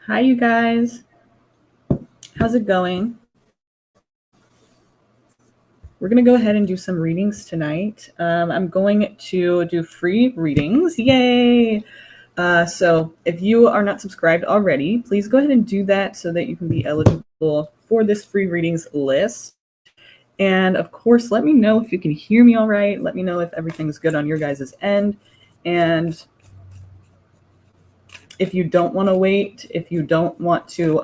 Hi, you guys. How's it going? We're going to go ahead and do some readings tonight. I'm going to do free readings. Yay! So if you are not subscribed already, please go ahead and do that so that you can be eligible for this free readings list. And of course, let me know if you can hear me all right. Let me know if everything's good on your guys' end. And if you don't want to wait, if you don't want to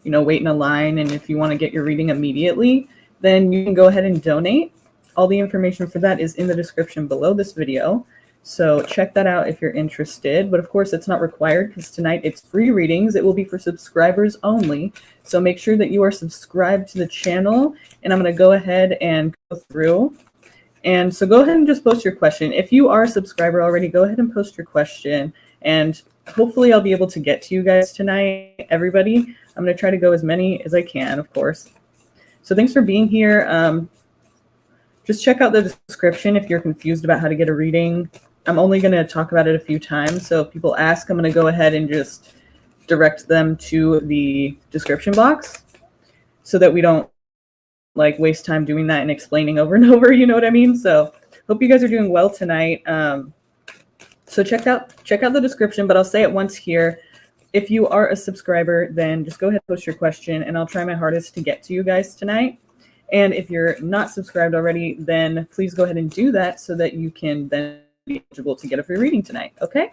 wait in a line, and if you want to get your reading immediately, then you can go ahead and donate. All the information for that is in the description below this video. So check that out if you're interested. But of course, it's not required because tonight it's free readings. It will be for subscribers only. So make sure that you are subscribed to the channel. And I'm going to go ahead and go through. And so go ahead and just post your question. If you are a subscriber already, go ahead and post your question. And hopefully I'll be able to get to you guys tonight, everybody. I'm going to try to go as many as I can, of course. So thanks for being here. Just check out the description if you're confused about how to get a reading. I'm only going to talk about it a few times. So if people ask, I'm going to go ahead and just direct them to the description box so that we don't waste time doing that and explaining over and over. You know what I mean? So hope you guys are doing well tonight. So check out the description, but I'll say it once here. If you are a subscriber, then just go ahead and post your question, and I'll try my hardest to get to you guys tonight. And if you're not subscribed already, then please go ahead and do that so that you can then be eligible to get a free reading tonight, okay?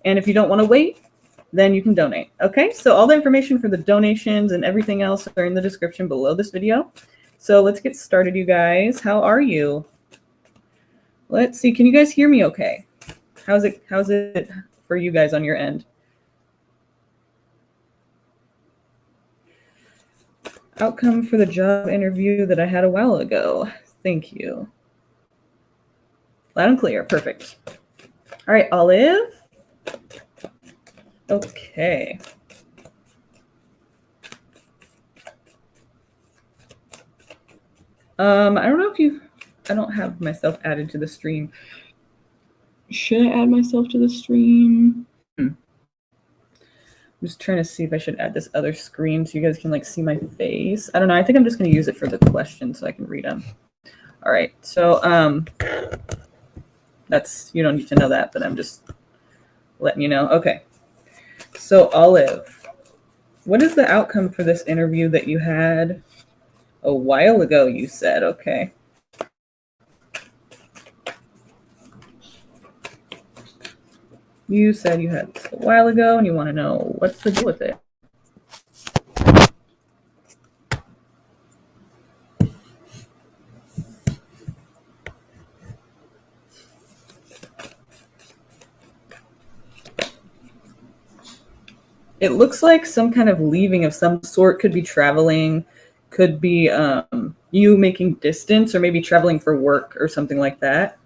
And if you don't want to wait, then you can donate, okay? So all the information for the donations and everything else are in the description below this video. So let's get started, you guys. How are you? Let's see. Can you guys hear me okay? How's it for you guys on your end? Outcome for the job interview that I had a while ago. Thank you. Loud and clear. Perfect. All right, Olive. Okay. I don't know if I don't have myself added to the stream. Should I add myself to the stream? I'm just trying to see if I should add this other screen so you guys can see my face. I don't know. I think I'm just going to use it for the questions so I can read them. All right. So you don't need to know that, but I'm just letting you know. Okay. So Olive, what is the outcome for this interview that you had a while ago, you said? Okay. You said you had this a while ago and you want to know what's the deal with it. It looks like some kind of leaving of some sort. Could be traveling, could be you making distance, or maybe traveling for work or something like that.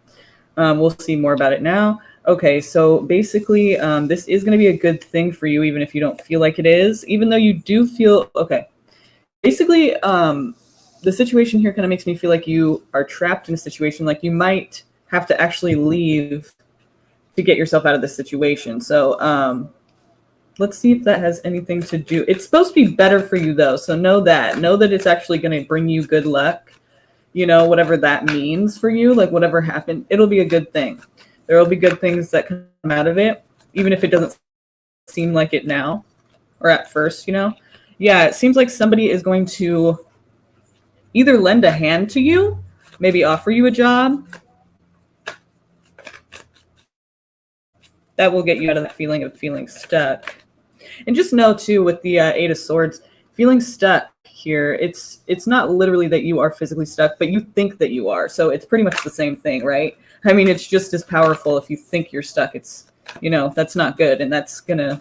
We'll see more about it now. Okay, so basically, this is going to be a good thing for you, even if you don't feel like it is, even though you do feel, okay. Basically, the situation here kind of makes me feel like you are trapped in a situation, like you might have to actually leave to get yourself out of this situation. So let's see if that has anything to do. It's supposed to be better for you, though, so know that it's actually going to bring you good luck. Whatever that means for you, whatever happened, it'll be a good thing. There will be good things that come out of it, even if it doesn't seem like it now or at first, Yeah, it seems like somebody is going to either lend a hand to you, maybe offer you a job. That will get you out of that feeling of feeling stuck. And just know, too, with the Eight of Swords, feeling stuck here, it's not literally that you are physically stuck, but you think that you are. So it's pretty much the same thing, right? I mean, it's just as powerful if you think you're stuck. It's, that's not good. And that's going to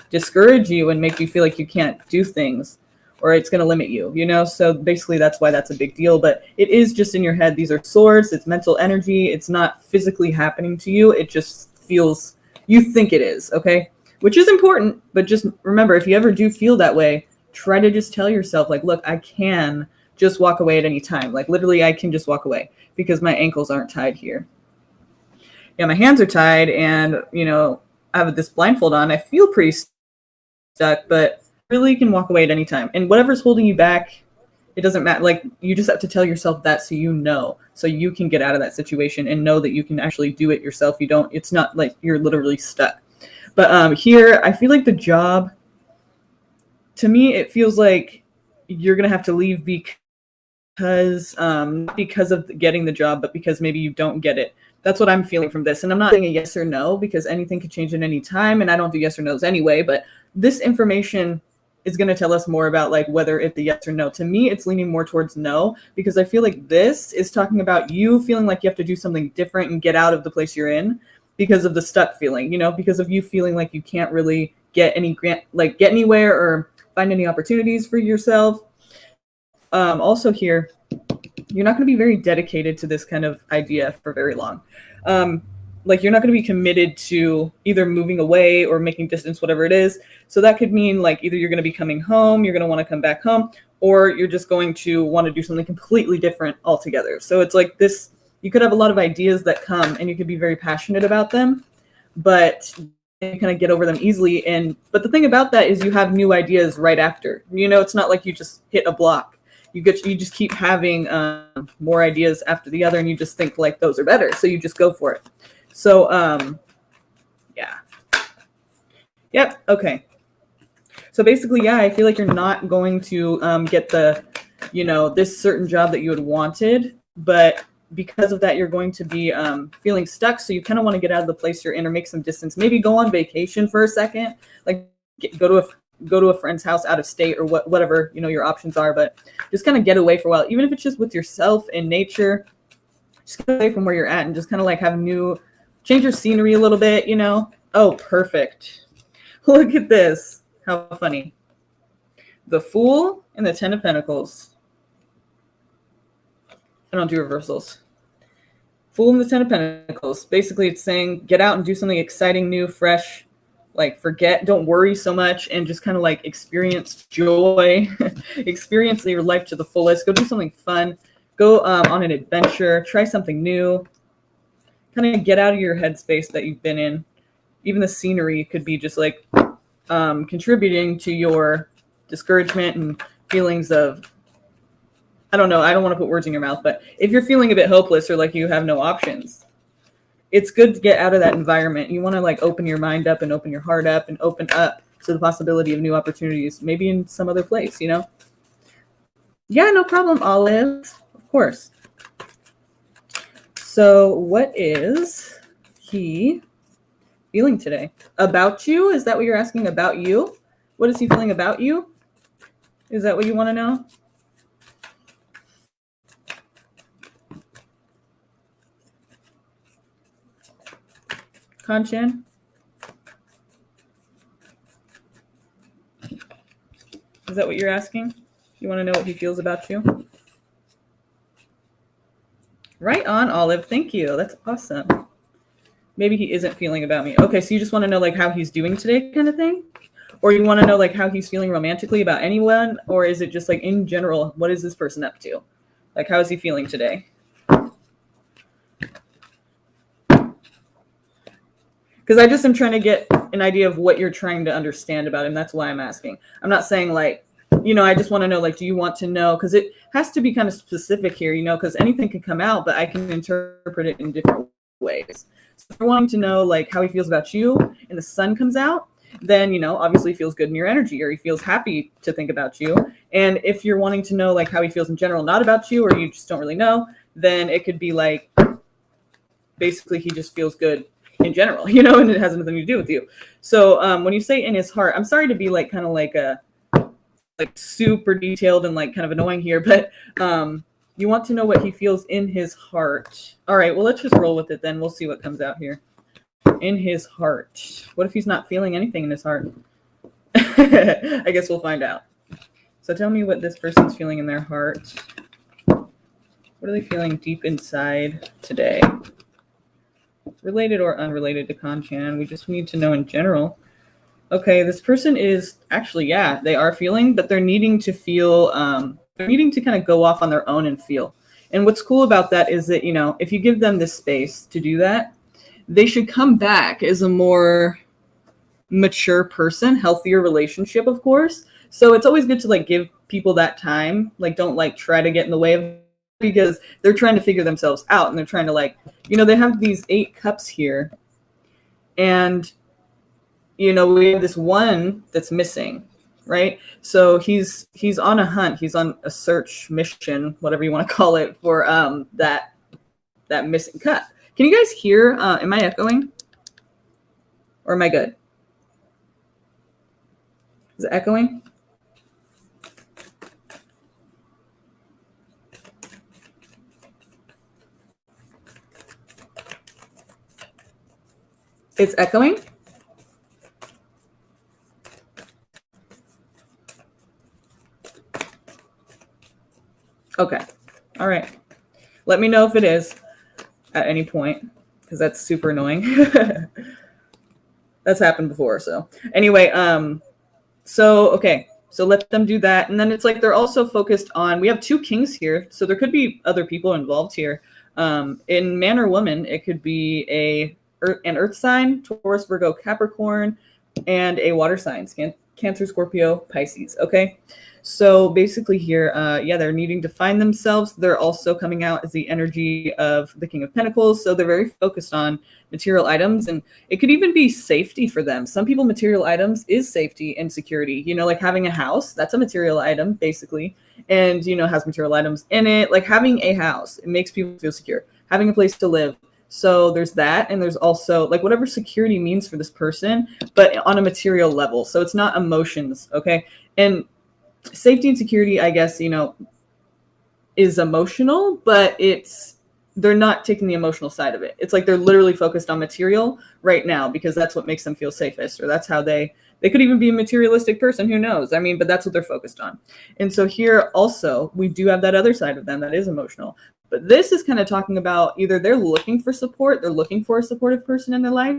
discourage you and make you feel like you can't do things, or it's going to limit you, So basically that's why that's a big deal. But it is just in your head. These are swords. It's mental energy. It's not physically happening to you. It just feels, you think it is, okay? Which is important, but just remember, if you ever do feel that way, try to just tell yourself, look, I can just walk away at any time. Literally, I can just walk away because my ankles aren't tied here. Yeah, my hands are tied, and, I have this blindfold on. I feel pretty stuck, but really can walk away at any time. And whatever's holding you back, it doesn't matter. Like, you just have to tell yourself that so you know, so you can get out of that situation and know that you can actually do it yourself. It's not like you're literally stuck. But here, I feel like the job, to me, it feels like you're going to have to leave because, not because of getting the job, but because maybe you don't get it. That's what I'm feeling from this. And I'm not saying a yes or no, because anything could change at any time. And I don't do yes or no's anyway, but this information is going to tell us more about like whether it's the yes or no. To me, it's leaning more towards no, because I feel like this is talking about you feeling like you have to do something different and get out of the place you're in because of the stuck feeling, because of you feeling like you can't really get anywhere or find any opportunities for yourself. Also here, you're not going to be very dedicated to this kind of idea for very long. Like, you're not going to be committed to either moving away or making distance, whatever it is. So that could mean like either you're going to be coming home, you're going to want to come back home, or you're just going to want to do something completely different altogether. So it's like this, you could have a lot of ideas that come and you could be very passionate about them, but you kind of get over them easily. But the thing about that is you have new ideas right after. It's not like you just hit a block. You just keep having more ideas after the other, and you just think like those are better, so you just go for it. So yeah. Yep. Okay. So basically, yeah, I feel like you're not going to get the, this certain job that you had wanted, but because of that, you're going to be feeling stuck. So you kind of want to get out of the place you're in or make some distance. Maybe go on vacation for a second, like go to a friend's house out of state or whatever, your options are, but just kind of get away for a while, even if it's just with yourself in nature. Just get away from where you're at and just kind of like change your scenery a little bit, Oh, perfect. Look at this. How funny. The Fool and the Ten of Pentacles. I don't do reversals. Fool and the Ten of Pentacles. Basically, it's saying get out and do something exciting, new, fresh. Like, don't worry so much, and just kind of like experience joy, experience your life to the fullest. Go do something fun. Go on an adventure. Try something new. Kind of get out of your headspace that you've been in. Even the scenery could be just like contributing to your discouragement and feelings of, I don't know, I don't want to put words in your mouth, but if you're feeling a bit hopeless or like you have no options, it's good to get out of that environment. You want to like open your mind up and open your heart up and open up to the possibility of new opportunities, maybe in some other place, Yeah, no problem, Olive. Of course. So what is he feeling today? About you? Is that what you're asking? About you? What is he feeling about you? Is that what you want to know? Kanchan? Is that what you're asking? You want to know what he feels about you? Right on, Olive. Thank you. That's awesome. Maybe he isn't feeling about me. Okay, so you just want to know like how he's doing today kind of thing? Or you want to know like how he's feeling romantically about anyone? Or is it just like in general, what is this person up to? Like, how is he feeling today? Because I just am trying to get an idea of what you're trying to understand about him. That's why I'm asking. I'm not saying like, I just want to know, like, do you want to know? Because it has to be kind of specific here, because anything can come out, but I can interpret it in different ways. So if you're wanting to know, like, how he feels about you and the sun comes out, then, obviously he feels good in your energy or he feels happy to think about you. And if you're wanting to know, like, how he feels in general, not about you, or you just don't really know, then it could be like, basically he just feels good in general, and it has nothing to do with you. So when you say in his heart, I'm sorry to be like kind of like super detailed and like kind of annoying here, but you want to know what he feels in his heart. All right, well, let's just roll with it then. We'll see what comes out here. In his heart. What if he's not feeling anything in his heart? I guess we'll find out. So tell me what this person's feeling in their heart. What are they feeling deep inside today? Related or unrelated to Kanchan? We just need to know in general. Okay, this person is actually, yeah, they are feeling, but they're needing to feel, they're needing to kind of go off on their own and feel. And what's cool about that is that, if you give them this space to do that, they should come back as a more mature person, healthier relationship, of course. So it's always good to like give people that time. Like, don't like try to get in the way of it, because they're trying to figure themselves out, and they're trying to like, they have these 8 cups here, and we have this one that's missing, right? So he's on a hunt, he's on a search mission, whatever you want to call it, for that missing cup. Can you guys hear? Am I echoing, or am I good? Is it echoing? It's echoing? Okay. All right. Let me know if it is at any point, because that's super annoying. That's happened before. So anyway, okay. So let them do that. And then it's like they're also focused on, we have 2 kings here. So there could be other people involved here. In man or woman, it could be an earth sign, Taurus, Virgo, Capricorn, and a water sign, Cancer, Scorpio, Pisces. Okay. So basically here, they're needing to find themselves. They're also coming out as the energy of the King of Pentacles. So they're very focused on material items, and it could even be safety for them. Some people, material items is safety and security, like having a house, that's a material item basically. And, has material items in it. Like having a house, it makes people feel secure, having a place to live. So there's that. And there's also like whatever security means for this person, but on a material level. So it's not emotions. Okay. And safety and security, I guess, is emotional, but they're not taking the emotional side of it. It's like they're literally focused on material right now because that's what makes them feel safest, or that's how they could even be a materialistic person, who knows? I mean, but that's what they're focused on. And so here also, we do have that other side of them that is emotional. But this is kind of talking about either they're looking for support, they're looking for a supportive person in their life.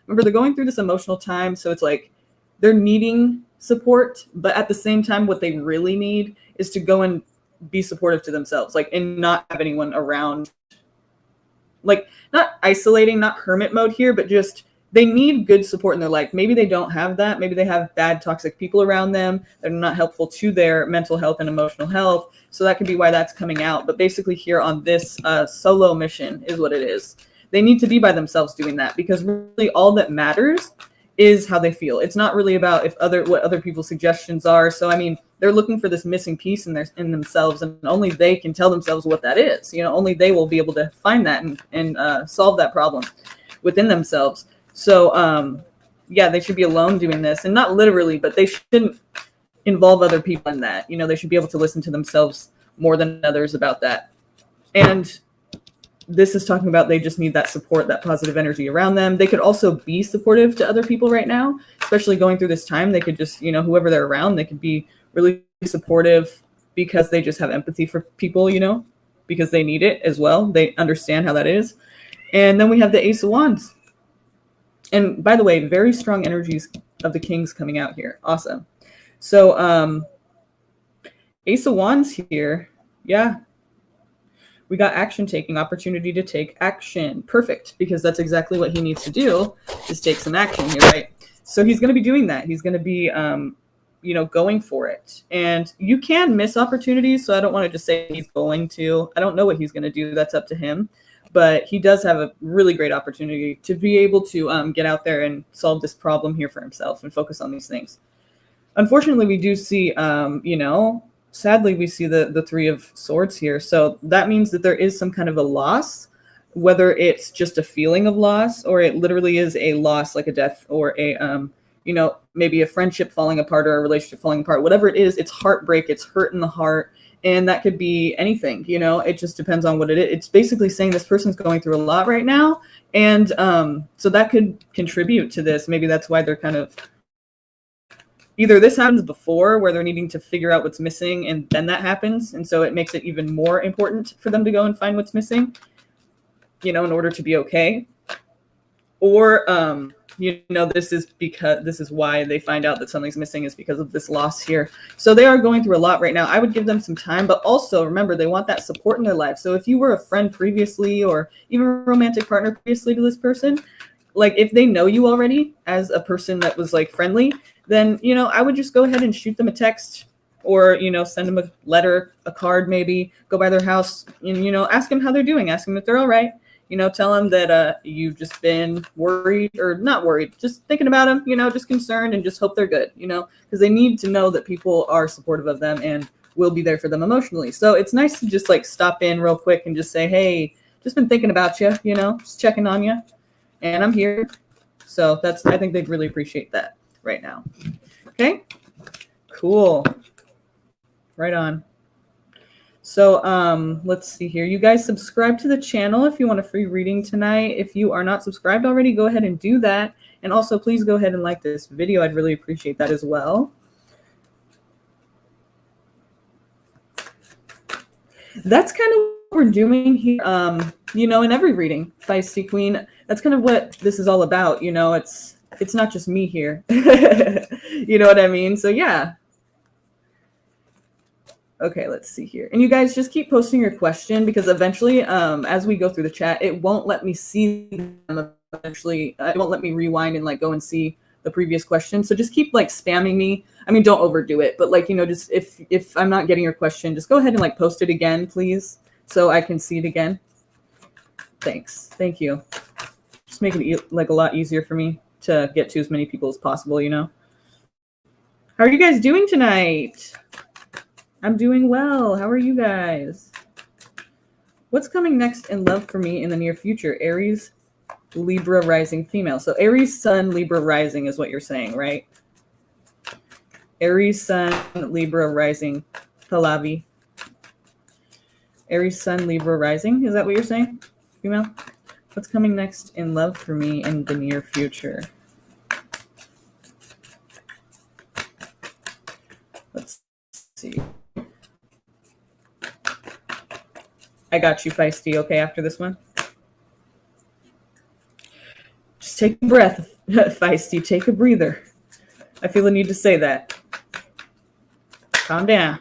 Remember, they're going through this emotional time, so it's like they're needing support, but at the same time, what they really need is to go and be supportive to themselves, like, and not have anyone around, like not isolating, not hermit mode here, but just they need good support in their life. Maybe they don't have that. Maybe they have bad, toxic people around them that are not helpful to their mental health and emotional health. So that could be why that's coming out. But basically here on this solo mission is what it is. They need to be by themselves doing that, because really all that matters is how they feel. It's not really about what other people's suggestions are. So, I mean, they're looking for this missing piece in themselves, and only they can tell themselves what that is. Only they will be able to find that and solve that problem within themselves. So, they should be alone doing this, and not literally, but they shouldn't involve other people in that. They should be able to listen to themselves more than others about that. And this is talking about they just need that support, that positive energy around them. They could also be supportive to other people right now, especially going through this time. They could just, whoever they're around, they could be really supportive because they just have empathy for people, because they need it as well. They understand how that is. And then we have the Ace of Wands. And by the way, very strong energies of the Kings coming out here. Awesome. So Ace of Wands here. Yeah. We got action taking, opportunity to take action. Perfect, because that's exactly what he needs to do, is take some action here, right? So he's going to be doing that. He's going to be, going for it. And you can miss opportunities, so I don't want to just say he's going to. I don't know what he's going to do. That's up to him. But he does have a really great opportunity to be able to get out there and solve this problem here for himself and focus on these things. Unfortunately, we do see, sadly, we see the Three of Swords here. So that means that there is some kind of a loss, whether it's just a feeling of loss or it literally is a loss, like a death or a, maybe a friendship falling apart or a relationship falling apart. Whatever it is, it's heartbreak, it's hurt in the heart. And that could be anything, it just depends on what it is. It's basically saying this person's going through a lot right now. And so that could contribute to this. Maybe that's why they're kind of, either this happens before where they're needing to figure out what's missing and then that happens. And so it makes it even more important for them to go and find what's missing, in order to be okay. Or, this is why they find out that something's missing, is because of this loss here. So they are going through a lot right now. I would give them some time, but also remember, they want that support in their life. So if you were a friend previously or even a romantic partner previously to this person, like if they know you already as a person that was like friendly, then, you know, I would just go ahead and shoot them a text, or, you know, send them a letter, a card, maybe go by their house and, you know, ask them how they're doing, ask them if they're all right. You know, tell them that you've just been worried, or not worried, just thinking about them, you know, just concerned, and just hope they're good, you know, because they need to know that people are supportive of them and will be there for them emotionally. So it's nice to just like stop in real quick and just say, hey, just been thinking about you, you know, just checking on you, and I'm here. So that's, I think they'd really appreciate that right now. Okay, cool. Right on. So let's see here. You guys subscribe to the channel if you want a free reading tonight. If you are not subscribed already, go ahead and do that. And also, please go ahead and like this video. I'd really appreciate that as well. That's kind of what we're doing here, you know, in every reading, Feisty Queen. That's kind of what this is all about. You know, it's not just me here. You know what I mean? So yeah. Okay, let's see here. And you guys just keep posting your question, because eventually, as we go through the chat, it won't let me see them eventually. It won't let me rewind and like go and see the previous question. So just keep like spamming me. I mean, don't overdo it, but like, you know, just if I'm not getting your question, just go ahead and like post it again, please, so I can see it again. Thanks. Thank you. Just make it like a lot easier for me to get to as many people as possible, you know. How are you guys doing tonight? I'm doing well. How are you guys? What's coming next in love for me in the near future? Aries, Libra rising female. So Aries sun, Libra rising is what you're saying, right? Aries sun, Libra rising, Pallavi. Aries sun, Libra rising. Is that what you're saying, female? What's coming next in love for me in the near future? Let's see. I got you, Feisty. Okay, after this one. Just take a breath, Feisty. Take a breather. I feel the need to say that. Calm down.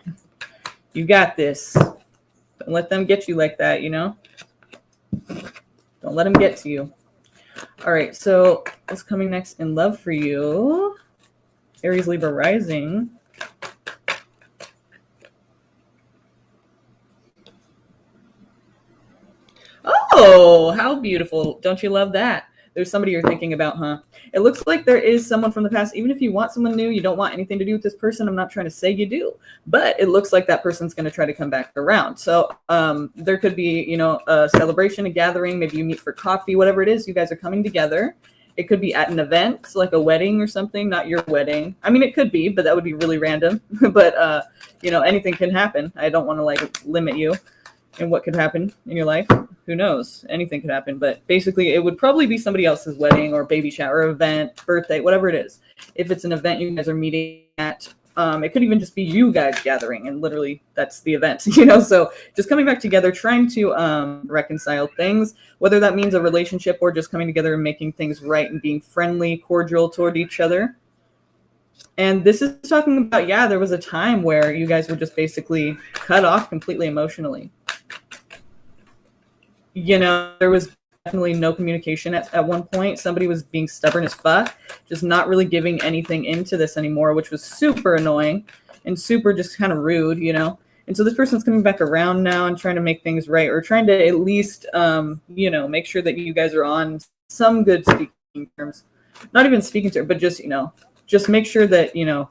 You got this. Don't let them get you like that, you know? Don't let them get to you. All right, so what's coming next in love for you? Aries, Libra rising. Oh, how beautiful. Don't you love that? There's somebody you're thinking about, huh? It looks like there is someone from the past. Even if you want someone new, you don't want anything to do with this person. I'm not trying to say you do, but it looks like that person's going to try to come back around. So there could be, you know, a celebration, a gathering. Maybe you meet for coffee, whatever it is. You guys are coming together. It could be at an event, like a wedding or something. Not your wedding. I mean, it could be, but that would be really random. But, you know, anything can happen. I don't want to like limit you in what could happen in your life. Who knows? Anything could happen. But basically, it would probably be somebody else's wedding or baby shower event, birthday, whatever it is. If it's an event you guys are meeting at, it could even just be you guys gathering, and literally that's the event, you know? So just coming back together, trying to reconcile things, whether that means a relationship or just coming together and making things right and being friendly, cordial toward each other. And this is talking about, yeah, there was a time where you guys were just basically cut off completely emotionally. You know, there was definitely no communication at one point. Somebody was being stubborn as fuck, just not really giving anything into this anymore, which was super annoying and super just kind of rude, you know. And so this person's coming back around now and trying to make things right, or trying to at least, you know, make sure that you guys are on some good speaking terms. Not even speaking terms, but just, you know, just make sure that, you know,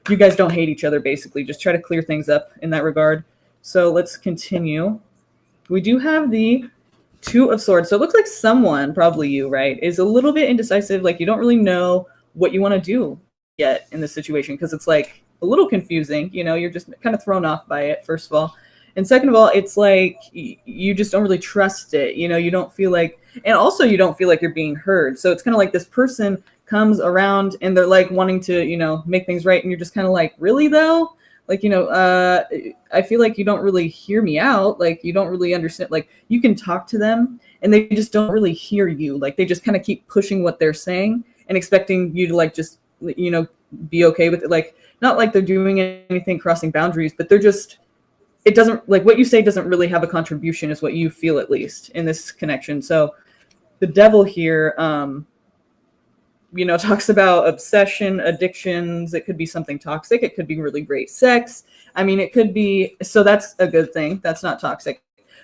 you guys don't hate each other, basically. Just try to clear things up in that regard. So let's continue. We do have the Two of Swords. So it looks like someone, probably you, right, is a little bit indecisive. Like you don't really know what you want to do yet in this situation, because it's like a little confusing. You know, you're just kind of thrown off by it, first of all. And second of all, it's like you just don't really trust it. You know, you don't feel like, and also you don't feel like you're being heard. So it's kind of like this person comes around and they're like wanting to, you know, make things right. And you're just kind of like, really though? Like, you know, I feel like you don't really hear me out. Like, you don't really understand. Like, you can talk to them and they just don't really hear you. Like, they just kind of keep pushing what they're saying and expecting you to, like, just, you know, be okay with it. Like, not like they're doing anything crossing boundaries, but they're just, it doesn't, like, what you say doesn't really have a contribution, is what you feel, at least, in this connection. So the Devil here, talks about obsession, addictions. It could be something toxic. It could be really great sex. I mean, it could be, so that's a good thing. That's not toxic.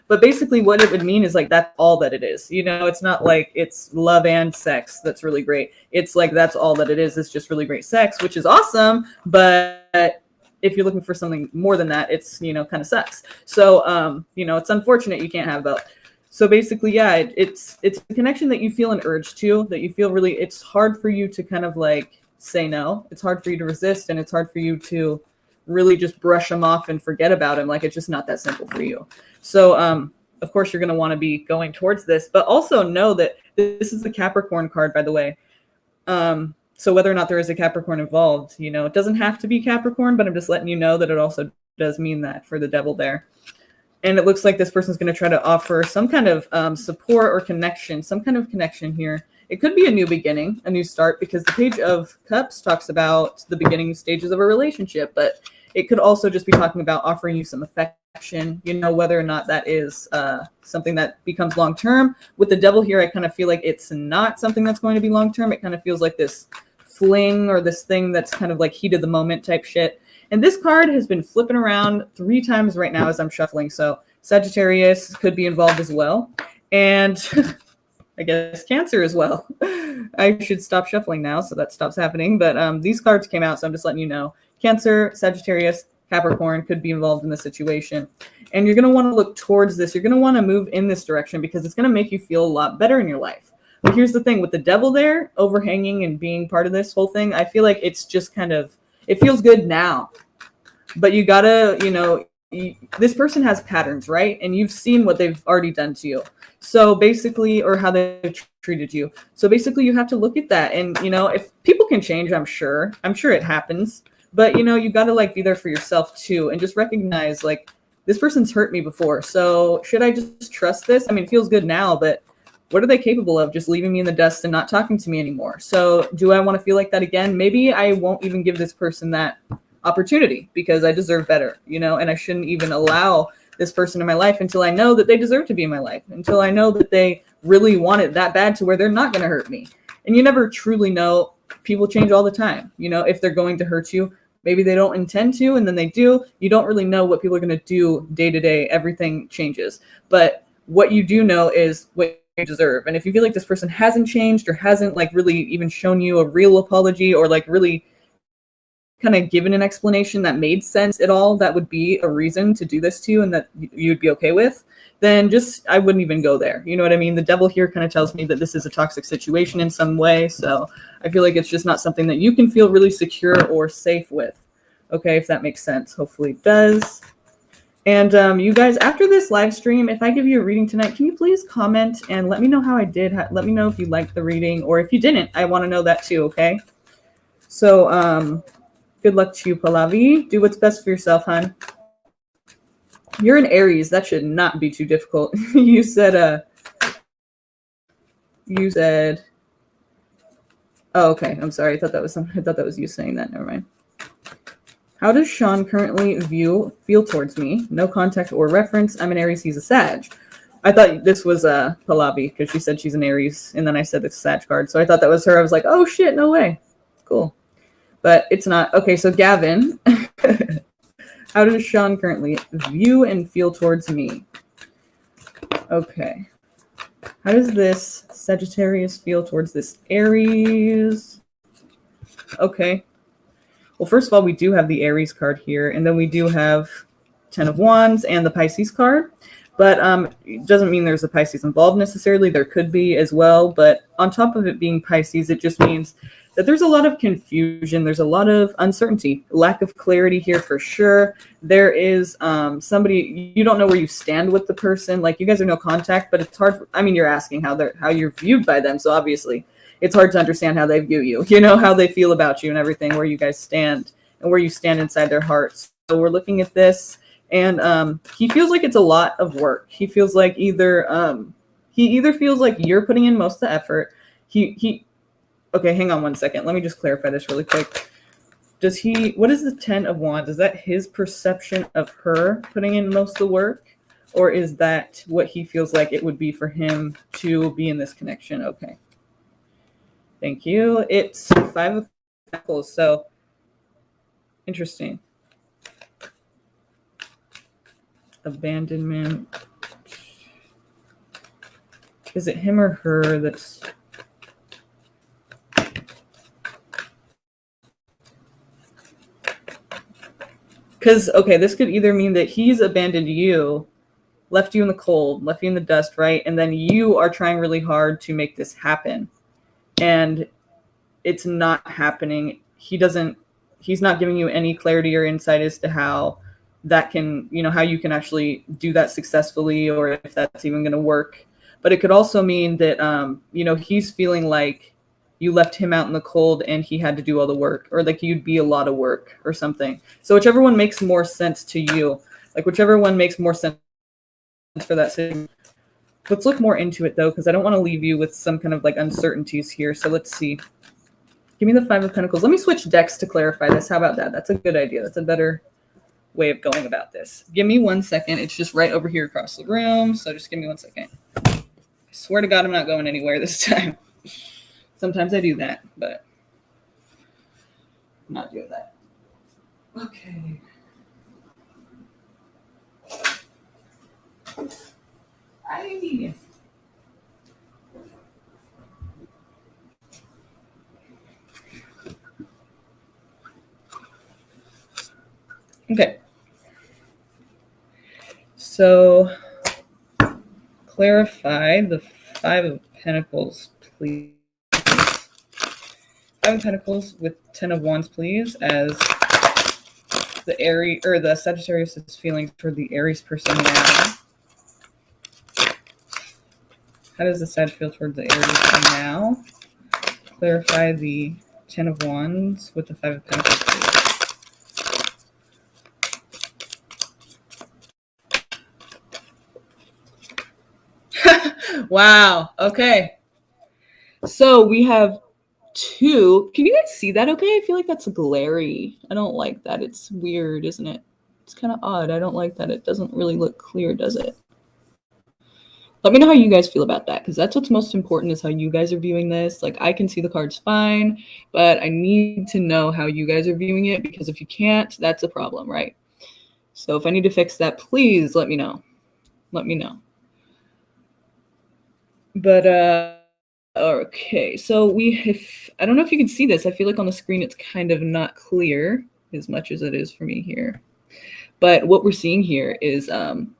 But basically what it would mean is like, that's all that it is. It's not like it's love and sex that's really great. It's like, that's all that it is. It's just really great sex, which is awesome. But if you're looking for something more than that, it's, kind of sucks. So, it's unfortunate you can't have both. So basically, yeah, it's a connection that you feel an urge to, that you feel really, it's hard for you to kind of like say no. It's hard for you to resist, and it's hard for you to really just brush them off and forget about them. Like, it's just not that simple for you. So, of course, you're going to want to be going towards this, but also know that this is the Capricorn card, by the way. So whether or not there is a Capricorn involved, it doesn't have to be Capricorn, but I'm just letting you know that it also does mean that for the devil there. And it looks like this person's going to try to offer some kind of support or connection, some kind of connection here. It could be a new beginning, a new start, because the Page of Cups talks about the beginning stages of a relationship, but it could also just be talking about offering you some affection, whether or not that is something that becomes long-term. With the devil here, I kind of feel like it's not something that's going to be long-term. It kind of feels like this fling or this thing that's kind of like heat of the moment type shit. And this card has been flipping around 3 times right now as I'm shuffling. So Sagittarius could be involved as well. And I guess Cancer as well. I should stop shuffling now so that stops happening. But these cards came out, so I'm just letting you know. Cancer, Sagittarius, Capricorn could be involved in the situation. And you're going to want to look towards this. You're going to want to move in this direction because it's going to make you feel a lot better in your life. But here's the thing. With the devil there overhanging and being part of this whole thing, I feel like it's just kind of, it feels good now. But you gotta, this person has patterns, right? And you've seen what they've already done to you. So basically, or how they've treated you. So basically you have to look at that. And, if people can change, I'm sure it happens. But, you gotta like be there for yourself too. And just recognize like, this person's hurt me before. So should I just trust this? I mean, it feels good now, but what are they capable of? Just leaving me in the dust and not talking to me anymore. So do I want to feel like that again? Maybe I won't even give this person that opportunity because I deserve better, and I shouldn't even allow this person in my life until I know that they deserve to be in my life, until I know that they really want it that bad to where they're not going to hurt me. And you never truly know. People change all the time. If they're going to hurt you, maybe they don't intend to, and then they do. You don't really know what people are going to do day to day. Everything changes. But what you do know is what you deserve. And if you feel like this person hasn't changed or hasn't like really even shown you a real apology or like really kind of given an explanation that made sense at all, that would be a reason to do this to you and that you'd be okay with, then I wouldn't even go there. You know what I mean? The devil here kind of tells me that this is a toxic situation in some way. So I feel like it's just not something that you can feel really secure or safe with. Okay, if that makes sense. Hopefully it does. And you guys, after this live stream, if I give you a reading tonight, can you please comment and let me know how I did? Let me know if you liked the reading, or if you didn't. I want to know that too, okay? So, good luck to you, Pallavi. Do what's best for yourself, hon. You're an Aries. That should not be too difficult. You said, oh, okay. I'm sorry. I thought that was you saying that. Never mind. How does Sean currently feel towards me? No contact or reference. I'm an Aries. He's a Sag. I thought this was Pallavi because she said she's an Aries, and then I said it's a Sag card. So I thought that was her. I was like, oh shit, no way. Cool. But it's not. Okay, so Gavin, how does Sean currently view and feel towards me? Okay. How does this Sagittarius feel towards this Aries? Okay. Well, first of all, we do have the Aries card here, and then we do have 10 of Wands and the Pisces card. But it doesn't mean there's a Pisces involved necessarily. There could be as well. But on top of it being Pisces, it just means that there's a lot of confusion. There's a lot of uncertainty, lack of clarity here for sure. There is somebody, you don't know where you stand with the person. Like, you guys are no contact, but it's hard. You're asking how you're viewed by them. So obviously it's hard to understand how they view you, how they feel about you and everything, where you guys stand and where you stand inside their hearts. So we're looking at this, and he feels like it's a lot of work. He feels like he either feels like you're putting in most of the effort. Okay, hang on one second. Let me just clarify this really quick. What is the 10 of Wands? Is that his perception of her putting in most of the work? Or is that what he feels like it would be for him to be in this connection? Okay. Thank you. It's 5 of Pentacles. So interesting. Abandonment. Is it him or her that's... Because, okay, this could either mean that he's abandoned you, left you in the cold, left you in the dust, right? And then you are trying really hard to make this happen. And it's not happening. He's not giving you any clarity or insight as to how that can, how you can actually do that successfully, or if that's even going to work. But it could also mean that, he's feeling like you left him out in the cold and he had to do all the work, or like you'd be a lot of work or something. So whichever one makes more sense to you, like whichever one makes more sense for that situation. Let's look more into it though, because I don't want to leave you with some kind of like uncertainties here. So let's see. Give me the 5 of Pentacles. Let me switch decks to clarify this. How about that? That's a good idea. That's a better way of going about this. Give me 1 second. It's just right over here across the room. So just give me 1 second. I swear to God, I'm not going anywhere this time. Sometimes I do that, but I'm not doing that. Okay. Okay. So clarify the 5 of Pentacles, please. 5 of Pentacles with 10 of Wands, please, as the Aries or the Sagittarius is feeling for the Aries person now. How does the Sag feel towards the Aries now? Clarify the 10 of Wands with the 5 of Pentacles, please. Wow. Okay. So we have 2. Can you guys see that okay? I feel like that's glary. I don't like that. It's weird, isn't it? It's kind of odd. I don't like that. It doesn't really look clear, does it? Let me know how you guys feel about that, because that's what's most important, is how you guys are viewing this. Like, I can see the cards fine, but I need to know how you guys are viewing it, because if you can't, that's a problem, right? So if I need to fix that, please let me know. Let me know. But, okay, so I don't know if you can see this. I feel like on the screen it's kind of not clear as much as it is for me here. But what we're seeing here is,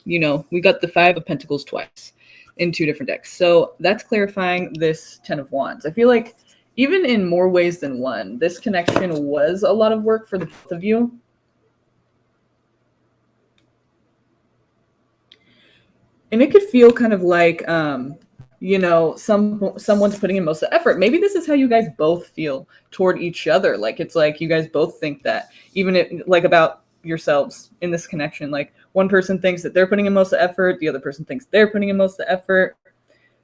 we got the 5 of Pentacles twice in 2 different decks. So that's clarifying this 10 of Wands. I feel like even in more ways than one, this connection was a lot of work for the both of you. And it could feel kind of like, someone's putting in most of the effort. Maybe this is how you guys both feel toward each other. Like, it's like you guys both think that, even if, like, about yourselves in this connection, like one person thinks that they're putting in most of the effort, the other person thinks they're putting in most of the effort.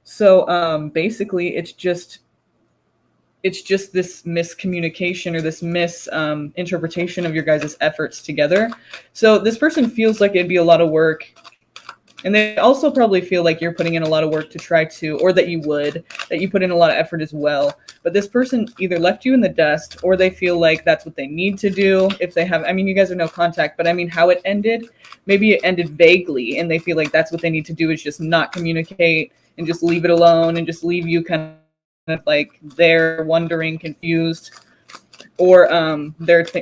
So basically it's just this miscommunication or this misinterpretation of your guys' efforts together. So this person feels like it'd be a lot of work, and they also probably feel like you're putting in a lot of work to try to, or that you put in a lot of effort as well. But this person either left you in the dust, or they feel like that's what they need to do. If they have, you guys are no contact, but how it ended, maybe it ended vaguely, and they feel like that's what they need to do, is just not communicate and just leave it alone and just leave you kind of like they're wondering, confused, or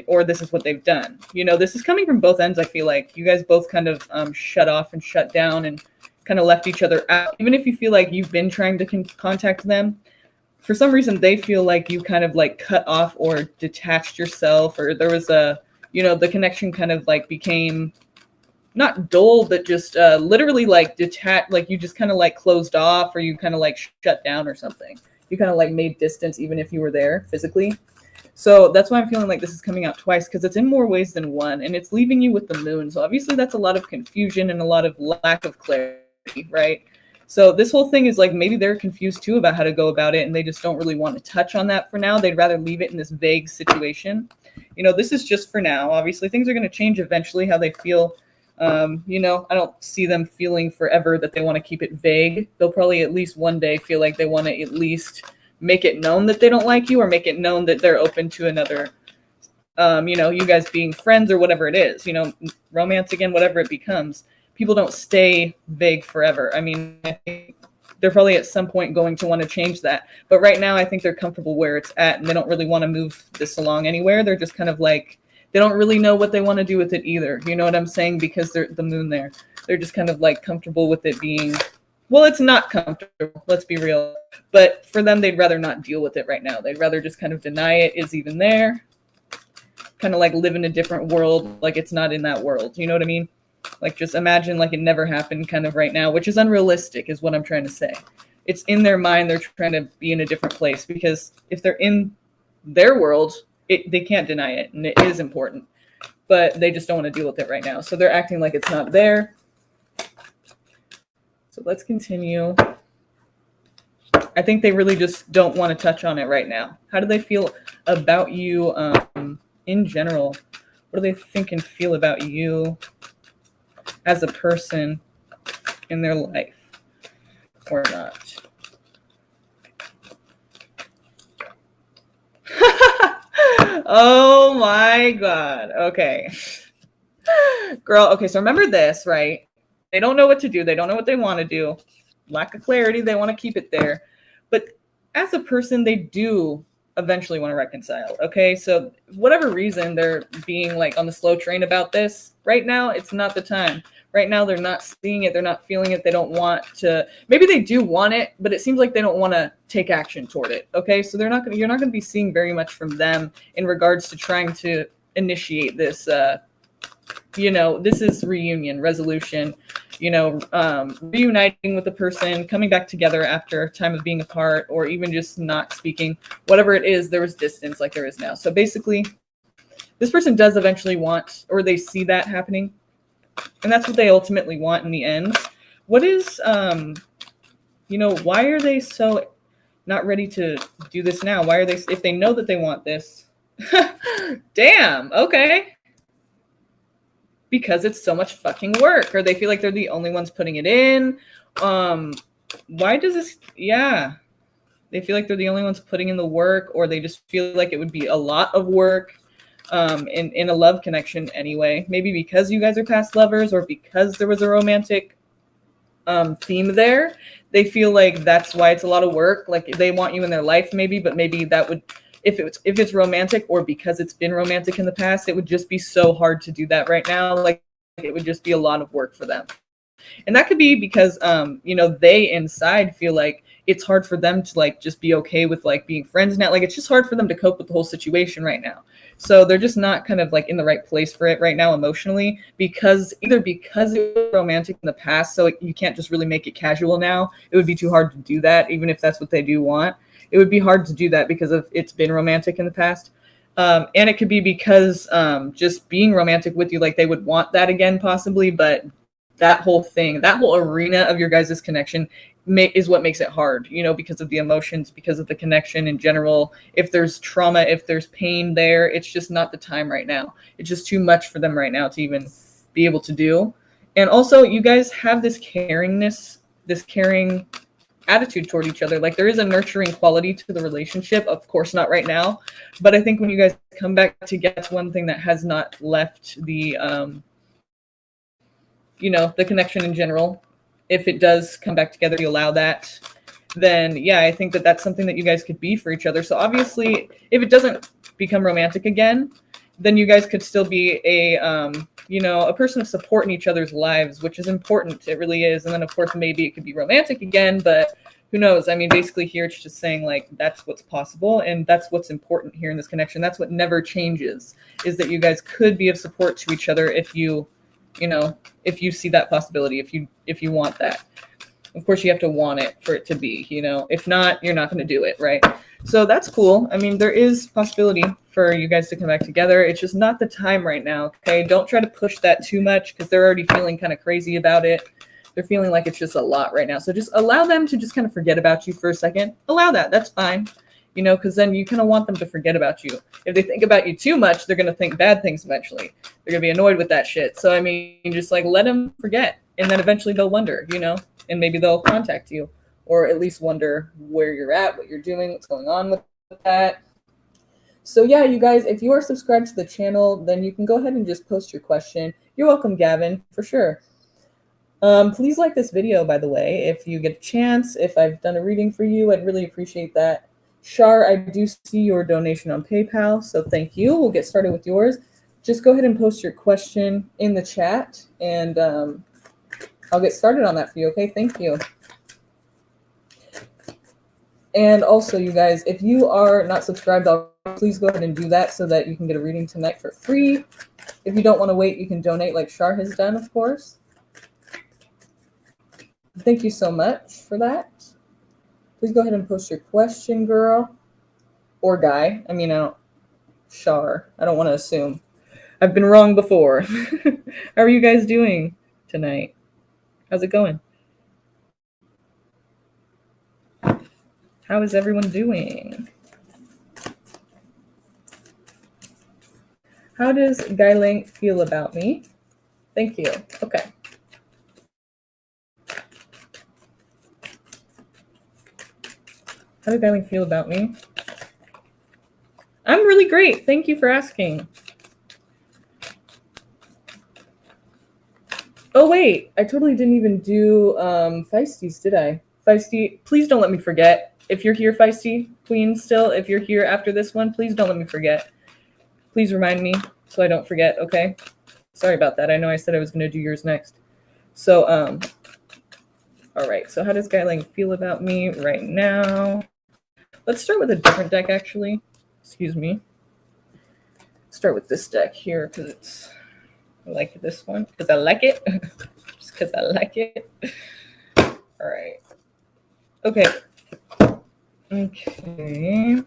or this is what they've done. This is coming from both ends. I feel like you guys both kind of shut off and shut down and kind of left each other out. Even if you feel like you've been trying to contact them, for some reason they feel like you kind of like cut off or detached yourself, or there was the connection kind of like became not dull, but just literally like detached, like you just kind of like closed off, or you kind of like shut down or something. You kind of like made distance even if you were there physically. So that's why I'm feeling like this is coming out twice, because it's in more ways than one, and it's leaving you with the moon. So obviously that's a lot of confusion and a lot of lack of clarity, right? So this whole thing is like, maybe they're confused too about how to go about it, and they just don't really want to touch on that for now. They'd rather leave it in this vague situation. This is just for now. Obviously things are going to change eventually, how they feel. I don't see them feeling forever that they want to keep it vague. They'll probably at least one day feel like they want to at least make it known that they don't like you, or make it known that they're open to another, you know, you guys being friends or whatever it is, you know, romance again, whatever it becomes. People don't stay vague forever. I mean, I think they're probably at some point going to want to change that. But right now, I think they're comfortable where it's at, and they don't really want to move this along anywhere. They're just kind of like, they don't really know what they want to do with it either. You know what I'm saying? Because they're the moon there. They're just kind of like comfortable with it being, well, it's not comfortable. Let's be real. But for them, they'd rather not deal with it right now. They'd rather just kind of deny it is even there. Kind of like live in a different world, like it's not in that world. You know what I mean? Like just imagine like it never happened kind of right now, which is unrealistic is what I'm trying to say. It's in their mind. They're trying to be in a different place, because if they're in their world, they can't deny it, and it is important, but they just don't want to deal with it right now. So they're acting like it's not there. So let's continue. I think they really just don't want to touch on it right now. How do they feel about you in general? What do they think and feel about you as a person in their life, or not? Oh my God. Okay. Girl, okay, so remember this, right? They don't know what to do. They don't know what they want to do. Lack of clarity. They want to keep it there. But as a person, they do eventually want to reconcile. Okay, so whatever reason they're being like on the slow train about this, right now, it's not the time. Right now, they're not seeing it. They're not feeling it. They don't want to. Maybe they do want it, but it seems like they don't want to take action toward it. Okay, so you're not going to be seeing very much from them in regards to trying to initiate this. You know, this is reunion, resolution. You know, reuniting with the person, coming back together after a time of being apart, or even just not speaking. Whatever it is, there was distance like there is now. So basically, this person does eventually want, or they see that happening. And that's what they ultimately want in the end. What is, you know, why are they so not ready to do this now? Why are they, if they know that they want this? Damn, okay. Because it's so much fucking work, or they feel like they're the only ones putting it in. Why does this, yeah. They feel like they're the only ones putting in the work, or they just feel like it would be a lot of work. In a love connection anyway, maybe because you guys are past lovers, or because there was a romantic theme there, they feel like that's why it's a lot of work. Like they want you in their life maybe, but maybe that would, if it's romantic, or because it's been romantic in the past, it would just be so hard to do that right now. Like it would just be a lot of work for them. And that could be because you know, they inside feel like it's hard for them to like just be okay with like being friends now. Like it's just hard for them to cope with the whole situation right now. So they're just not kind of like in the right place for it right now emotionally, because it was romantic in the past, so you can't just really make it casual now. It would be too hard to do that, even if that's what they do want. It would be hard to do that because of it's been romantic in the past. And it could be because just being romantic with you, like they would want that again possibly, but that whole thing, that whole arena of your guys' connection is what makes it hard, you know, because of the emotions, because of the connection in general. If there's trauma, if there's pain there, it's just not the time right now. It's just too much for them right now to even be able to do. And also, you guys have this caringness, this caring attitude toward each other. Like there is a nurturing quality to the relationship. Of course, not right now. But I think when you guys come back together, that's one thing that has not left the, you know, the connection in general. If it does come back together, you allow that, then yeah, I think that that's something that you guys could be for each other. So obviously, if it doesn't become romantic again, then you guys could still be a, you know, a person of support in each other's lives, which is important. It really is. And then of course, maybe it could be romantic again, but who knows? I mean, basically here, it's just saying like, that's what's possible. And that's what's important here in this connection. That's what never changes, is that you guys could be of support to each other if you know, if you see that possibility, if you want that. Of course, you have to want it for it to be, you know. If not, you're not going to do it, right? So that's cool. I mean, there is possibility for you guys to come back together. It's just not the time right now, okay? Don't try to push that too much, because they're already feeling kind of crazy about it. They're feeling like it's just a lot right now. So just allow them to just kind of forget about you for a second. Allow that. That's fine. You know, because then you kind of want them to forget about you. If they think about you too much, they're going to think bad things eventually. They're going to be annoyed with that shit. So, I mean, just like let them forget. And then eventually they'll wonder, you know, and maybe they'll contact you or at least wonder where you're at, what you're doing, what's going on with that. So yeah, you guys, if you are subscribed to the channel, then you can go ahead and just post your question. You're welcome, Gavin, for sure. Please like this video, by the way, if you get a chance. If I've done a reading for you, I'd really appreciate that. Shar, I do see your donation on PayPal, so thank you. We'll get started with yours. Just go ahead and post your question in the chat, and I'll get started on that for you, okay? Thank you. And also, you guys, if you are not subscribed, please go ahead and do that so that you can get a reading tonight for free. If you don't want to wait, you can donate like Shar has done, of course. Thank you so much for that. Please go ahead and post your question, girl. Or guy. I mean, Shar. I don't want to assume. I've been wrong before. How are you guys doing tonight? How's it going? How is everyone doing? How does Gailing feel about me? Thank you. Okay. How does Gailing feel about me? I'm really great. Thank you for asking. Oh, wait. I totally didn't even do Feisties, did I? Feisty, please don't let me forget. If you're here, Feisty Queen, still, if you're here after this one, please don't let me forget. Please remind me so I don't forget, okay? Sorry about that. I know I said I was going to do yours next. So, all right. So how does Gailing feel about me right now? Let's start with a different deck, actually. Excuse me. Start with this deck here because I like this one. Because I like it. Just because I like it. All right. Okay. Okay.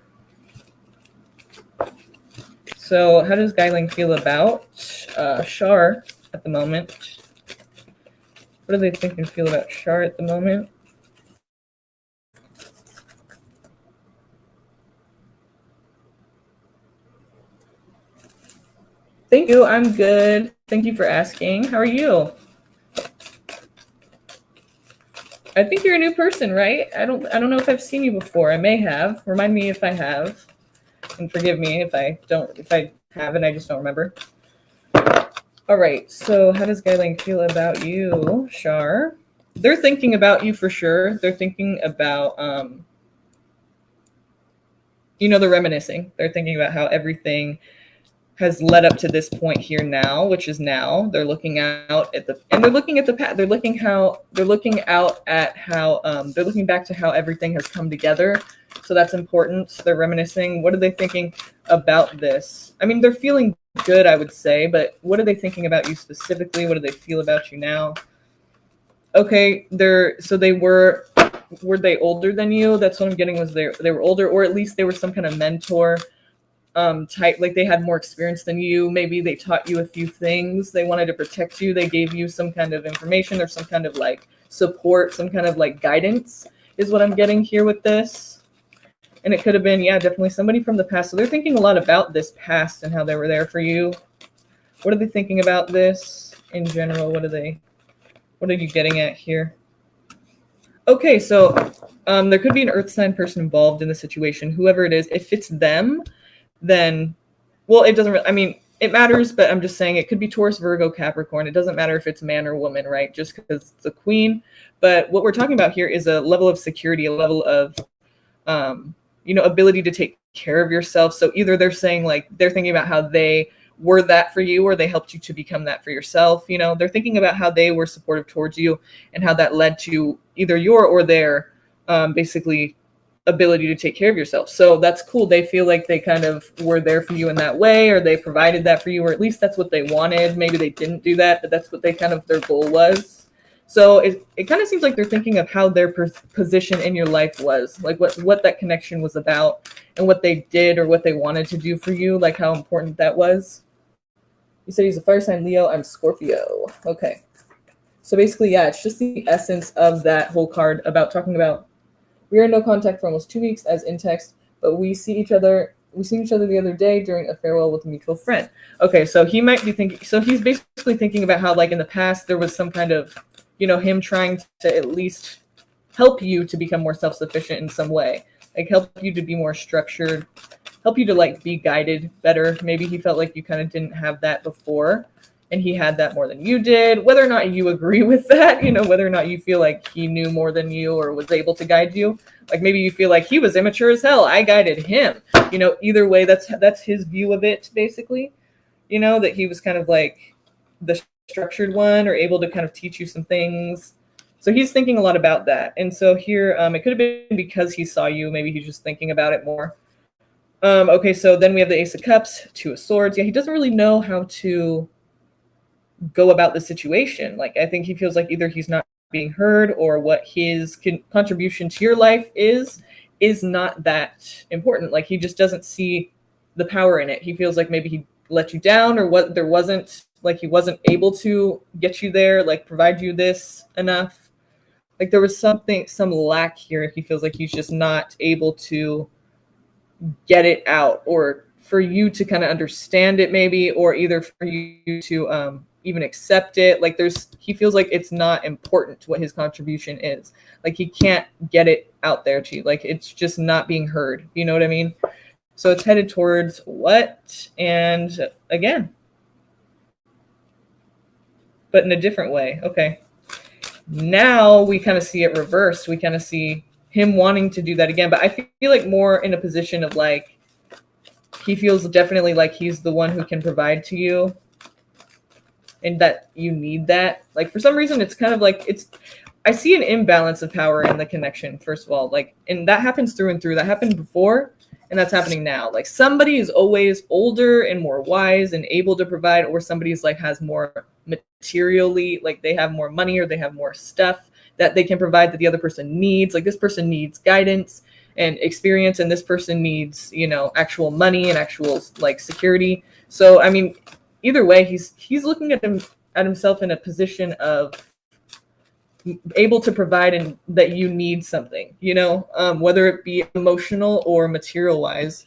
So how does Gailing feel about Shar at the moment? What do they think and feel about Shar at the moment? Thank you. I'm good. Thank you for asking. How are you? I think you're a new person, right? I don't know if I've seen you before. I may have. Remind me if I have. And forgive me if I haven't, I just don't remember. All right. So how does Gailing feel about you, Shar? They're thinking about you for sure. They're thinking about they're reminiscing. They're thinking about how everything has led up to this point here now, which is now. They're looking out at they're looking at the past. They're looking back to how everything has come together. So that's important. They're reminiscing. What are they thinking about this? I mean, they're feeling good, I would say, but what are they thinking about you specifically? What do they feel about you now? Okay, were they older than you? That's what I'm getting, was they were older, or at least they were some kind of mentor type, like they had more experience than you. Maybe they taught you a few things. They wanted to protect you. They gave you some kind of information or some kind of like support, some kind of like guidance is what I'm getting here with this. And it could have been, yeah, definitely somebody from the past. So they're thinking a lot about this past and how they were there for you. What are they thinking about this in general? What are you getting at here? Okay, so there could be an earth sign person involved in the situation, whoever it is. If it's them, then, well, it doesn't really, I mean, it matters, but I'm just saying it could be Taurus, Virgo, Capricorn. It doesn't matter if it's man or woman, right? Just because it's a queen. But what we're talking about here is a level of security, a level of, ability to take care of yourself. So either they're saying like, they're thinking about how they were that for you, or they helped you to become that for yourself. They're thinking about how they were supportive towards you and how that led to either your or their basically ability to take care of yourself. So that's cool. They feel like they kind of were there for you in that way, or they provided that for you, or at least that's what they wanted. Maybe they didn't do that, but that's what their goal was. So it kind of seems like they're thinking of how their position in your life was, like what that connection was about and what they did or what they wanted to do for you, like how important that was. You said he's a fire sign Leo. I'm Scorpio. Okay. So basically, yeah, it's just the essence of that whole card about talking about we are in no contact for almost 2 weeks as in text, but we see each other the other day during a farewell with a mutual friend. Okay, so he might be thinking, so he's basically thinking about how like in the past there was some kind of, him trying to at least help you to become more self-sufficient in some way, like help you to be more structured, help you to like be guided better. Maybe he felt like you kind of didn't have that before, and he had that more than you did. Whether or not you agree with that, you know, whether or not you feel like he knew more than you or was able to guide you, like maybe you feel like he was immature as hell, I guided him, you know, either way, that's his view of it, basically, you know, that he was kind of like the structured one or able to kind of teach you some things. So he's thinking a lot about that. And so here, it could have been because he saw you, maybe he's just thinking about it more. Okay, so then we have the Ace of Cups, Two of Swords. Yeah, he doesn't really know how to go about the situation. Like, I think he feels like either he's not being heard or what his contribution to your life is not that important. Like, he just doesn't see the power in it. He feels like maybe he let you down, or what, there wasn't, like, he wasn't able to get you there, like provide you this enough. Like, there was some lack here. He feels like he's just not able to get it out, or for you to kind of understand it, maybe, or either for you to even accept it. Like, he feels like it's not important what his contribution is. Like, he can't get it out there to you. Like, it's just not being heard. You know what I mean? So it's headed towards what? And again, but in a different way. Okay. Now we kind of see it reversed. We kind of see him wanting to do that again, but I feel like more in a position of like, he feels definitely like he's the one who can provide to you, and that you need that. Like, for some reason, it's kind of like, I see an imbalance of power in the connection, first of all. Like, and that happens through and through. That happened before, and that's happening now. Like, somebody is always older and more wise and able to provide, or somebody's like has more materially, like they have more money or they have more stuff that they can provide that the other person needs. Like, this person needs guidance and experience, and this person needs, you know, actual money and actual like security. So I mean, either way, he's looking at himself in a position of able to provide, and that you need something, you know, whether it be emotional or material wise.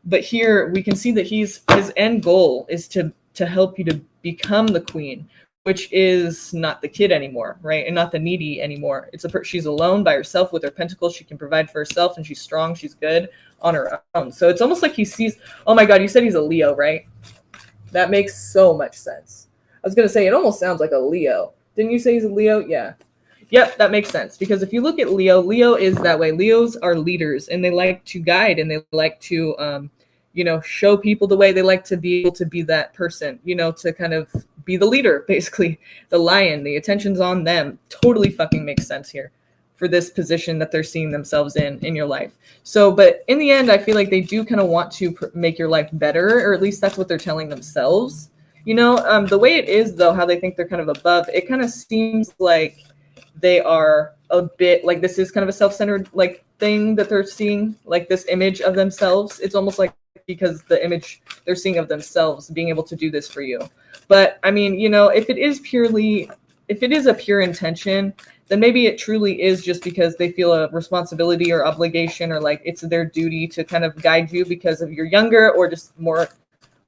But here we can see that his end goal is to help you to become the queen, which is not the kid anymore, right? And not the needy anymore. She's alone by herself with her pentacles. She can provide for herself, and she's strong. She's good on her own. So it's almost like he sees, oh my God, you said he's a Leo, right? That makes so much sense. I was going to say, it almost sounds like a Leo. Didn't you say he's a Leo? Yeah. Yep, that makes sense. Because if you look at Leo is that way. Leos are leaders, and they like to guide, and they like to, you know, show people the way. They like to be able to be that person, you know, to kind of be the leader, basically. The lion, the attention's on them. Totally fucking makes sense here for this position that they're seeing themselves in your life. So, but in the end, I feel like they do kind of want to make your life better, or at least that's what they're telling themselves. You know, the way it is, though, how they think they're kind of above, it kind of seems like they are a bit like, this is kind of a self-centered like thing that they're seeing, like this image of themselves. It's almost like, because the image they're seeing of themselves being able to do this for you. But I mean, you know, if it is a pure intention, then maybe it truly is just because they feel a responsibility or obligation, or like it's their duty to kind of guide you because of you're younger, or just more,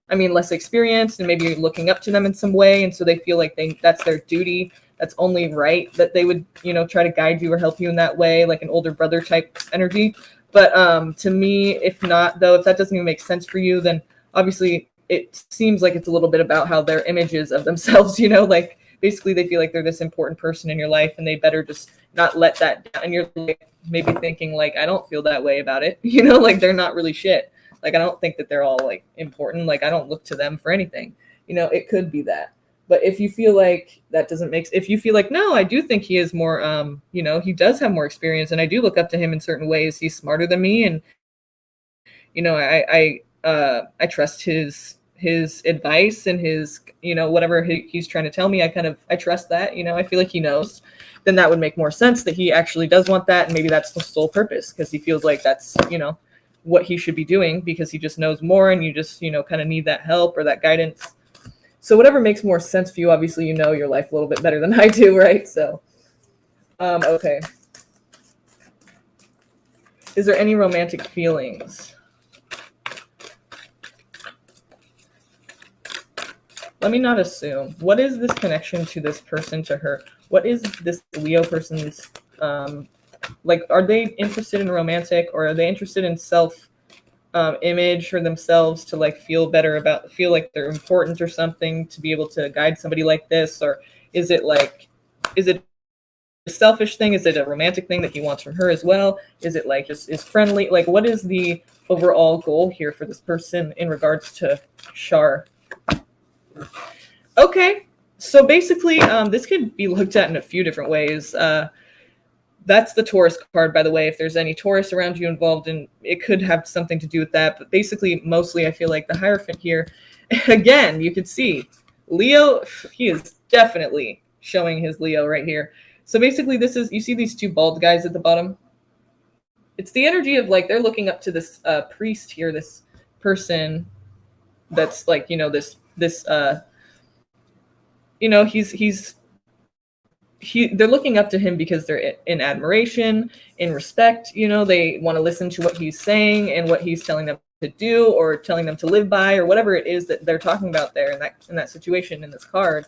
I mean, less experienced, and maybe you're looking up to them in some way. And so they feel like that's their duty. That's only right that they would, you know, try to guide you or help you in that way, like an older brother type energy. But to me, if not, though, if that doesn't even make sense for you, then obviously it seems like it's a little bit about how their images of themselves, you know, like basically they feel like they're this important person in your life, and they better just not let that down. And you're like maybe thinking like, I don't feel that way about it, you know, like they're not really shit. Like, I don't think that they're all like important. Like, I don't look to them for anything, you know. It could be that. But if you feel like that doesn't make, if you feel like, no, I do think he is more, you know, he does have more experience, and I do look up to him in certain ways. He's smarter than me, and you know, I trust his advice and his, you know, whatever he's trying to tell me. I trust that, you know. I feel like he knows. Then that would make more sense that he actually does want that, and maybe that's the sole purpose, because he feels like that's, you know, what he should be doing, because he just knows more, and you just, you know, kind of need that help or that guidance. So whatever makes more sense for you. Obviously, you know your life a little bit better than I do, right? So, okay. Is there any romantic feelings? Let me not assume. What is this connection to this person, to her? What is this Leo person's Like, are they interested in romantic, or are they interested in self image for themselves to like feel like they're important or something, to be able to guide somebody like this? Or is it a selfish thing? Is it a romantic thing that he wants from her as well? Is it like just is friendly? Like, what is the overall goal here for this person in regards to Shar? Okay, so basically this could be looked at in a few different ways. That's the Taurus card, by the way. If there's any Taurus around you involved, in it could have something to do with that. But basically, mostly, I feel like the Hierophant here, again, you could see Leo. He is definitely showing his Leo right here. So basically, this is, you see these two bald guys at the bottom? It's the energy of like they're looking up to this priest here, this person that's like, you know, this you know, they're looking up to him because they're in admiration, in respect. You know, they want to listen to what he's saying and what he's telling them to do, or telling them to live by, or whatever it is that they're talking about there in that situation in this card.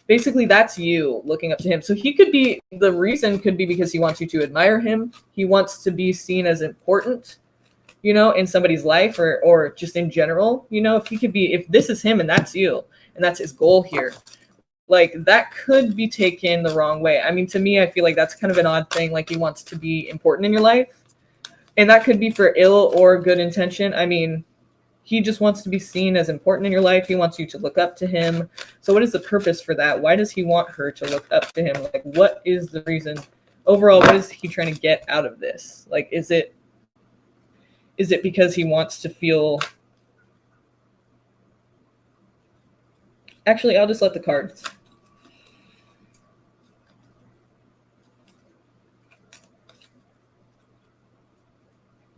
Basically, that's you looking up to him. So the reason could be because he wants you to admire him. He wants to be seen as important, you know, in somebody's life, or just in general. You know, if this is him and that's you, and that's his goal here, like that could be taken the wrong way. I mean, to me, I feel like that's kind of an odd thing. Like, he wants to be important in your life, and that could be for ill or good intention. I mean, he just wants to be seen as important in your life. He wants you to look up to him. So what is the purpose for that? Why does he want her to look up to him? Like, what is the reason? Overall, what is he trying to get out of this? Like, is it because he wants to feel... Actually, I'll just let the cards...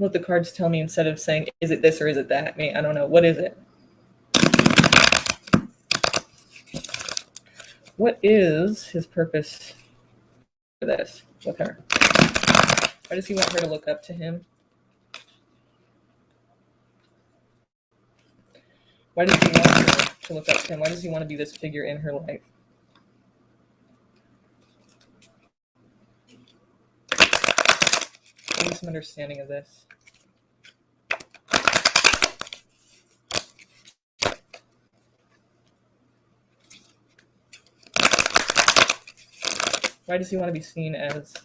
Let the cards tell me, instead of saying, is it this or is it that? I don't know. What is it? What is his purpose for this with her? Why does he want her to look up to him? Why does he want her to look up to him? Why does he want to be this figure in her life? I need some understanding of this. Why does he want to be seen as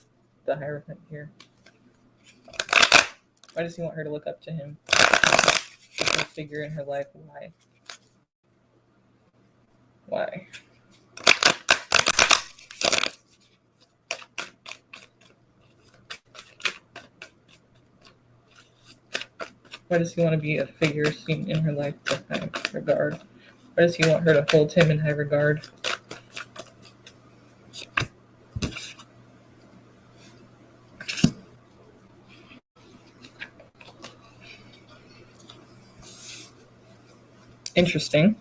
the Hierophant here? Why does he want her to look up to him? A figure in her life. Why? Why? Why does he want to be a figure seen in her life with high regard? Why does he want her to hold him in high regard? Interesting.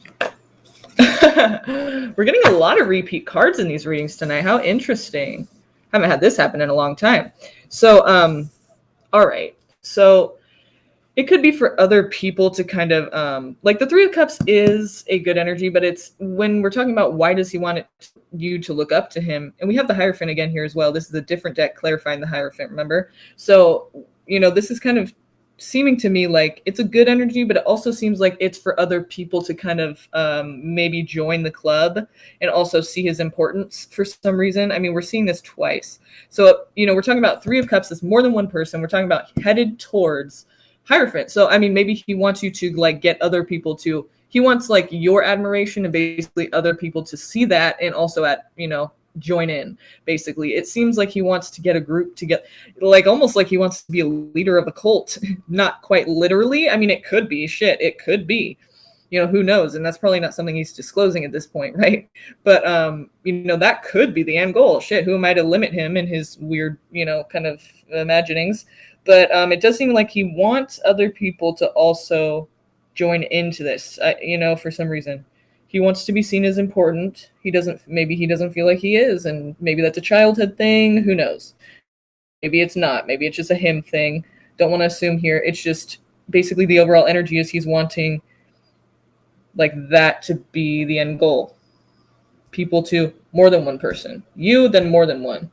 We're getting a lot of repeat cards in these readings tonight. How interesting. Haven't had this happen in a long time. So, all right. So it could be for other people to kind of, like the Three of Cups is a good energy, but it's when we're talking about why does he want you to look up to him? And we have the Hierophant again here as well. This is a different deck clarifying the Hierophant, remember? So, you know, this is kind of seeming to me like it's a good energy, but it also seems like it's for other people to kind of maybe join the club and also see his importance for some reason. I mean, we're seeing this twice. So, you know, we're talking about Three of Cups is more than one person. We're talking about headed towards Hierophant. So, I mean, maybe he wants you to like get other people to, he wants like your admiration and basically other people to see that and also join in. Basically, it seems like he wants to get a group to get, like almost like he wants to be a leader of a cult. Not quite literally. I mean, it could be it could be, who knows? And that's probably not something he's disclosing at this point, right? But that could be the end goal. Who am I to limit him in his weird, kind of imaginings? But it does seem like he wants other people to also join into this, for some reason. He wants to be seen as important. Maybe he doesn't feel like he is, and maybe that's a childhood thing. Who knows? Maybe it's not. Maybe it's just a him thing. Don't want to assume here. It's just basically the overall energy is he's wanting like that to be the end goal. People to more than one person. You, then more than one.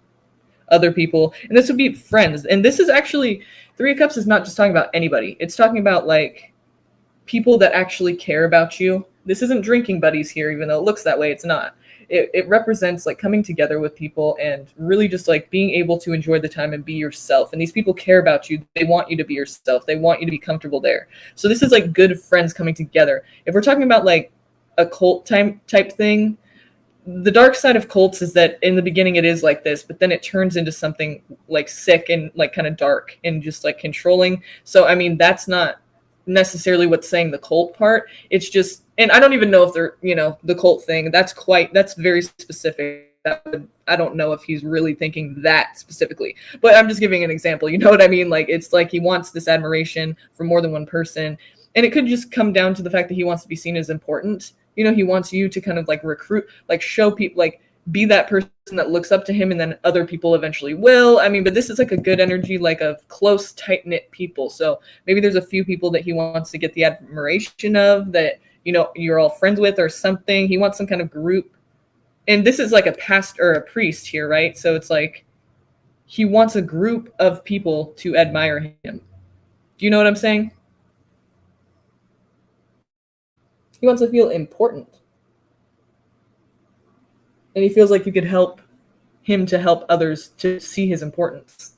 other people, and this would be friends. And this is actually, Three of Cups is not just talking about anybody. It's talking about like people that actually care about you. This isn't drinking buddies here, even though it looks that way. It's not. It represents like coming together with people and really just like being able to enjoy the time and be yourself. And these people care about you. They want you to be yourself. They want you to be comfortable there. So this is like good friends coming together. If we're talking about like a cult type thing, the dark side of cults is that in the beginning it is like this, but then it turns into something like sick and like kind of dark and just like controlling. So I mean, that's not necessarily what's saying the cult part. It's just, and I don't even know if they're, the cult thing, that's very specific. I don't know if he's really thinking that specifically, but I'm just giving an example. You know what I mean? Like, it's like he wants this admiration from more than one person. And it could just come down to the fact that he wants to be seen as important. He wants you to kind of like recruit, like show people, like be that person that looks up to him, and then other people eventually will. I mean, but this is like a good energy, like of close, tight-knit people. So maybe there's a few people that he wants to get the admiration of, that, you're all friends with or something. He wants some kind of group. And this is like a pastor or a priest here, right? So it's like he wants a group of people to admire him. Do you know what I'm saying? He wants to feel important. And he feels like you could help him to help others to see his importance.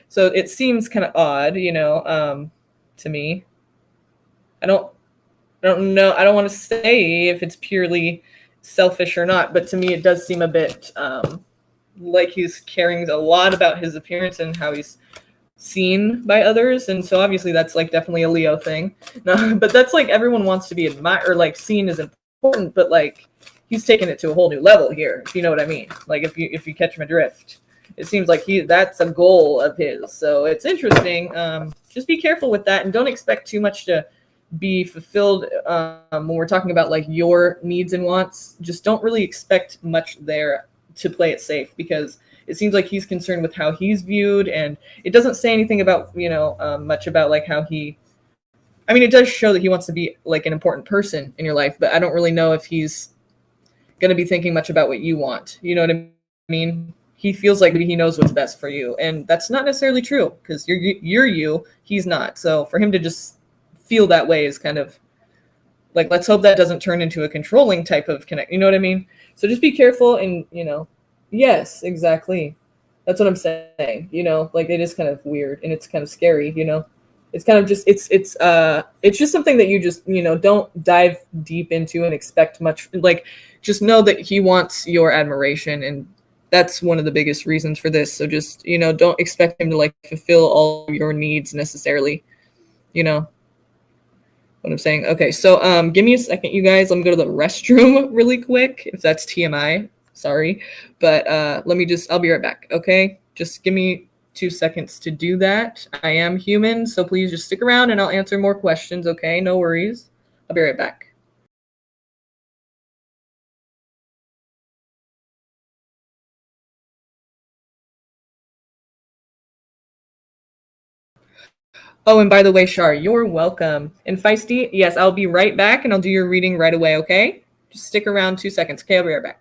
So it seems kind of odd, to me. I don't know. I don't want to say if it's purely selfish or not, but to me it does seem a bit like he's caring a lot about his appearance and how he's seen by others. And so obviously that's like definitely a Leo thing. No, but that's like everyone wants to be admired or like seen as important, but like he's taking it to a whole new level here, if you know what I mean. Like if you catch my drift. It seems like that's a goal of his. So it's interesting. Just be careful with that and don't expect too much to be fulfilled when we're talking about like your needs and wants. Just don't really expect much there to play it safe, because it seems like he's concerned with how he's viewed, and it doesn't say anything about much about like how he, I mean, it does show that he wants to be like an important person in your life, but I don't really know if he's going to be thinking much about what you want. You know what I mean? He feels like maybe he knows what's best for you, and that's not necessarily true, because you're you, he's not. So for him to just feel that way is kind of like, let's hope that doesn't turn into a controlling type of connect. You know what I mean? So just be careful, and yes, exactly. That's what I'm saying. Like, it is kind of weird and it's kind of scary. It's kind of just it's just something that you just don't dive deep into and expect much. Like, just know that he wants your admiration, and that's one of the biggest reasons for this. So just don't expect him to like fulfill all your needs necessarily. You know what I'm saying? Okay, so give me a second, you guys. Let me go to the restroom really quick, if that's TMI. Sorry. But I'll be right back, okay? Just give me 2 seconds to do that. I am human, so please just stick around and I'll answer more questions, okay? No worries. I'll be right back. Oh, and by the way, Shar, you're welcome. And Feisty, yes, I'll be right back and I'll do your reading right away, okay? Just stick around 2 seconds, okay? I'll be right back.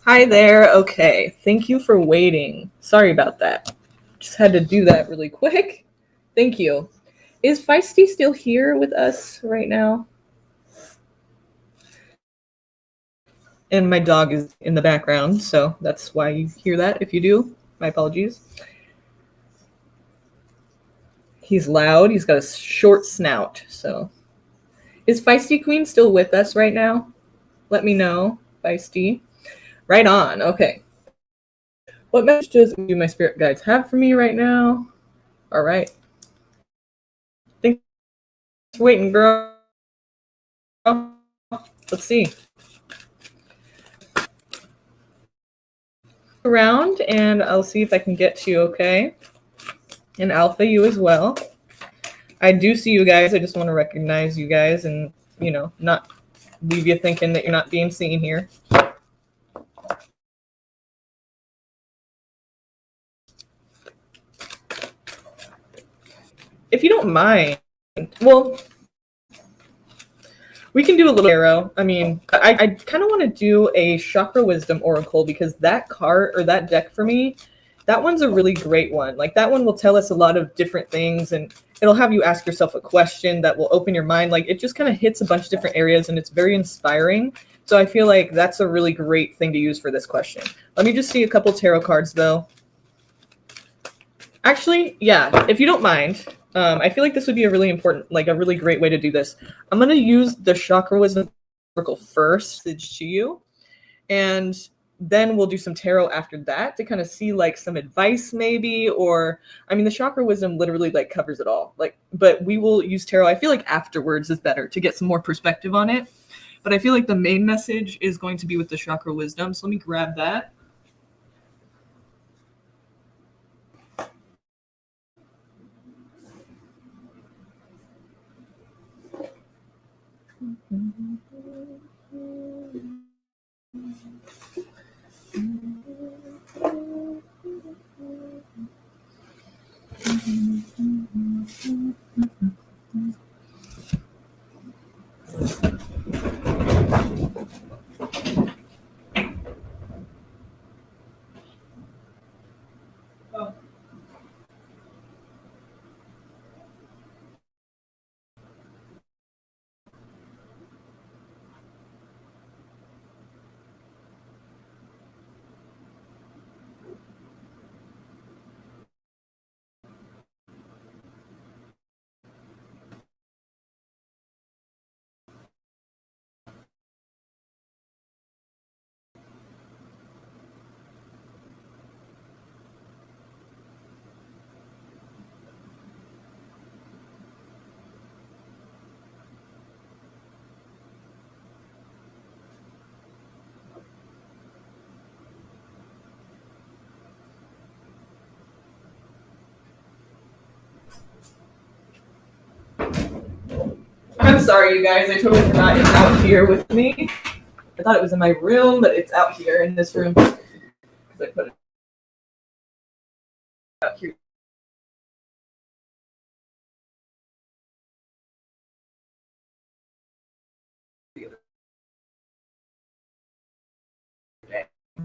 Hi there. Okay. Thank you for waiting. Sorry about that. Just had to do that really quick. Thank you. Is Feisty still here with us right now? And my dog is in the background, so that's why you hear that. If you do, my apologies. He's loud. He's got a short snout. So, is Feisty Queen still with us right now? Let me know, Feisty. Right on. Okay. What messages do my spirit guides have for me right now? All right. Thanks for waiting, girl. Let's see. Around, and I'll see if I can get to you, okay? And Alpha, you as well. I do see you guys. I just want to recognize you guys and, not leave you thinking that you're not being seen here. If you don't mind, well, we can do a little arrow. I mean, I kind of want to do a Chakra Wisdom Oracle because that card or that deck for me, that one's a really great one. Like that one will tell us a lot of different things and it'll have you ask yourself a question that will open your mind. Like it just kind of hits a bunch of different areas and it's very inspiring. So I feel like that's a really great thing to use for this question. Let me just see a couple tarot cards though. Actually, yeah, if you don't mind, I feel like this would be a really important, like a really great way to do this. I'm going to use the Chakra Wisdom Oracle first to you, and then we'll do some tarot after that to kind of see like some advice maybe, or, I mean, the Chakra Wisdom literally like covers it all. Like, but we will use tarot. I feel like afterwards is better to get some more perspective on it. But I feel like the main message is going to be with the Chakra Wisdom. So let me grab that. I'm sorry, you guys. I totally forgot it's out here with me. I thought it was in my room, but it's out here in this room because I put it out here.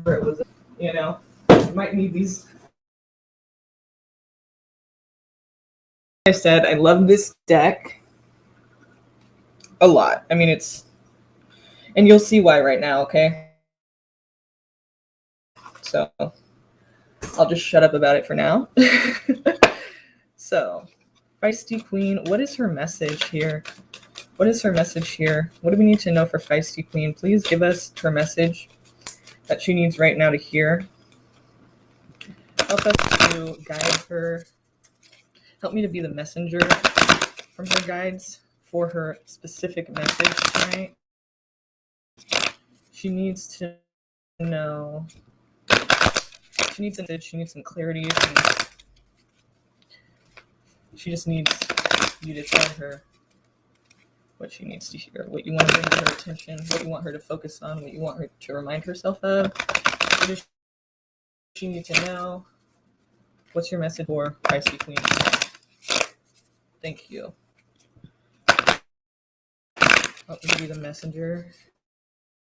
Where it was, you might need these. I said I love this deck a lot. I mean, and you'll see why right now, okay? So I'll just shut up about it for now. So, Feisty Queen, what is her message here? What is her message here? What do we need to know for Feisty Queen? Please give us her message that she needs right now to hear. Help us to guide her. Help me to be the messenger from her guides for her specific message tonight. She needs to know. She needs some clarity. She just needs you to tell her what she needs to hear, what you want to bring to her attention, what you want her to focus on, what you want her to remind herself of. What does she need to know? What's your message for Feisty Queen? Thank you. Help me be the messenger.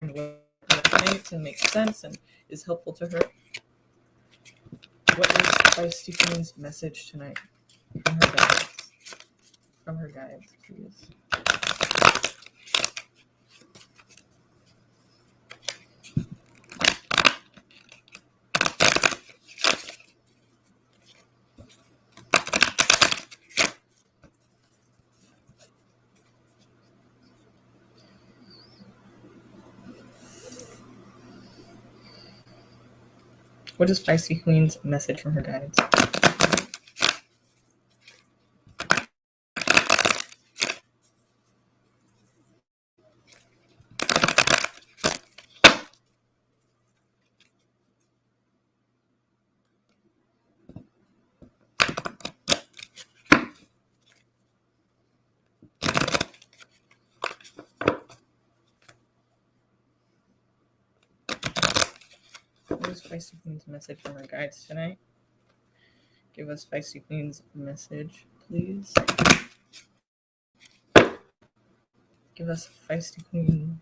What resonates and makes sense and is helpful to her. What is Feisty Queen's message tonight from her guides? From her guides, please. What is Feisty Queen's message from her guides? What is Feisty Queen's message from her guides tonight? Give us Feisty Queen's message, please. Give us Feisty Queen.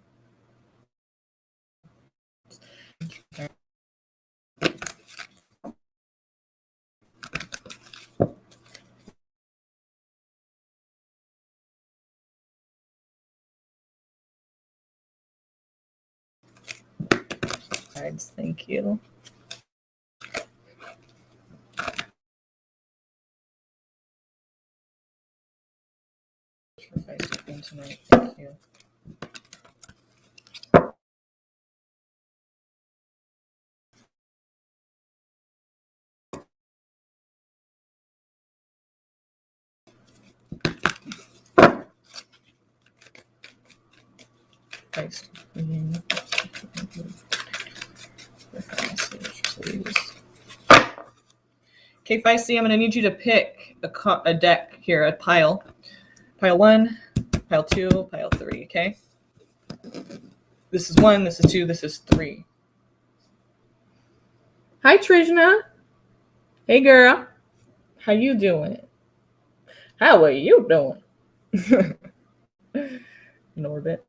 Guides, thank you. For Feisty Queen tonight, thank you. Feisty Queen. Message, please. Okay, Feisty, I'm going to need you to pick a deck here, a pile. Pile 1, pile 2, pile 3, okay? This is 1, this is 2, this is 3. Hi, Trishna. Hey, girl. How you doing? How are you doing? Norbit.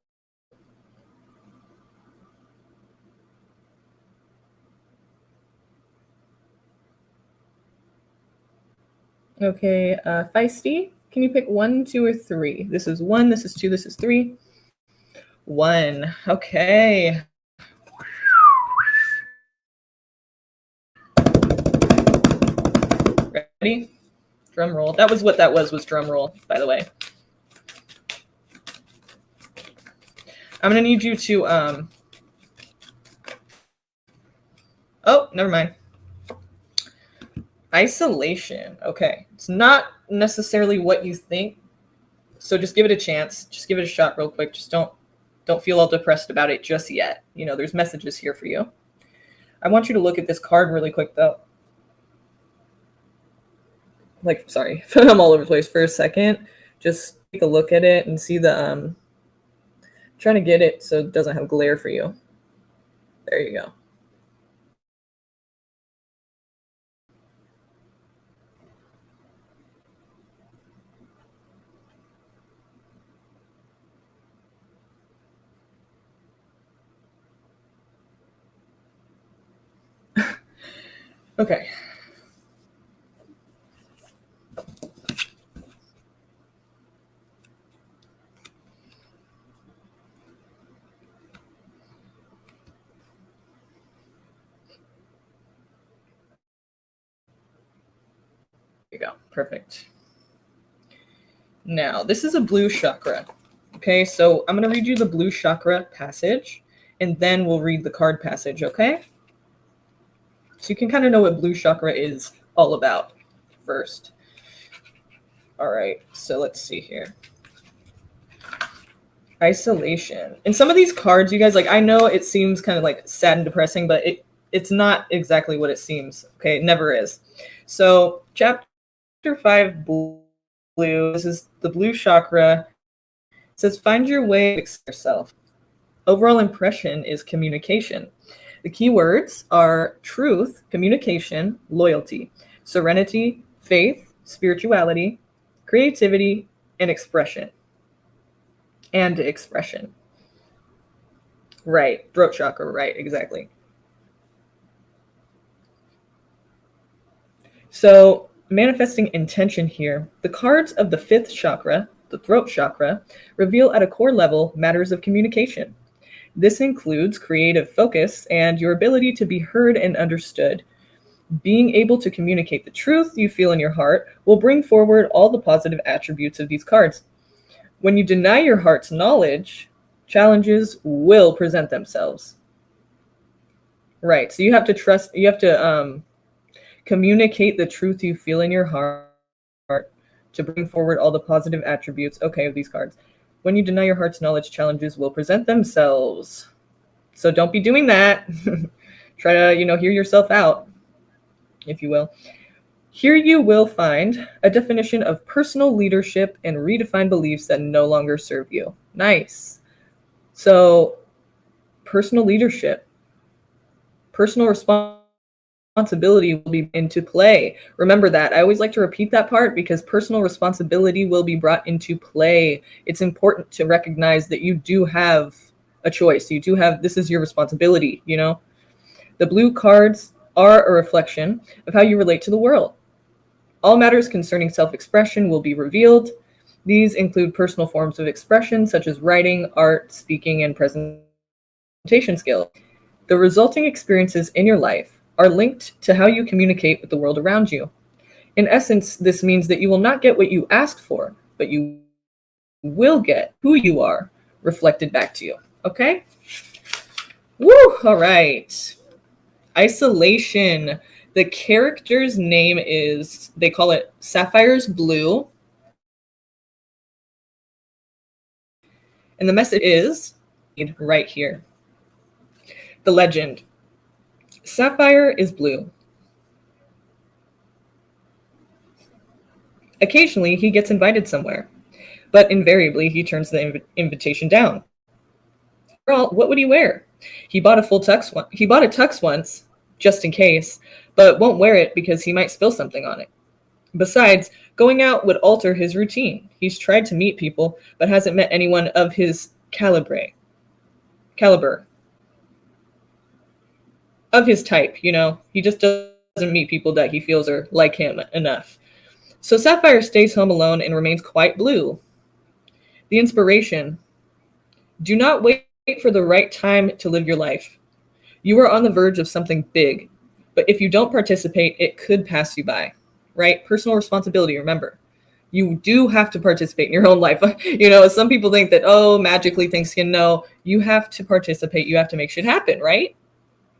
Okay, Feisty, can you pick 1, 2, or 3? This is 1, this is 2, this is 3. 1. Okay. Ready? Drum roll. That was what that was drum roll, by the way. I'm going to need you to, oh, never mind. Isolation. Okay. It's not necessarily what you think. So just give it a chance. Just give it a shot real quick. Just don't feel all depressed about it just yet. You know, there's messages here for you. I want you to look at this card really quick, though. Like, sorry, I'm all over the place for a second. Just take a look at it and see the, trying to get it so it doesn't have glare for you. There you go. Okay. There you go. Perfect. Now, this is a blue chakra. Okay, so I'm going to read you the blue chakra passage, and then we'll read the card passage, okay? So you can kind of know what blue chakra is all about first. All right, so let's see here. Isolation. And some of these cards, you guys, like, I know it seems kind of like sad and depressing, but it's not exactly what it seems. Okay, it never is. So chapter 5, blue, this is the blue chakra. It says, find your way to fix yourself. Overall impression is communication. The key words are truth, communication, loyalty, serenity, faith, spirituality, creativity, and expression. Right. Throat chakra. Right. Exactly. So manifesting intention here, the cards of the fifth chakra, the throat chakra, reveal at a core level matters of communication. This includes creative focus and your ability to be heard and understood. Being able to communicate the truth you feel in your heart will bring forward all the positive attributes of these cards. When you deny your heart's knowledge, challenges will present themselves. Right. So you have to trust, you have to communicate the truth you feel in your heart to bring forward all the positive attributes, okay, of these cards. When you deny your heart's knowledge, challenges will present themselves. So don't be doing that. Try to, hear yourself out, if you will. Here you will find a definition of personal leadership and redefine beliefs that no longer serve you. Nice. So personal leadership, personal responsibility will be into play. Remember that. I always like to repeat that part because personal responsibility will be brought into play. It's important to recognize that you do have a choice. You do have, this is your responsibility, The blue cards are a reflection of how you relate to the world. All matters concerning self-expression will be revealed. These include personal forms of expression such as writing, art, speaking, and presentation skills. The resulting experiences in your life are linked to how you communicate with the world around you. In essence, this means that you will not get what you asked for, but you will get who you are reflected back to you. Okay? Woo! All right. Isolation. The character's name is, they call it Sapphire's Blue. And the message is right here. The legend. Sapphire is blue. Occasionally, he gets invited somewhere, but invariably, he turns the invitation down. What would he wear? He bought a tux once, just in case, but won't wear it because he might spill something on it. Besides, going out would alter his routine. He's tried to meet people, but hasn't met anyone of his caliber. Of his type, He just doesn't meet people that he feels are like him enough. So Sapphire stays home alone and remains quite blue. The inspiration. Do not wait for the right time to live your life. You are on the verge of something big, but if you don't participate, it could pass you by, right? Personal responsibility, remember. You do have to participate in your own life. Some people think that, magically things can. No, you have to participate. You have to make shit happen, right?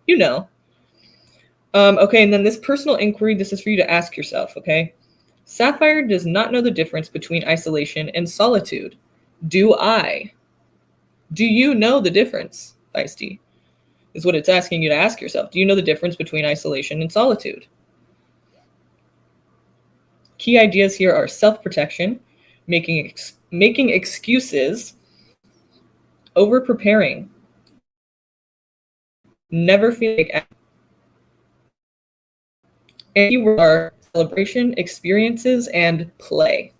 Okay, and then this personal inquiry, this is for you to ask yourself, okay? Sapphire does not know the difference between isolation and solitude. Do I? Do you know the difference, Feisty? Is what it's asking you to ask yourself. Do you know the difference between isolation and solitude? Key ideas here are self-protection, making excuses, over-preparing, never feel like, and keywords are celebration, experiences, and play.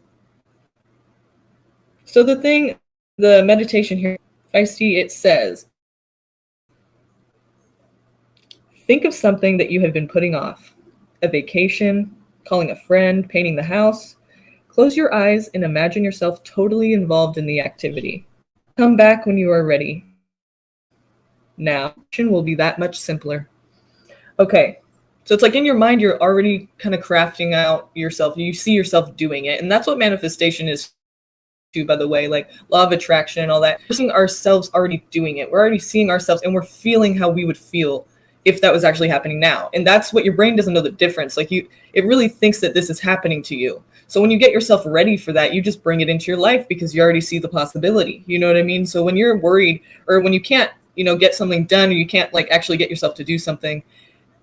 So the meditation here, Feisty, it says, think of something that you have been putting off. A vacation, calling a friend, painting the house. Close your eyes and imagine yourself totally involved in the activity. Come back when you are ready. Now, action will be that much simpler. Okay, so it's like in your mind, you're already kind of crafting out yourself. You see yourself doing it. And that's what manifestation is too, by the way, like law of attraction and all that. We're seeing ourselves already doing it. We're already seeing ourselves and we're feeling how we would feel if that was actually happening now. And that's what your brain doesn't know the difference. Like it really thinks that this is happening to you. So when you get yourself ready for that, you just bring it into your life because you already see the possibility. You know what I mean? So when you're worried or when you can't, get something done or you can't like actually get yourself to do something,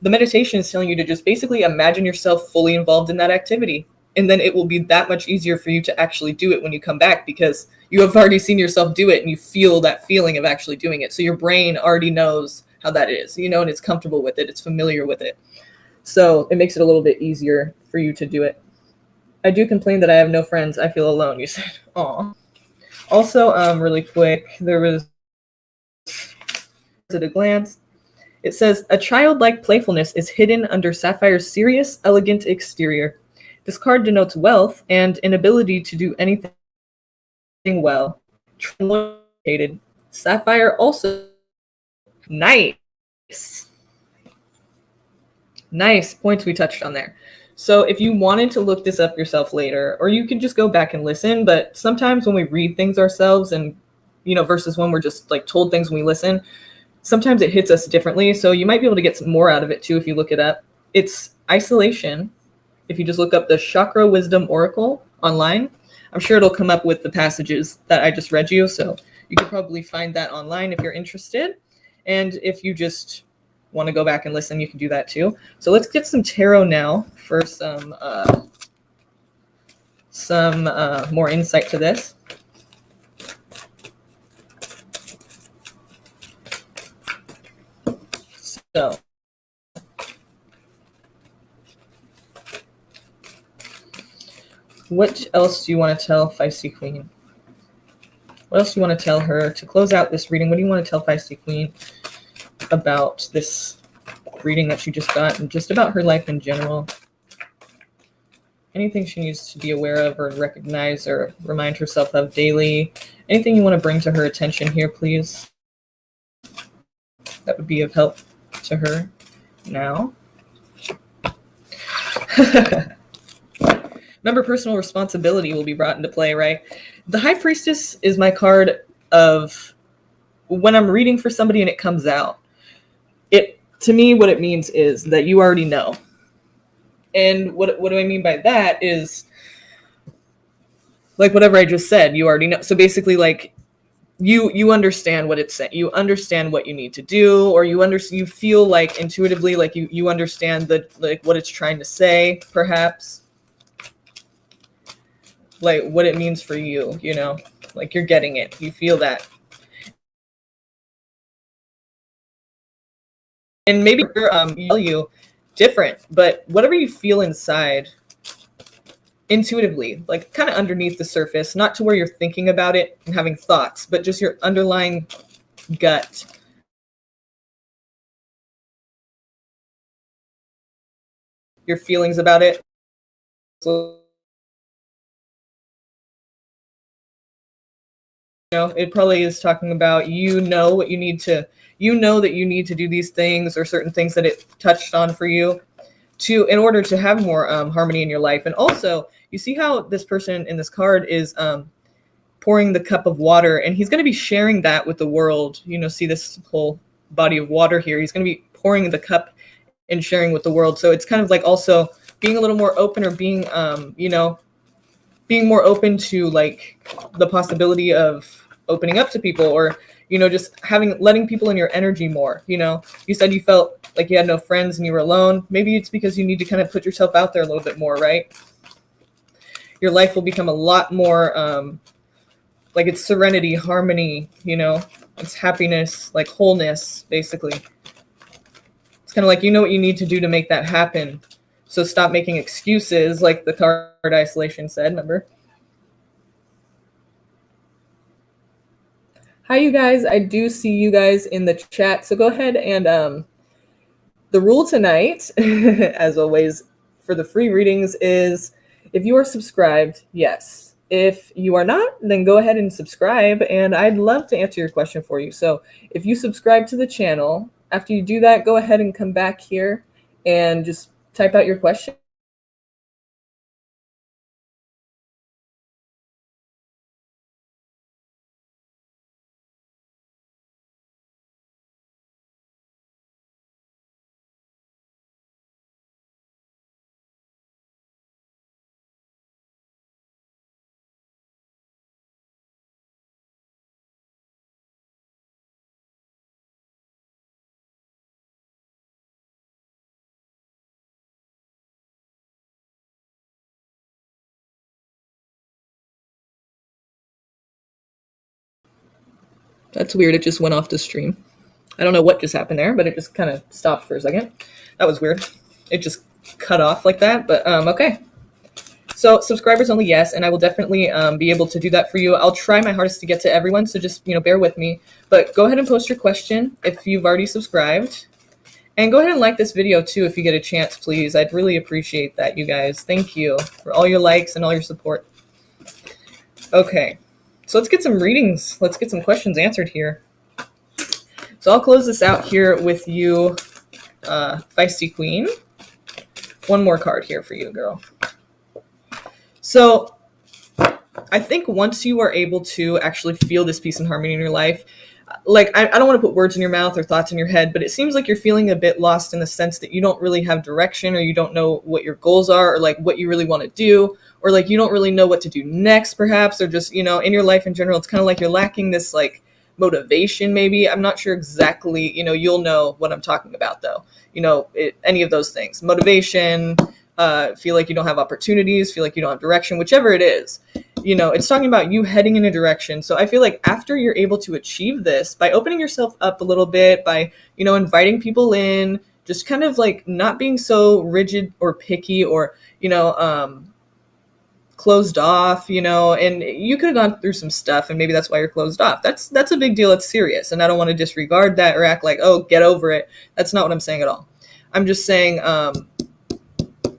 the meditation is telling you to just basically imagine yourself fully involved in that activity. And then it will be that much easier for you to actually do it when you come back because you have already seen yourself do it and you feel that feeling of actually doing it. So your brain already knows how that is, and it's comfortable with it. It's familiar with it. So it makes it a little bit easier for you to do it. I do complain that I have no friends. I feel alone, you said. Aw. Also, really quick, there was at a glance. It says, a childlike playfulness is hidden under Sapphire's serious, elegant exterior. This card denotes wealth and an ability to do anything well. Sapphire also nice. Nice points we touched on there. So if you wanted to look this up yourself later, or you can just go back and listen, but sometimes when we read things ourselves and, versus when we're just like told things when we listen, sometimes it hits us differently. So you might be able to get some more out of it too if you look it up. It's isolation. If you just look up the Chakra Wisdom Oracle online, I'm sure it'll come up with the passages that I just read you. So you can probably find that online if you're interested. And if you just want to go back and listen, you can do that too. So let's get some tarot now for some more insight to this. So what else do you want to tell Feisty Queen? What else do you want to tell her to close out this reading? What do you want to tell Feisty Queen about this reading that she just got and just about her life in general? Anything she needs to be aware of or recognize or remind herself of daily? Anything you want to bring to her attention here, please? That would be of help to her now. Remember, personal responsibility will be brought into play, right? The High Priestess is my card of when I'm reading for somebody and it comes out. To me, what it means is that you already know. And what do I mean by that is, like whatever I just said, you already know. So basically, like, you understand what it's saying. You understand what you need to do, or you feel like intuitively, like you understand what it's trying to say, perhaps. Like what it means for you, like you're getting it. You feel that. And maybe you different, but whatever you feel inside intuitively, like kind of underneath the surface, not to where you're thinking about it and having thoughts, but just your underlying gut. Your feelings about it. So, it probably is talking about, what you need to, that you need to do these things or certain things that it touched on for you in order to have more harmony in your life. And also, you see how this person in this card is pouring the cup of water, and he's going to be sharing that with the world. See this whole body of water here. He's going to be pouring the cup and sharing with the world. So it's kind of like also being a little more open, or being, being more open to like the possibility of opening up to people, or, just letting people in your energy more. You said you felt like you had no friends and you were alone. Maybe it's because you need to kind of put yourself out there a little bit more, right? Your life will become a lot more like it's serenity, harmony, it's happiness, like wholeness, basically. It's kind of like, what you need to do to make that happen. So stop making excuses, like the card isolation said, remember? Hi, you guys. I do see you guys in the chat. So go ahead and the rule tonight, as always, for the free readings is if you are subscribed, yes. If you are not, then go ahead and subscribe, and I'd love to answer your question for you. So if you subscribe to the channel, after you do that, go ahead and come back here and just type out your question. That's weird. It just went off the stream. I don't know what just happened there, but it just kind of stopped for a second. That was weird. It just cut off like that, but okay. So subscribers only, yes, and I will definitely be able to do that for you. I'll try my hardest to get to everyone, so just bear with me. But go ahead and post your question if you've already subscribed. And go ahead and like this video too if you get a chance, please. I'd really appreciate that, you guys. Thank you for all your likes and all your support. Okay, so let's get some readings. Let's get some questions answered here. So I'll close this out here with you, Feisty Queen. One more card here for you, girl. So I think once you are able to actually feel this peace and harmony in your life, like I don't want to put words in your mouth or thoughts in your head, but it seems like you're feeling a bit lost in the sense that you don't really have direction, or you don't know what your goals are, or like what you really want to do, or like you don't really know what to do next, perhaps, or just, in your life in general, it's kind of like you're lacking this like motivation, maybe. I'm not sure exactly, you'll know what I'm talking about though. Any of those things, motivation, feel like you don't have opportunities, feel like you don't have direction, whichever it is. It's talking about you heading in a direction. So I feel like after you're able to achieve this by opening yourself up a little bit, by, inviting people in, just kind of like not being so rigid or picky or, closed off, and you could have gone through some stuff and maybe that's why you're closed off. That's a big deal. It's serious. And I don't want to disregard that or act like, oh, get over it. That's not what I'm saying at all. I'm just saying,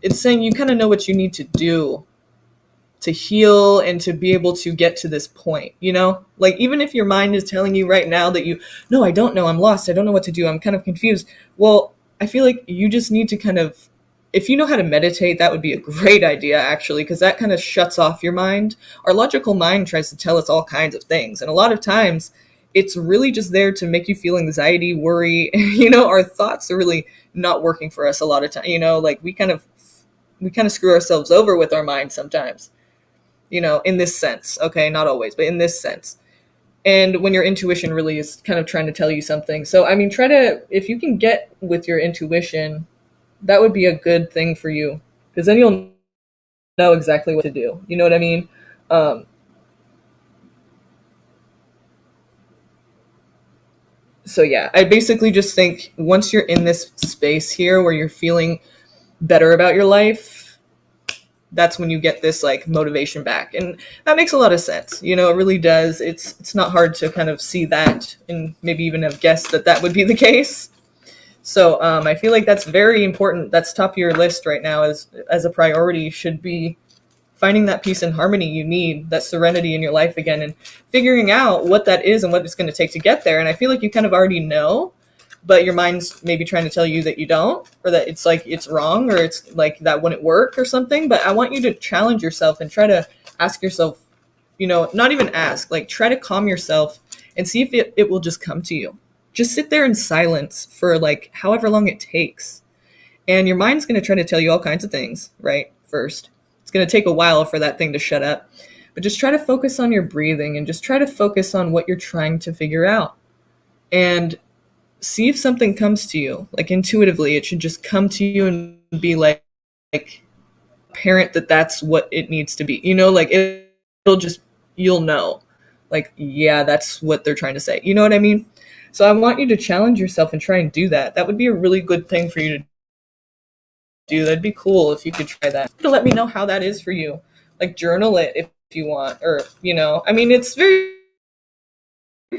it's saying you kind of know what you need to do to heal and to be able to get to this point, like even if your mind is telling you right now that no, I don't know, I'm lost, I don't know what to do, I'm kind of confused. Well, I feel like you just need to kind of, if you know how to meditate, that would be a great idea actually, because that kind of shuts off your mind. Our logical mind tries to tell us all kinds of things, and a lot of times it's really just there to make you feel anxiety, worry. Our thoughts are really not working for us a lot of time. Like we kind of screw ourselves over with our mind sometimes. In this sense, okay, not always, but in this sense. And when your intuition really is kind of trying to tell you something. So, I mean, if you can get with your intuition, that would be a good thing for you, because then you'll know exactly what to do. You know what I mean? So yeah, I basically just think once you're in this space here where you're feeling better about your life, that's when you get this like motivation back. And that makes a lot of sense. It really does. It's not hard to kind of see that and maybe even have guessed that would be the case. So I feel like that's very important. That's top of your list right now as a priority, should be finding that peace and harmony you need, that serenity in your life again, and figuring out what that is and what it's going to take to get there. And I feel like you kind of already know, but your mind's maybe trying to tell you that you don't, or that it's like it's wrong, or it's like that wouldn't work or something. But I want you to challenge yourself and try to ask yourself, not even ask, like try to calm yourself and see if it will just come to you. Just sit there in silence for like however long it takes. And your mind's going to try to tell you all kinds of things, right? First, it's going to take a while for that thing to shut up. But just try to focus on your breathing and just try to focus on what you're trying to figure out. And see if something comes to you, like intuitively. It should just come to you and be like apparent that that's what it needs to be. Like you'll know, like, yeah, that's what they're trying to say. You know what I mean? So I want you to challenge yourself and try and do that. That would be a really good thing for you to do. That'd be cool if you could try that. To let me know how that is for you. Like journal it if you want, or, I mean, it's very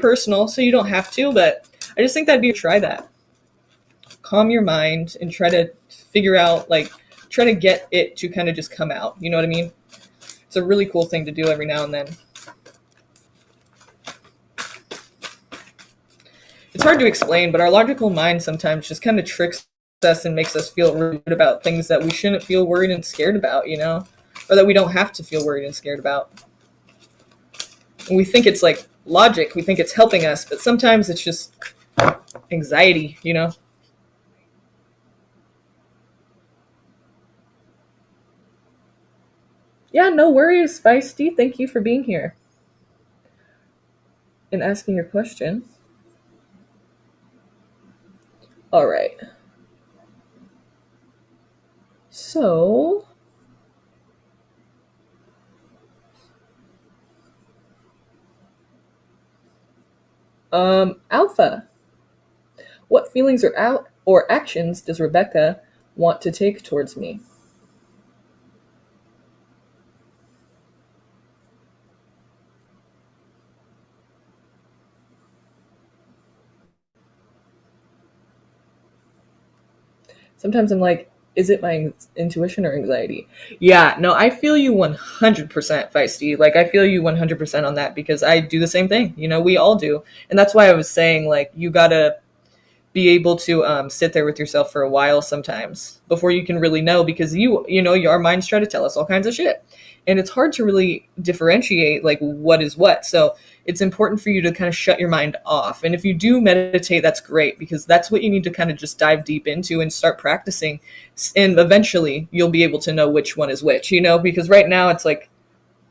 personal, so you don't have to, but I just think that'd be try that. Calm your mind and try to figure out, like, try to get it to kind of just come out. You know what I mean? It's a really cool thing to do every now and then. It's hard to explain, but our logical mind sometimes just kind of tricks us and makes us feel worried about things that we shouldn't feel worried and scared about, or that we don't have to feel worried and scared about. And we think it's like logic, we think it's helping us, but sometimes it's just anxiety, Yeah, no worries, Feisty. Thank you for being here and asking your question. All right. So, Alpha. What feelings or actions does Rebecca want to take towards me? Sometimes I'm like, is it my intuition or anxiety? Yeah, no, I feel you 100% feisty. Like, I feel you 100% on that because I do the same thing. You know, we all do. And that's why I was saying, like, you gotta be able to sit there with yourself for a while sometimes before you can really know, because you know, our minds try to tell us all kinds of shit, and it's hard to really differentiate like what is what. So it's important for you to kind of shut your mind off, and if you do meditate, that's great, because that's what you need to kind of just dive deep into and start practicing, and eventually you'll be able to know which one is which, you know, because right now it's like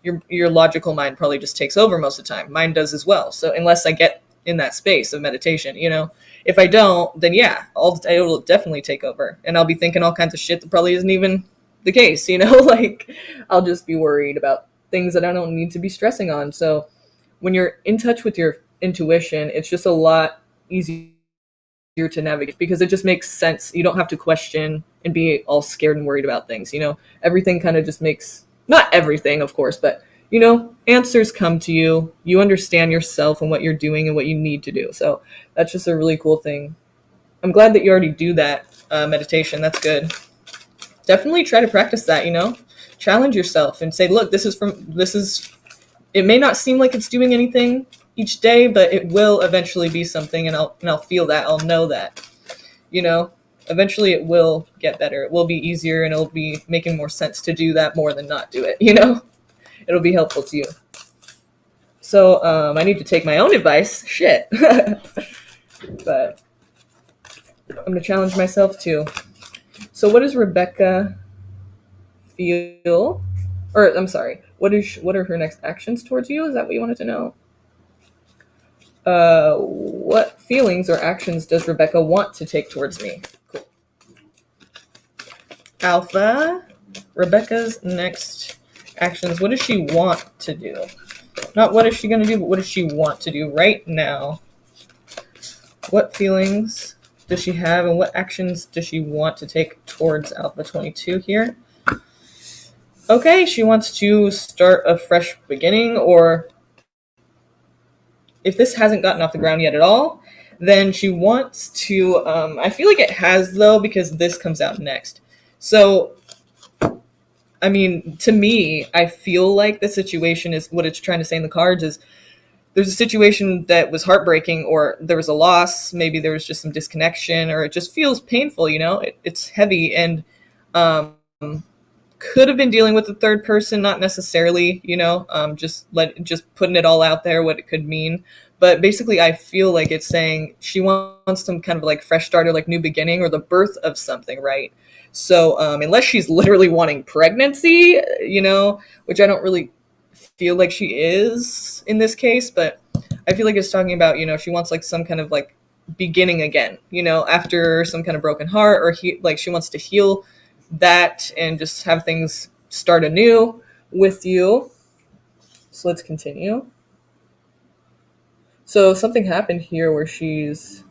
your logical mind probably just takes over most of the time. Mine does as well. So unless I get in that space of meditation, you know, if I don't, then yeah, it'll definitely take over, and I'll be thinking all kinds of shit that probably isn't even the case, you know. Like, I'll just be worried about things that I don't need to be stressing on. So when you're in touch with your intuition, it's just a lot easier to navigate because it just makes sense. You don't have to question and be all scared and worried about things, you know. Everything kind of just makes, not everything of course, but you know, answers come to you. You understand yourself and what you're doing and what you need to do. So that's just a really cool thing. I'm glad that you already do that meditation. That's good. Definitely try to practice that, you know. Challenge yourself and say, look, it may not seem like it's doing anything each day, but it will eventually be something, and I'll feel that. I'll know that. You know, eventually it will get better. It will be easier, and it'll be making more sense to do that more than not do it, you know. It'll be helpful to you. So I need to take my own advice. Shit. But I'm going to challenge myself too. So what does Rebecca feel? Or I'm sorry. What are her next actions towards you? Is that what you wanted to know? What feelings or actions does Rebecca want to take towards me? Cool. Alpha, Rebecca's next actions. What does she want to do? Not what is she going to do, but what does she want to do right now? What feelings does she have, and what actions does she want to take towards Alpha 22 here? Okay, she wants to start a fresh beginning, or if this hasn't gotten off the ground yet at all, then she wants to, I feel like it has though, because this comes out next. So I mean, to me, I feel like the situation is what it's trying to say in the cards is there's a situation that was heartbreaking, or there was a loss. Maybe there was just some disconnection, or it just feels painful, you know, it's heavy, and could have been dealing with a third person, not necessarily, you know, just putting it all out there, what it could mean. But basically, I feel like it's saying she wants some kind of like fresh start, or like new beginning, or the birth of something, right? So unless she's literally wanting pregnancy, you know, which I don't really feel like she is in this case, but I feel like it's talking about, you know, she wants like some kind of like beginning again, you know, after some kind of broken heart, or like she wants to heal that and just have things start anew with you. So let's continue. So something happened here where she's,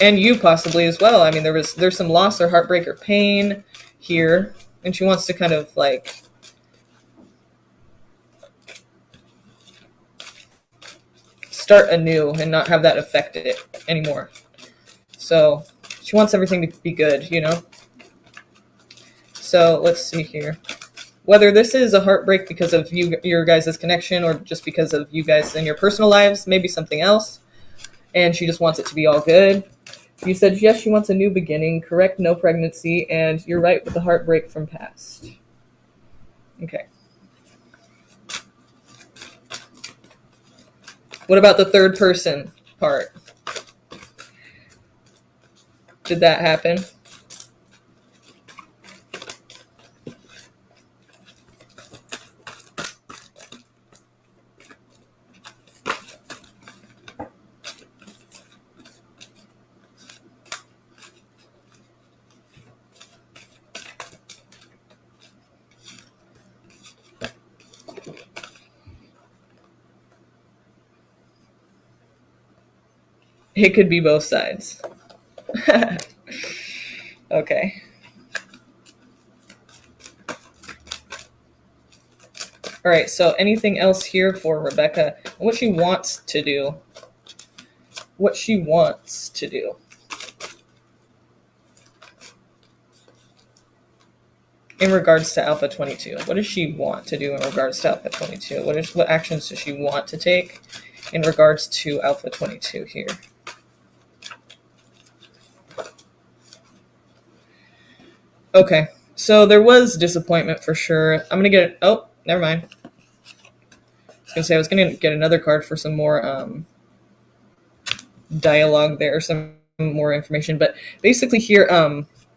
and you possibly as well. I mean, there's some loss or heartbreak or pain here, and she wants to kind of like start anew and not have that affect it anymore. So she wants everything to be good, you know. So let's see here. Whether this is a heartbreak because of your guys' connection, or just because of you guys in your personal lives, maybe something else, and she just wants it to be all good. You said yes, she wants a new beginning, correct, no pregnancy, and you're right with the heartbreak from past. Okay. What about the third person part? Did that happen? It could be both sides. Okay. All right, so anything else here for Rebecca? What she wants to do. What she wants to do. in regards to Alpha 22? What does she want to do in regards to Alpha 22? What actions does she want to take in regards to Alpha 22 here? Okay, so there was disappointment for sure. I'm going to get... Oh, never mind. I was going to get another card for some more dialogue there, some more information. But basically here,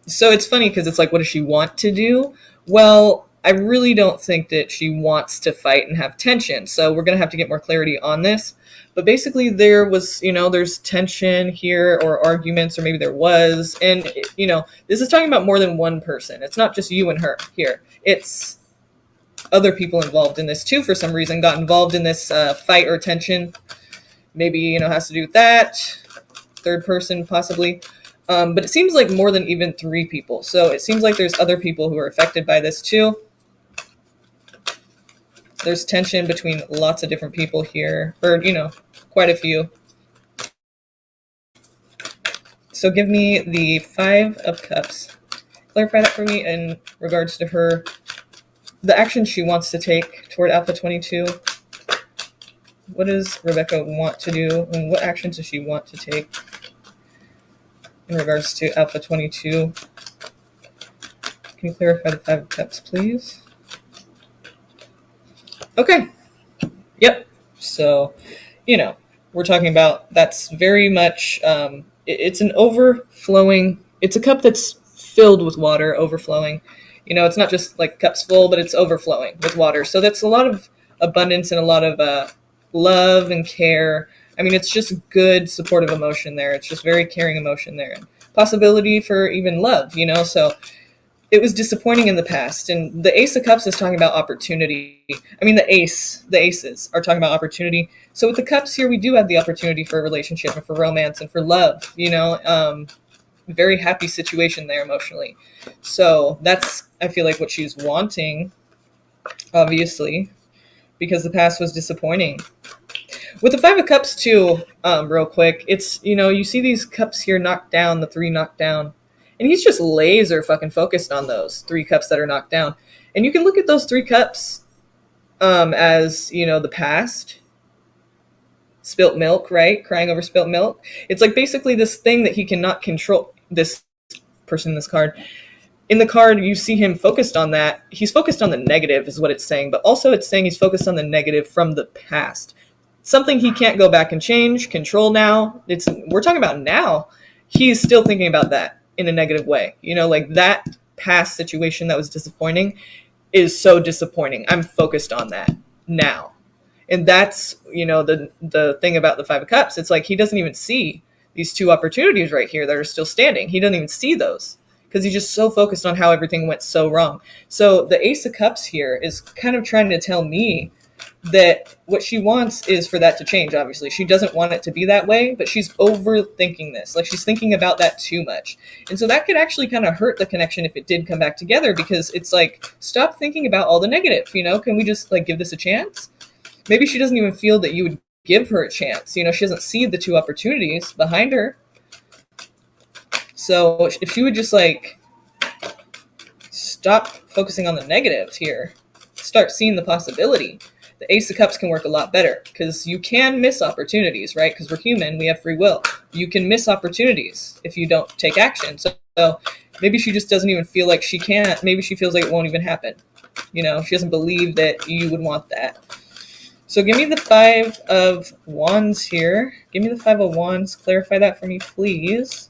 so it's funny because it's like, what does she want to do? Well, I really don't think that she wants to fight and have tension. So we're going to have to get more clarity on this. But basically there was, there's tension here or arguments, or maybe there was. And, this is talking about more than one person. It's not just you and her here. It's other people involved in this too, for some reason, got involved in this fight or tension. Maybe, has to do with that. Third person, possibly. But it seems like more than even 3 people. So it seems like there's other people who are affected by this too. There's tension between lots of different people here, or, quite a few. So give me the 5 of Cups. Clarify that for me in regards to her, the action she wants to take toward Alpha 22. What does Rebecca want to do, and what actions does she want to take in regards to Alpha 22? Can you clarify the 5 of Cups, please? Okay. Yep. So, we're talking about, that's very much, it's an overflowing, it's a cup that's filled with water, overflowing. It's not just like cups full, but it's overflowing with water. So that's a lot of abundance and a lot of love and care. I mean, it's just good supportive emotion there. It's just very caring emotion there. And possibility for even love, so it was disappointing in the past. And the Ace of Cups is talking about opportunity. I mean, the aces are talking about opportunity. So with the cups here, we do have the opportunity for a relationship and for romance and for love, very happy situation there emotionally. So that's, I feel like, what she's wanting, obviously, because the past was disappointing. With the 5 of Cups too, real quick, it's, you see these cups here knocked down, the 3 knocked down. And he's just laser fucking focused on those 3 cups that are knocked down. And you can look at those 3 cups as, the past. Spilt milk, right? Crying over spilt milk. It's like basically this thing that he cannot control, this person in this card. In the card, you see him focused on that. He's focused on the negative is what it's saying. But also it's saying he's focused on the negative from the past. Something he can't go back and change, control now. We're talking about now. He's still thinking about that in a negative way. Like that past situation that was disappointing is so disappointing. I'm focused on that now. And that's, the thing about the 5 of Cups. It's like he doesn't even see these 2 opportunities right here that are still standing. He doesn't even see those because he's just so focused on how everything went so wrong. So the Ace of Cups here is kind of trying to tell me that what she wants is for that to change, obviously. She doesn't want it to be that way, but she's overthinking this. Like, she's thinking about that too much. And so that could actually kind of hurt the connection if it did come back together, because it's like, stop thinking about all the negative, Can we just, give this a chance? Maybe she doesn't even feel that you would give her a chance. She doesn't see the 2 opportunities behind her. So if she would just, stop focusing on the negatives here, start seeing the possibility, the Ace of Cups can work a lot better, because you can miss opportunities, right? Because we're human, we have free will. You can miss opportunities if you don't take action. So maybe she just doesn't even feel like she can't. Maybe she feels like it won't even happen. She doesn't believe that you would want that. So give me the 5 of Wands here. Give me the 5 of Wands. Clarify that for me, please.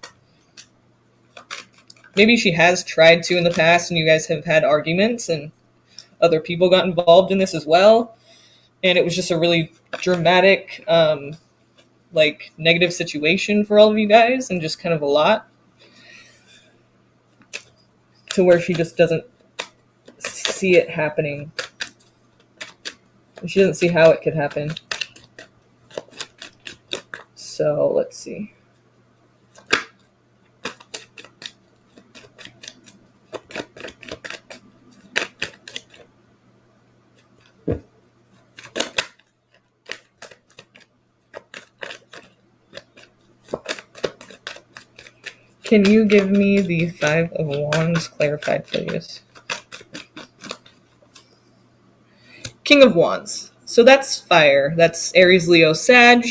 Maybe she has tried to in the past, and you guys have had arguments, and other people got involved in this as well. And it was just a really dramatic, negative situation for all of you guys, and just kind of a lot. To where she just doesn't see it happening. She doesn't see how it could happen. So let's see. Can you give me the 5 of Wands clarified, please? King of Wands. So that's fire. That's Aries, Leo, Sag.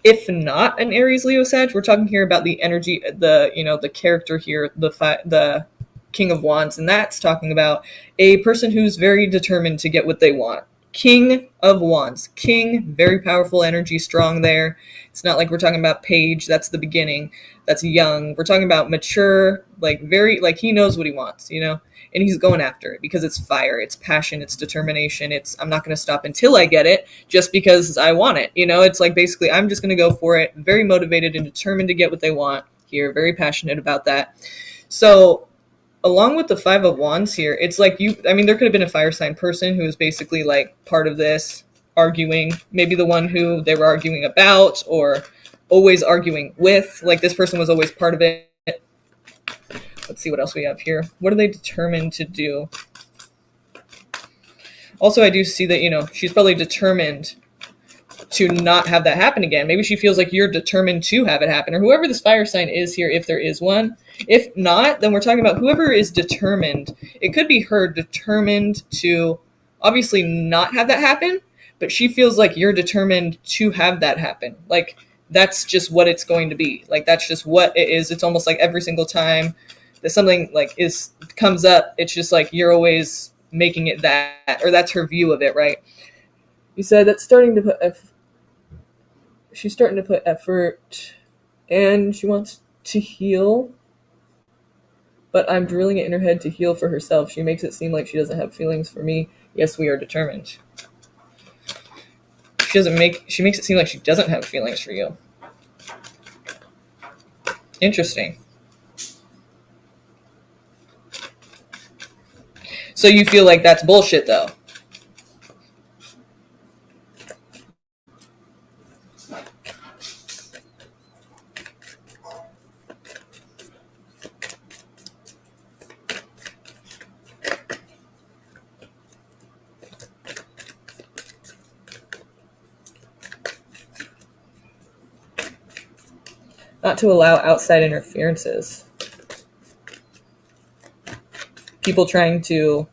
If not an Aries, Leo, Sag, we're talking here about the energy, the character here, the King of Wands, and that's talking about a person who's very determined to get what they want. King of Wands. King, very powerful energy, strong there. It's not like we're talking about Page, that's the beginning. That's young. We're talking about mature, he knows what he wants, and he's going after it because it's fire, it's passion, it's determination. I'm not going to stop until I get it just because I want it. It's like basically I'm just going to go for it. Very motivated and determined to get what they want here. Very passionate about that. So along with the Five of Wands here, it's like there could have been a fire sign person who was basically like part of this, arguing, maybe the one who they were arguing about or always arguing with. Like this person was always part of it. Let's see what else we have here. What are they determined to do? Also, I do see that, she's probably determined to not have that happen again. Maybe she feels like you're determined to have it happen, or whoever this fire sign is here, if there is one. If not, then we're talking about whoever is determined. It could be her determined to obviously not have that happen, but she feels like you're determined to have that happen. Like that's just what it's going to be. Like that's just what it is. It's almost like every single time that something like comes up, it's just like you're always making it that, or that's her view of it, right? You said that's starting to put she's starting to put effort, and she wants to heal, but I'm drilling it in her head to heal for herself. She makes it seem like she doesn't have feelings for me. Yes, we are determined. She makes it seem like she doesn't have feelings for you. Interesting. So you feel like that's bullshit though. Not to allow outside interferences. People trying to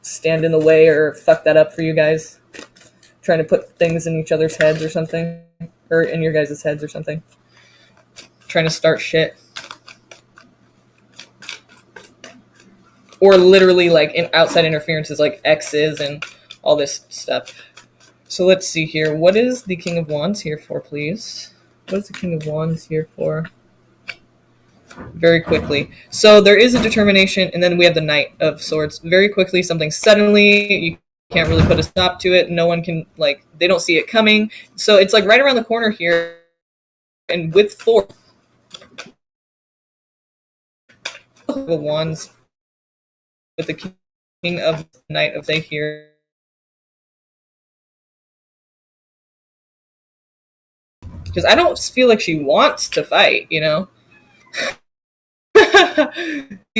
stand in the way or fuck that up for you guys. Trying to put things in each other's heads or something. Or in your guys' heads or something. Trying to start shit. Or literally like outside interferences like exes and all this stuff. So let's see here. What is the King of Wands here for, please? What is the King of Wands here for? Very quickly. So there is a determination, and then we have the Knight of Swords. Very quickly, something suddenly, you can't really put a stop to it. No one can, they don't see it coming. So it's like right around the corner here, and with four of Wands, with the King of Knight of Day here. Because I don't feel like she wants to fight, See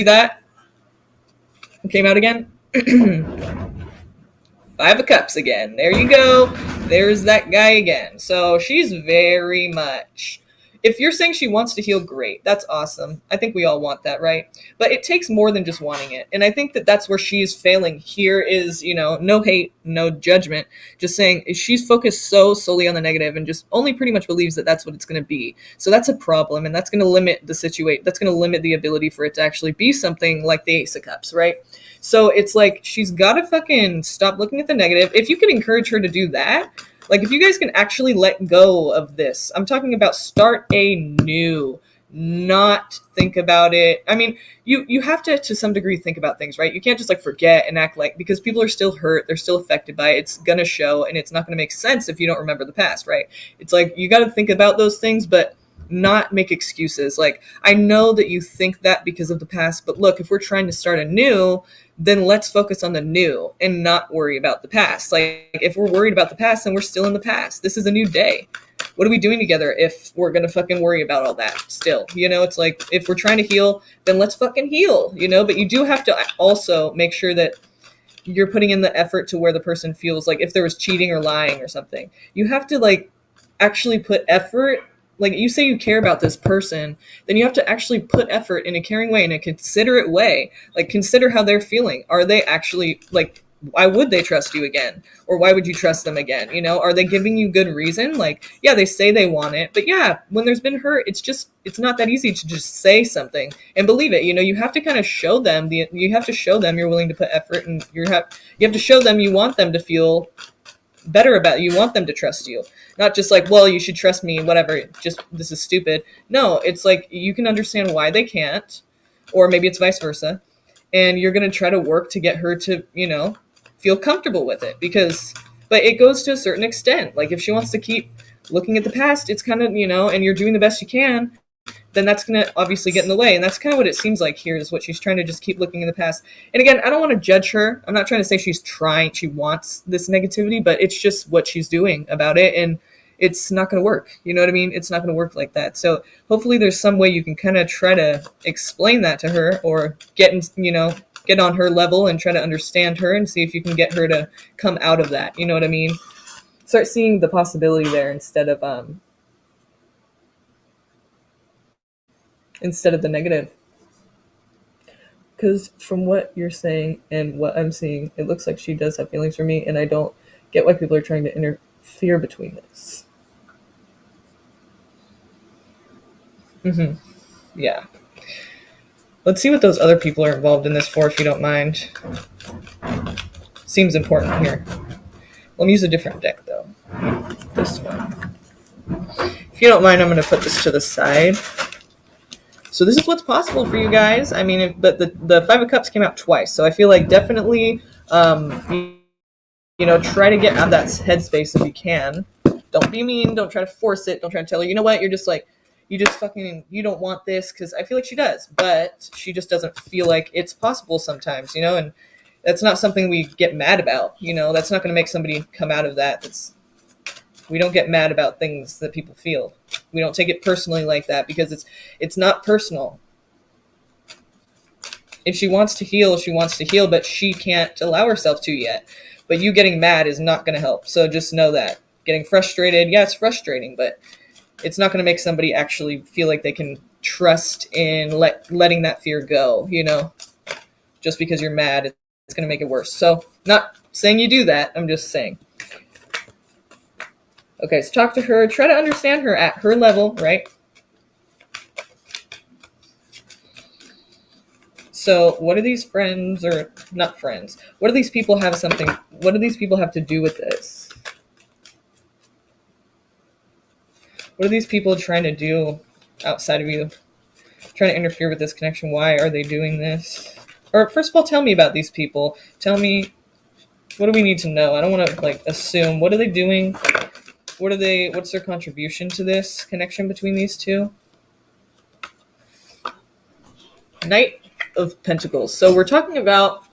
that? It came out again? Five of Cups again. There you go. There's that guy again. So she's very much... If you're saying she wants to heal, great. That's awesome. I think we all want that, right? But it takes more than just wanting it. And I think that that's where she's failing. Here is, no hate, no judgment. Just saying she's focused so solely on the negative and just only pretty much believes that that's what it's going to be. So that's a problem. And that's going to limit the situation. That's going to limit the ability for it to actually be something like the Ace of Cups, right? So it's like she's got to fucking stop looking at the negative. If you can encourage her to do that, like if you guys can actually let go of this, I'm talking about start anew, not think about it. I mean, you have to some degree think about things, right? You can't just forget and act because people are still hurt. They're still affected by it. It's going to show, and it's not going to make sense if you don't remember the past, right? It's like you got to think about those things, but not make excuses. I know that you think that because of the past, but look, if we're trying to start anew, then let's focus on the new and not worry about the past. If we're worried about the past, then we're still in the past. This is a new day. What are we doing together if we're going to fucking worry about all that still? It's like, if we're trying to heal, then let's fucking heal, but you do have to also make sure that you're putting in the effort to where the person feels like if there was cheating or lying or something, you have to actually put effort. You say you care about this person, then you have to actually put effort in a caring way, in a considerate way. Consider how they're feeling. Are they actually, why would they trust you again? Or why would you trust them again? You know, are they giving you good reason? Like, yeah, they say they want it, but yeah, when there's been hurt, it's not that easy to just say something and believe it. You know, you have to kind of show them you have to show them you're willing to put effort, and you have to show them you want them to feel better about it. You want them to trust you, not just like, well, you should trust me, whatever, just this is stupid. No, it's like you can understand why they can't, or maybe it's vice versa, and you're going to try to work to get her to, you know, feel comfortable with it. But it goes to a certain extent. Like if she wants to keep looking at the past, it's kind of, you know, and you're doing the best you can, then that's going to obviously get in the way. And that's kind of what it seems like here, is what she's trying to just keep looking in the past. And again, I don't want to judge her. I'm not trying to say she wants this negativity, but it's just what she's doing about it. And it's not going to work. You know what I mean? It's not going to work like that. So hopefully there's some way you can kind of try to explain that to her, or get on her level and try to understand her and see if you can get her to come out of that. You know what I mean? Start seeing the possibility there instead of the negative. Because from what you're saying and what I'm seeing, it looks like she does have feelings for me, and I don't get why people are trying to interfere between this. Yeah. Let's see what those other people are involved in this for, if you don't mind. Seems important here. Let me use a different deck, though. This one. If you don't mind, I'm going to put this to the side. So this is what's possible for you guys. I mean, but the Five of Cups came out twice, so I feel like definitely, try to get out of that headspace if you can. Don't be mean. Don't try to force it. Don't try to tell her, you know what, you're just like, you don't want this, because I feel like she does, but she just doesn't feel like it's possible sometimes, you know, and that's not something we get mad about, you know, that's not going to make somebody come out of that. We don't get mad about things that people feel. We don't take it personally like that, because it's not personal. If she wants to heal, but she can't allow herself to yet. But you getting mad is not going to help. So just know that. Getting frustrated, yeah, it's frustrating, but it's not going to make somebody actually feel like they can trust in letting that fear go, you know? Just because you're mad, it's going to make it worse. So not saying you do that, I'm just saying. Okay, so talk to her. Try to understand her at her level, right? So what do these friends, or not friends, what do these people have to do with this? What are these people trying to do outside of you? Trying to interfere with this connection? Why are they doing this? Or first of all, tell me about these people. Tell me, what do we need to know? I don't want to assume. What are they doing? What's their contribution to this connection between these two? Knight of Pentacles. So we're talking about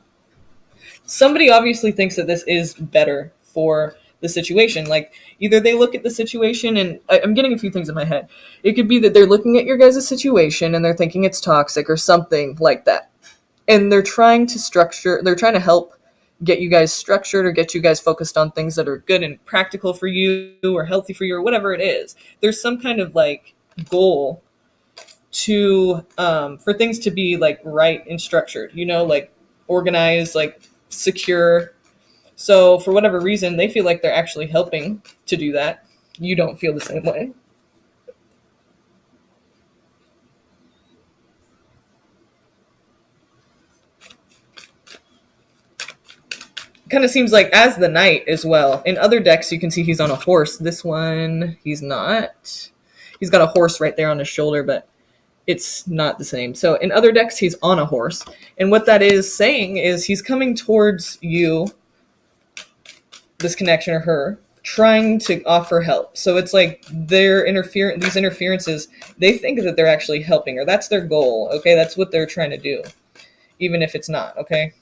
somebody obviously thinks that this is better for the situation. Like, either they look at the situation, and I'm getting a few things in my head. It could be that they're looking at your guys' situation and they're thinking it's toxic or something like that. And they're trying to help get you guys structured, or get you guys focused on things that are good and practical for you, or healthy for you, or whatever it is. There's some kind of goal to for things to be right and structured, you know, organized, secure. So for whatever reason, they feel like they're actually helping to do that. You don't feel the same way. Kind of seems like as the knight as well. In other decks, you can see he's on a horse. This one, he's not. He's got a horse right there on his shoulder, but it's not the same. So in other decks, he's on a horse. And what that is saying is he's coming towards you, this connection, or her, trying to offer help. So it's like these interferences, they think that they're actually helping, or that's their goal. Okay, that's what they're trying to do, even if it's not. Okay.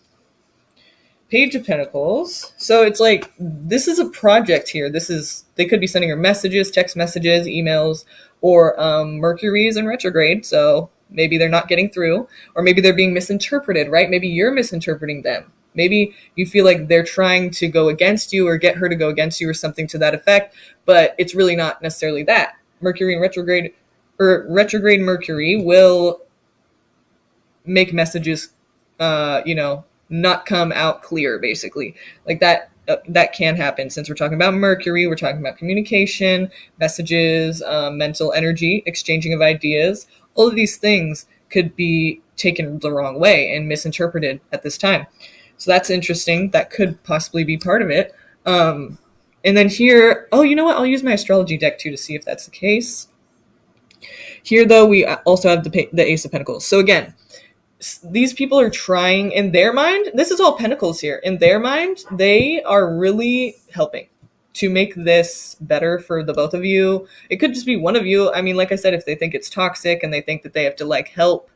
Page of Pentacles. So it's like, this is a project here. They could be sending her messages, text messages, emails, or Mercury's in retrograde. So maybe they're not getting through, or maybe they're being misinterpreted, right? Maybe you're misinterpreting them. Maybe you feel like they're trying to go against you, or get her to go against you, or something to that effect, but it's really not necessarily that. Mercury in retrograde, or retrograde Mercury, will make messages, not come out clear, basically. Like that can happen. Since we're talking about Mercury, we're talking about communication, messages, mental energy, exchanging of ideas. All of these things could be taken the wrong way and misinterpreted at this time. So that's interesting. That could possibly be part of it. And then here, oh, you know what? I'll use my astrology deck too to see if that's the case. Here, though, we also have the Ace of Pentacles. So again, these people are trying, in their mind, this is all Pentacles here. In their mind, they are really helping to make this better for the both of you. It could just be one of you. I mean, like I said, if they think it's toxic and they think that they have to like help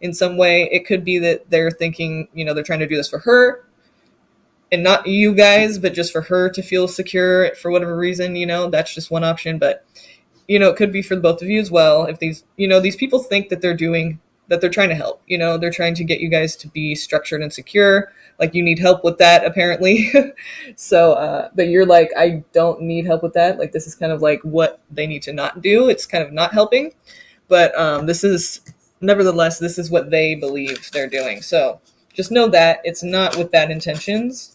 in some way, it could be that they're thinking, you know, they're trying to do this for her and not you guys, but just for her to feel secure for whatever reason, you know. That's just one option. But, you know, it could be for both of you as well. If these, you know, these people think that they're trying to help, you know, they're trying to get you guys to be structured and secure. Like, you need help with that, apparently. So, but you're like, I don't need help with that. Like, this is kind of like what they need to not do. It's kind of not helping. But nevertheless, this is what they believe they're doing. So just know that it's not with bad intentions.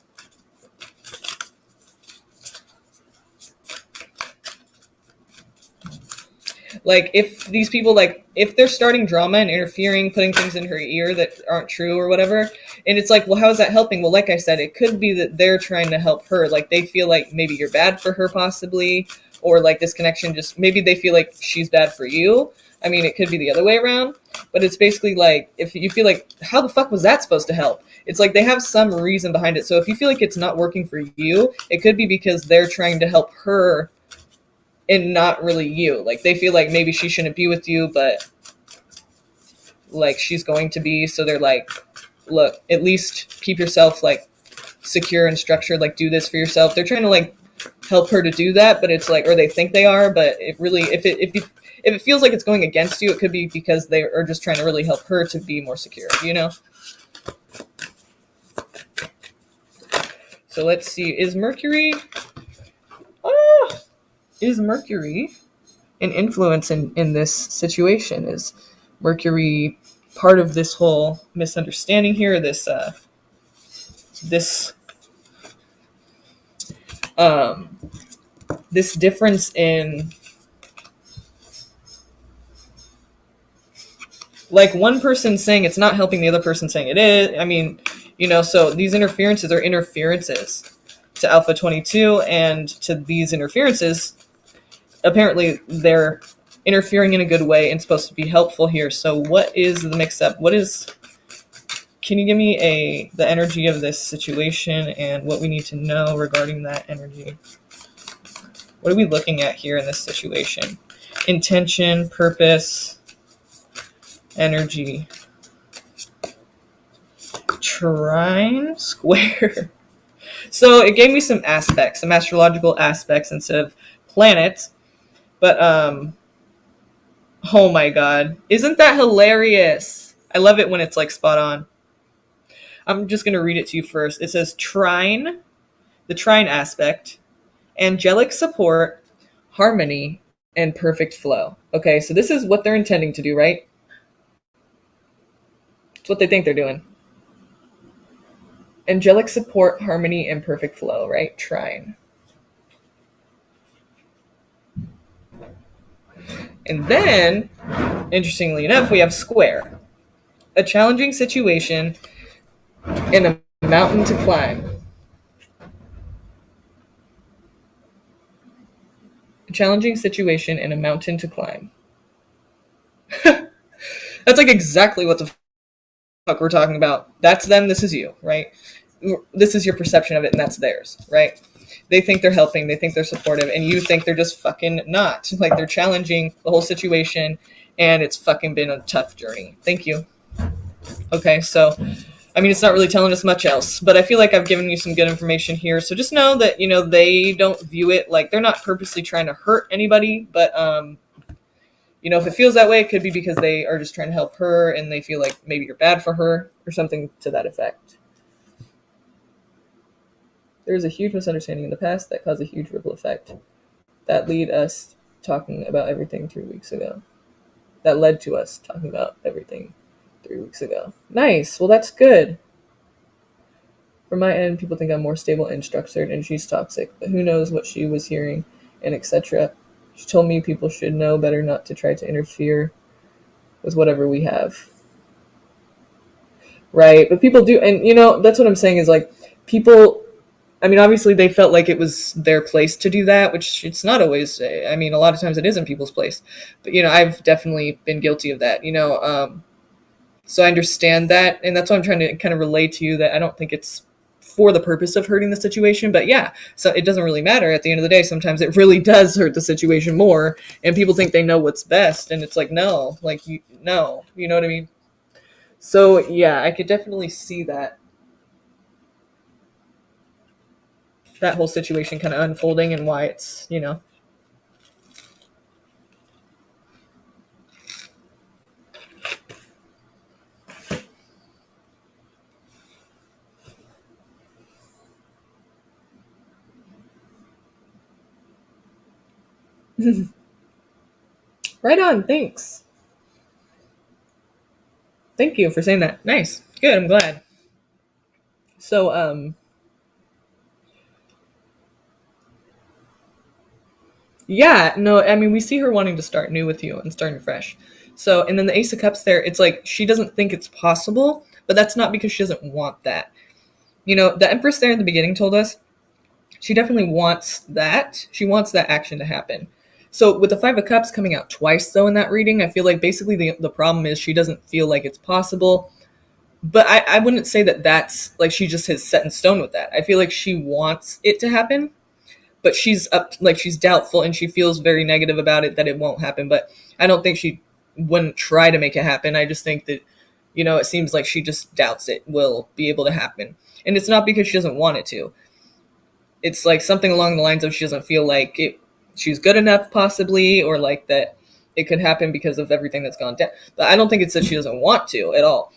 Like, if these people, like, if they're starting drama and interfering, putting things in her ear that aren't true or whatever, and it's like, well, how is that helping? Well, like I said, it could be that they're trying to help her. Like, they feel like maybe you're bad for her, possibly, or like this connection just, maybe they feel like she's bad for you. I mean, it could be the other way around, but it's basically like, if you feel like, how the fuck was that supposed to help? It's like they have some reason behind it. So if you feel like it's not working for you, it could be because they're trying to help her and not really you. Like, they feel like maybe she shouldn't be with you, but like she's going to be. So they're like, look, at least keep yourself like secure and structured, like do this for yourself. They're trying to like help her to do that, but it's like, or they think they are, but it really, if it feels like it's going against you, it could be because they are just trying to really help her to be more secure, you know? So let's see, is Mercury an influence in this situation? Is Mercury part of this whole misunderstanding here? This difference in, like, one person saying it's not helping, the other person saying it is. I mean, you know, so these interferences are interferences to Alpha 22, and to these interferences, apparently they're interfering in a good way and supposed to be helpful here. So what is the mix-up? Can you give me the energy of this situation and what we need to know regarding that energy? What are we looking at here in this situation? Intention, purpose, energy, trine, square. So it gave me some aspects, some astrological aspects instead of planets. But, oh my God. Isn't that hilarious? I love it when it's like spot on. I'm just going to read it to you first. It says trine, the trine aspect, angelic support, harmony, and perfect flow. Okay, so this is what they're intending to do, right? It's what they think they're doing. Angelic support, harmony, and perfect flow, right? Trine. And then, interestingly enough, we have square. A challenging situation and a mountain to climb. A challenging situation and a mountain to climb. That's like exactly what the fuck we're talking about. That's them, this is you, right? This is your perception of it, and that's theirs, right? They think they're helping, they think they're supportive, and you think they're just fucking not. Like, they're challenging the whole situation, and it's fucking been a tough journey. Thank you. Okay, so, I mean, it's not really telling us much else, but I feel like I've given you some good information here. So just know that, you know, they don't view it like, they're not purposely trying to hurt anybody, but, you know, if it feels that way, it could be because they are just trying to help her, and they feel like maybe you're bad for her, or something to that effect. There was a huge misunderstanding in the past that caused a huge ripple effect. That led us talking about everything 3 weeks ago. That led to us talking about everything 3 weeks ago. Nice. Well, that's good. From my end, people think I'm more stable and structured, and she's toxic. But who knows what she was hearing, and etc. She told me people should know better not to try to interfere with whatever we have. Right, but people do, and that's what I'm saying is like people. I mean, obviously they felt like it was their place to do that, which it's not always. I mean, a lot of times it isn't people's place, but I've definitely been guilty of that. So I understand that, and that's why I'm trying to kind of relate to you that I don't think it's for the purpose of hurting the situation, but yeah, so it doesn't really matter at the end of the day. Sometimes it really does hurt the situation more, and people think they know what's best, and it's like, no, like you know what I mean? So yeah, I could definitely see that whole situation kind of unfolding and why it's, Right on, thanks. Thank you for saying that. Nice. Good, I'm glad. So, yeah, no, I mean, we see her wanting to start new with you and starting fresh. So, and then the Ace of Cups there, it's like she doesn't think it's possible, but that's not because she doesn't want that. The Empress there in the beginning told us she definitely wants that. She wants that action to happen. So with the Five of Cups coming out twice, though, in that reading, I feel like basically the problem is she doesn't feel like it's possible. But I wouldn't say that that's like she just has set in stone with that. I feel like she wants it to happen, but she's she's doubtful and she feels very negative about it that it won't happen. But I don't think she wouldn't try to make it happen. I just think that, it seems like she just doubts it will be able to happen. And it's not because she doesn't want it to. It's like something along the lines of she doesn't feel like she's good enough possibly, or like that it could happen because of everything that's gone down. But I don't think it's that she doesn't want to at all.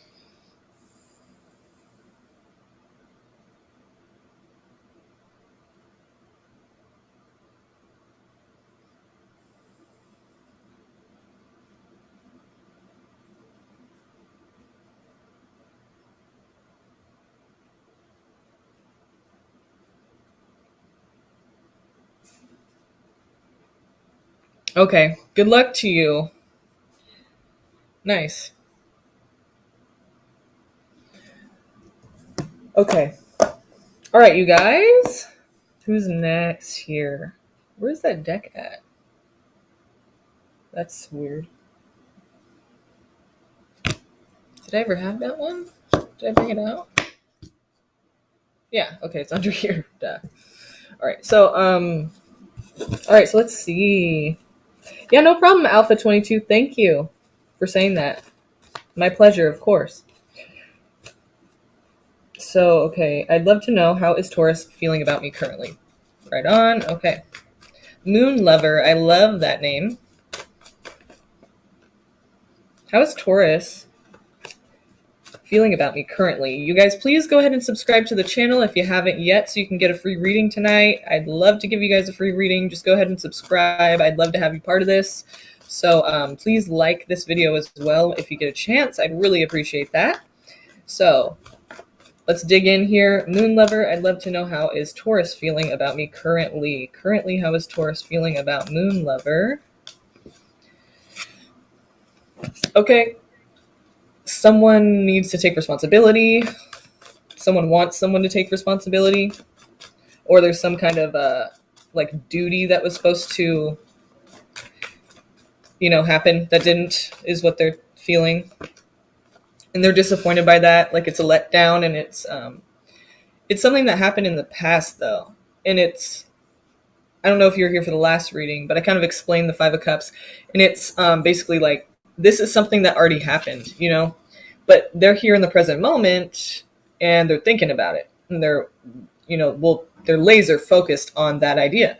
Okay, good luck to you. Nice. Okay. All right, you guys. Who's next here? Where's that deck at? That's weird. Did I ever have that one? Did I bring it out? Yeah, okay, it's under here. Duh. All right, so let's see. Yeah, no problem, Alpha 22. Thank you for saying that. My pleasure, of course. So, okay, I'd love to know, how is Taurus feeling about me currently? Right on. Okay. Moon Lover. I love that name. How is Taurus feeling about me currently? You guys, please go ahead and subscribe to the channel if you haven't yet so you can get a free reading tonight. I'd love to give you guys a free reading. Just go ahead and subscribe. I'd love to have you part of this. So please like this video as well if you get a chance. I'd really appreciate that. So let's dig in here. Moon Lover, I'd love to know, how is Taurus feeling about me currently? Currently, how is Taurus feeling about Moon Lover? Okay. Someone needs to take responsibility. Someone wants someone to take responsibility. Or there's some kind of duty that was supposed to, happen that didn't, is what they're feeling. And they're disappointed by that. Like it's a letdown, and it's something that happened in the past though. And I don't know if you were here for the last reading, but I kind of explained the Five of Cups, and it's basically like, this is something that already happened, but they're here in the present moment and they're thinking about it, and they're, they're laser focused on that idea,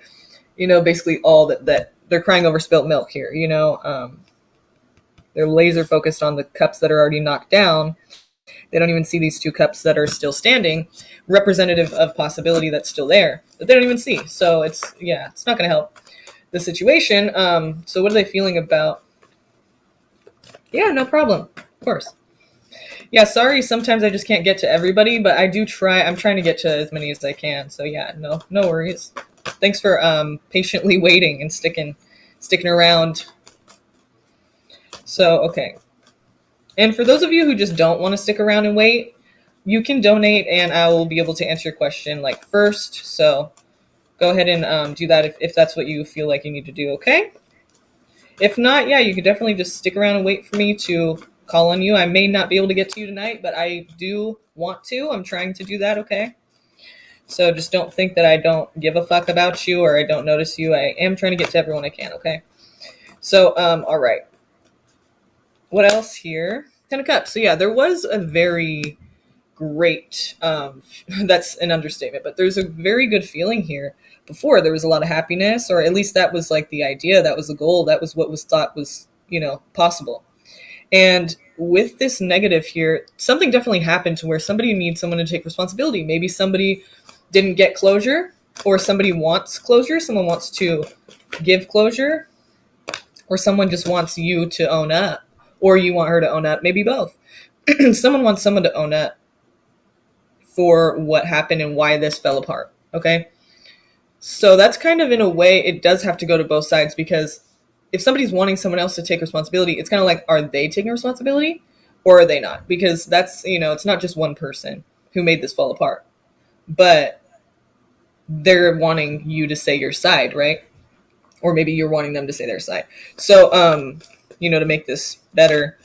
basically all that they're crying over spilt milk here, they're laser focused on the cups that are already knocked down. They don't even see these two cups that are still standing, representative of possibility that's still there, that they don't even see. So it's not going to help the situation. So what are they feeling about? Yeah, no problem. Of course. Yeah, sorry, sometimes I just can't get to everybody, but I do try. I'm trying to get to as many as I can. So yeah, no worries. Thanks for patiently waiting and sticking around. So, okay. And for those of you who just don't want to stick around and wait, you can donate and I will be able to answer your question like first. So go ahead and do that if that's what you feel like you need to do, okay? If not, yeah, you could definitely just stick around and wait for me to call on you. I may not be able to get to you tonight, but I do want to. I'm trying to do that, okay? So just don't think that I don't give a fuck about you or I don't notice you. I am trying to get to everyone I can, okay? So, all right. What else here? 10 of Cups. So yeah, there was a very great, that's an understatement, but there's a very good feeling here. Before there was a lot of happiness, or at least that was like the idea, that was the goal, that was what was thought was, possible. And with this negative here, something definitely happened to where somebody needs someone to take responsibility. Maybe somebody didn't get closure, or somebody wants closure, someone wants to give closure, or someone just wants you to own up, or you want her to own up, maybe both. Someone wants someone to own up for what happened and why this fell apart, okay? So that's kind of, in a way, it does have to go to both sides, because if somebody's wanting someone else to take responsibility, it's kind of like, are they taking responsibility or are they not? Because that's, it's not just one person who made this fall apart, but they're wanting you to say your side, right? Or maybe you're wanting them to say their side. So, to make this better.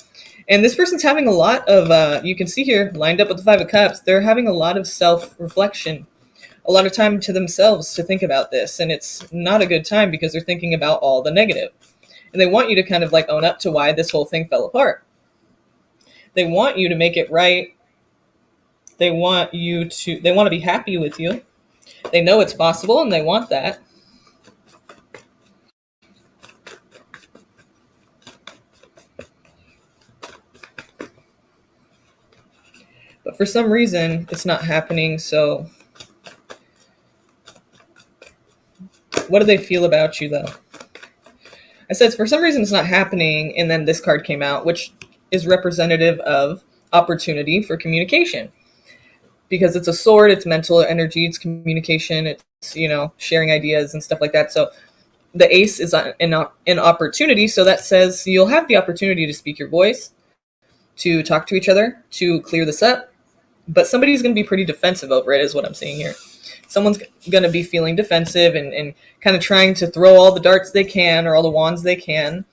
And this person's having a lot of, you can see here, lined up with the Five of Cups, they're having a lot of self-reflection, a lot of time to themselves to think about this. And it's not a good time because they're thinking about all the negative. And they want you to kind of like own up to why this whole thing fell apart. They want you to make it right. They want to be happy with you. They know it's possible and they want that. But for some reason, it's not happening. So what do they feel about you, though? I said, for some reason, it's not happening. And then this card came out, which is representative of opportunity for communication. Because it's a sword, it's mental energy, it's communication, it's, sharing ideas and stuff like that. So the ace is an opportunity. So that says you'll have the opportunity to speak your voice, to talk to each other, to clear this up. But somebody's going to be pretty defensive over it, is what I'm seeing here. Someone's going to be feeling defensive and kind of trying to throw all the darts they can or all the wands they can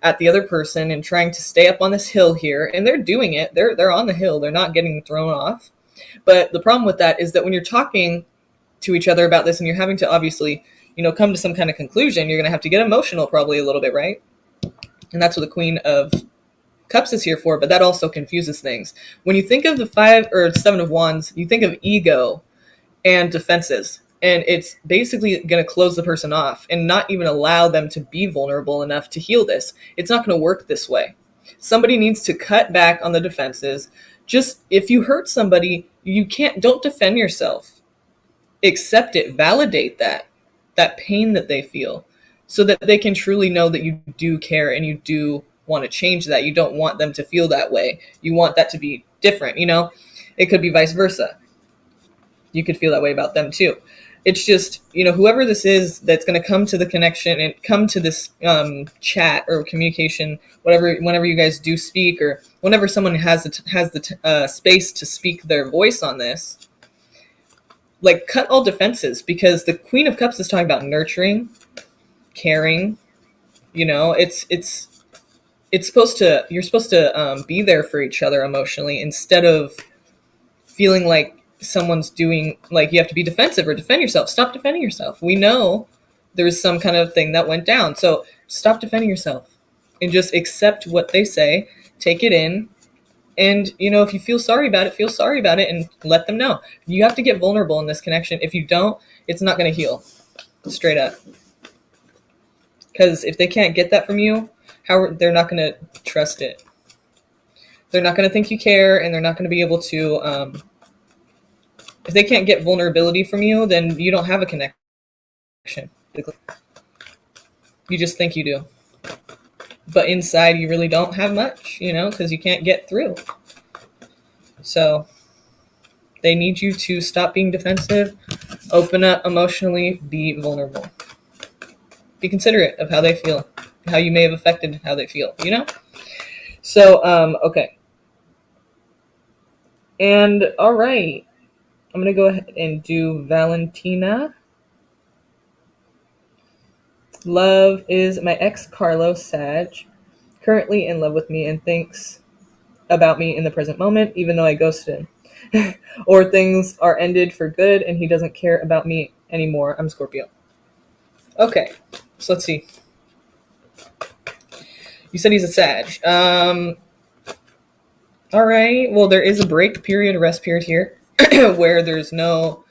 at the other person and trying to stay up on this hill here. And they're doing it. They're on the hill. They're not getting thrown off. But the problem with that is that when you're talking to each other about this and you're having to obviously, come to some kind of conclusion, you're going to have to get emotional probably a little bit, right? And that's what the Queen of Cups is here for, but that also confuses things. When you think of the 5 or 7 of Wands, you think of ego and defenses, and it's basically going to close the person off and not even allow them to be vulnerable enough to heal this. It's not going to work this way. Somebody needs to cut back on the defenses. Just, if you hurt somebody, don't defend yourself. Accept it, validate that pain that they feel, so that they can truly know that you do care and you do want to change that. You don't want them to feel that way. You want that to be different, It could be vice versa. You could feel that way about them too. It's just, whoever this is that's going to come to the connection and come to this chat or communication, whenever you guys do speak, or whenever someone has the space to speak their voice on this, like, cut all defenses, because the Queen of Cups is talking about nurturing, caring. You're supposed to be there for each other emotionally, instead of feeling like someone's doing, like, you have to be defensive or defend yourself. Stop defending yourself. We know there's some kind of thing that went down. So stop defending yourself and just accept what they say, take it in. And, if you feel sorry about it and let them know. You have to get vulnerable in this connection. If you don't, it's not going to heal. Straight up. Because if they can't get that from you, they're not going to trust it. They're not going to think you care, and they're not going to be able to, if they can't get vulnerability from you, then you don't have a connection. You just think you do. But inside, you really don't have much, because you can't get through. So they need you to stop being defensive, open up emotionally, be vulnerable. Be considerate of how they feel, how you may have affected how they feel, you know? So, okay. And all right, I'm going to go ahead and do Valentina. Love is my ex Carlos Sag, currently in love with me and thinks about me in the present moment, even though I ghosted him. Or things are ended for good and he doesn't care about me anymore. I'm Scorpio. Okay, so let's see. You said he's a Sag. All right, well, there is a break period, a rest period here, where there's no,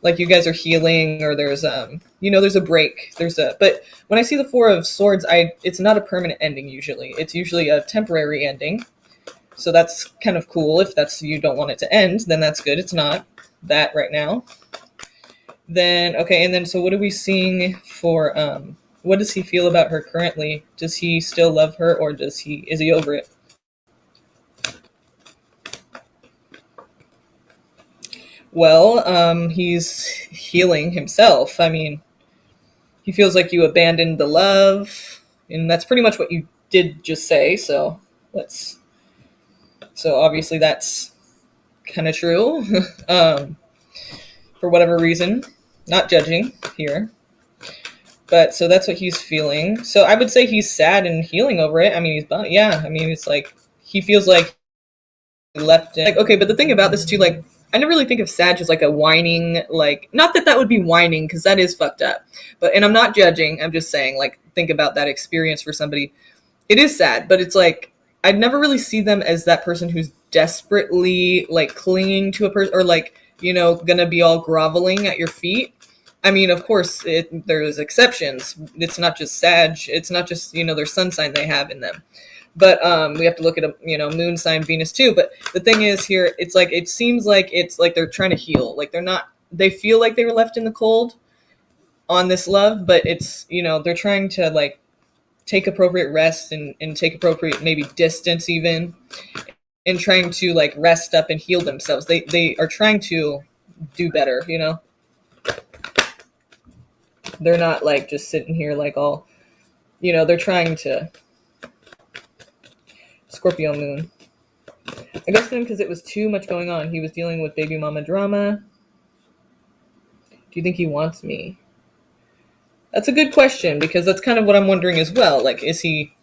like, you guys are healing, or there's there's a break. But when I see the Four of Swords, it's not a permanent ending usually. It's usually a temporary ending. So that's kind of cool. If you don't want it to end, then that's good. It's not that right now. Then okay, and then so what are we seeing for what does he feel about her currently? Does he still love her, or is he over it? Well, he's healing himself. I mean, he feels like you abandoned the love, and that's pretty much what you did just say. So obviously that's kind of true. For whatever reason, not judging here, but so that's what he's feeling. So I would say he's sad and healing over it. I mean, he's bummed. Yeah, I mean, it's like he feels like he left it. Like, okay, but the thing about this too, like, I never really think of Sag as like a whining, like, not that would be whining, because that is fucked up. And I'm not judging. I'm just saying, like, think about that experience for somebody. It is sad, but it's like, I'd never really see them as that person who's desperately, like, clinging to a person, or like, gonna be all groveling at your feet. I mean, of course, there's exceptions. It's not just Sag. It's not just, their sun sign they have in them. But we have to look at moon sign Venus too. But the thing is here, it's like, it seems like it's like they're trying to heal. Like they feel like they were left in the cold on this love, but it's, they're trying to like take appropriate rest and take appropriate maybe distance even, and trying to like rest up and heal themselves. They are trying to do better, They're not like just sitting here like all, they're trying to. Scorpio moon. I ghosted him because it was too much going on. He was dealing with baby mama drama. Do you think he wants me? That's a good question, because that's kind of what I'm wondering as well. Like, is he...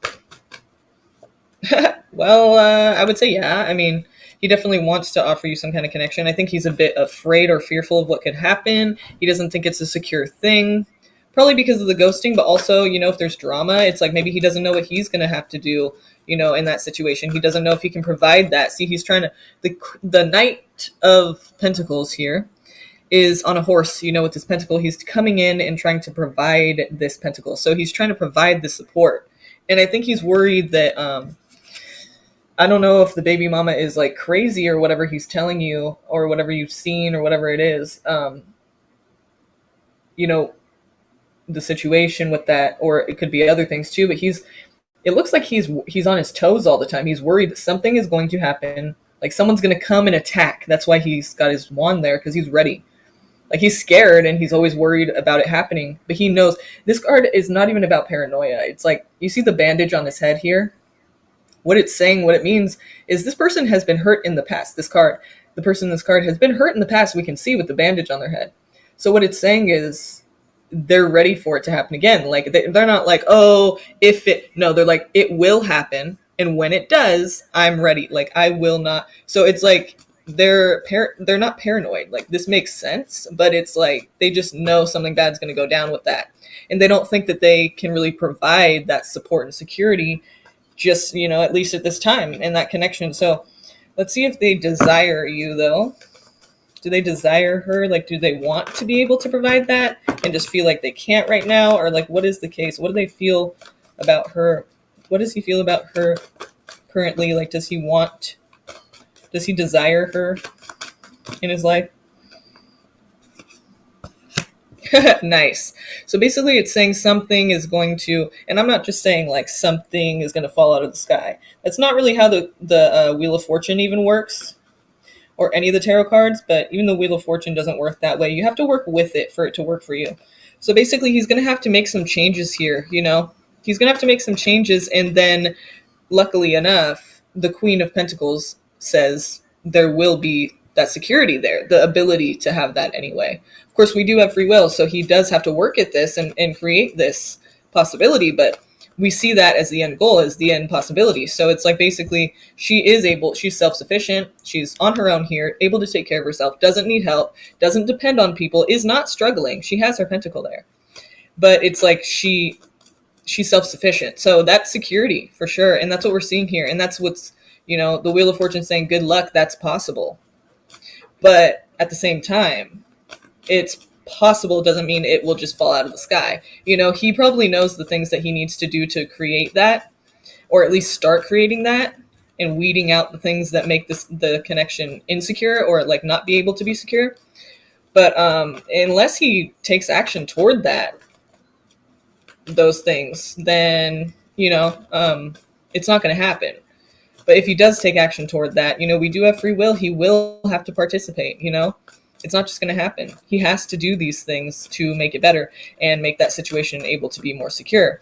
Well, I would say yeah. I mean, he definitely wants to offer you some kind of connection. I think he's a bit afraid or fearful of what could happen. He doesn't think it's a secure thing. Probably because of the ghosting, but also, if there's drama, it's like maybe he doesn't know what he's going to have to do, in that situation. He doesn't know if he can provide that. See, he's trying to... The Knight of Pentacles here is on a horse, with this pentacle. He's coming in and trying to provide this pentacle. So he's trying to provide the support. And I think he's worried that... I don't know if the baby mama is like crazy or whatever he's telling you, or whatever you've seen, or whatever it is. The situation with that, or it could be other things too, but it looks like he's on his toes all the time. He's worried that something is going to happen, like someone's going to come and attack. That's why he's got his wand there, because he's ready. Like, he's scared and he's always worried about it happening, but he knows this card is not even about paranoia. It's like, you see the bandage on his head here? What it's saying, what it means is this person has been hurt in the past. The person in this card has been hurt in the past. We can see with the bandage on their head. So what it's saying is, they're ready for it to happen again. Like, they're not like, oh, no, they're like, it will happen. And when it does, I'm ready. Like, I will not. So it's like, they're not paranoid. Like, this makes sense, but it's like, they just know something bad's going to go down with that. And they don't think that they can really provide that support and security just, at least at this time, and that connection. So let's see if they desire you though. Do they desire her? Like, do they want to be able to provide that and just feel like they can't right now? Or like, what is the case? What do they feel about her? What does he feel about her currently? Like, does he desire her in his life? Nice. So basically it's saying something is going to, and I'm not just saying like something is going to fall out of the sky. That's not really how the Wheel of Fortune even works. or any of the tarot cards, but even the Wheel of Fortune doesn't work that way. You have to work with it for it to work for you. So basically, he's going to have to make some changes here, you know? He's going to have to make some changes, and then, luckily enough, the Queen of Pentacles says there will be that security there, the ability to have that anyway. Of course, we do have free will, so he does have to work at this and create this possibility, but we see that as the end goal, as the end possibility. So it's like basically she's self-sufficient, she's on her own here, able to take care of herself, doesn't need help, doesn't depend on people, is not struggling. She has her pentacle there. But it's like she's self-sufficient. So that's security for sure. And that's what we're seeing here. And that's what's, you know, the Wheel of Fortune saying good luck, that's possible. But at the same time, it's possible doesn't mean it will just fall out of the sky. You know, he probably knows the things that he needs to do to create that, or at least start creating that, and weeding out the things that make the connection insecure or like not be able to be secure. But unless he takes action toward those things, then, you know, it's not going to happen. But if he does take action toward that, you know, we do have free will. He will have to participate, you know. It's not just going to happen. He has to do these things to make it better and make that situation able to be more secure.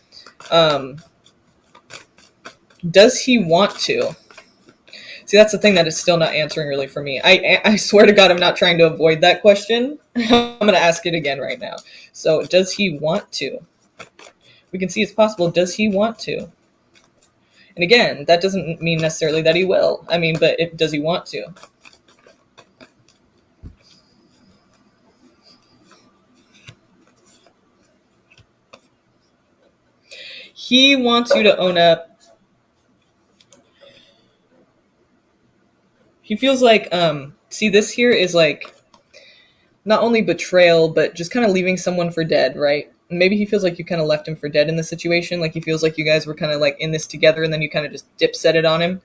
Does he want to? See, that's the thing that is still not answering really for me. I swear to God, I'm not trying to avoid that question. I'm going to ask it again right now. So does he want to? We can see it's possible. Does he want to? And again, that doesn't mean necessarily that he will. I mean, but does he want to? He wants you to own up. He feels like, see, this here is like not only betrayal, but just kind of leaving someone for dead, right? Maybe he feels like you kind of left him for dead in the situation. Like he feels like you guys were kind of like in this together, and then you kind of just dipset it on him,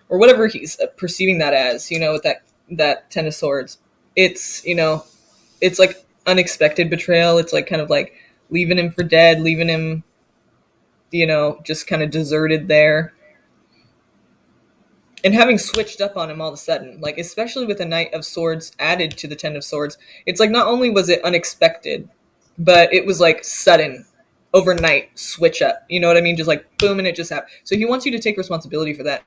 or whatever he's perceiving that as, you know, with that Ten of Swords. It's, you know, it's like unexpected betrayal. It's like kind of like leaving him for dead, leaving him, you know, just kind of deserted there. And having switched up on him all of a sudden, like especially with the Knight of Swords added to the Ten of Swords, it's like not only was it unexpected, but it was like sudden, overnight switch up. You know what I mean? Just like boom, and it just happened. So he wants you to take responsibility for that.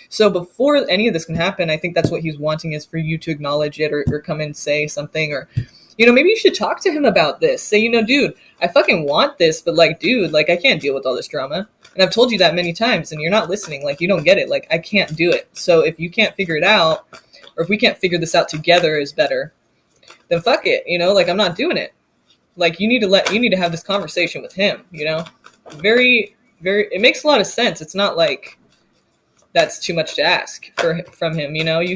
So before any of this can happen, I think that's what he's wanting, is for you to acknowledge it, or come and say something, or, you know, maybe you should talk to him about this. Say, you know, dude, I fucking want this, but like, dude, like I can't deal with all this drama. And I've told you that many times, and you're not listening. Like, you don't get it. Like, I can't do it. So if you can't figure it out, or if we can't figure this out together is better, then fuck it. You know, like I'm not doing it. Like you need to have this conversation with him, you know, very, very, it makes a lot of sense. It's not like that's too much to ask from him. You know, you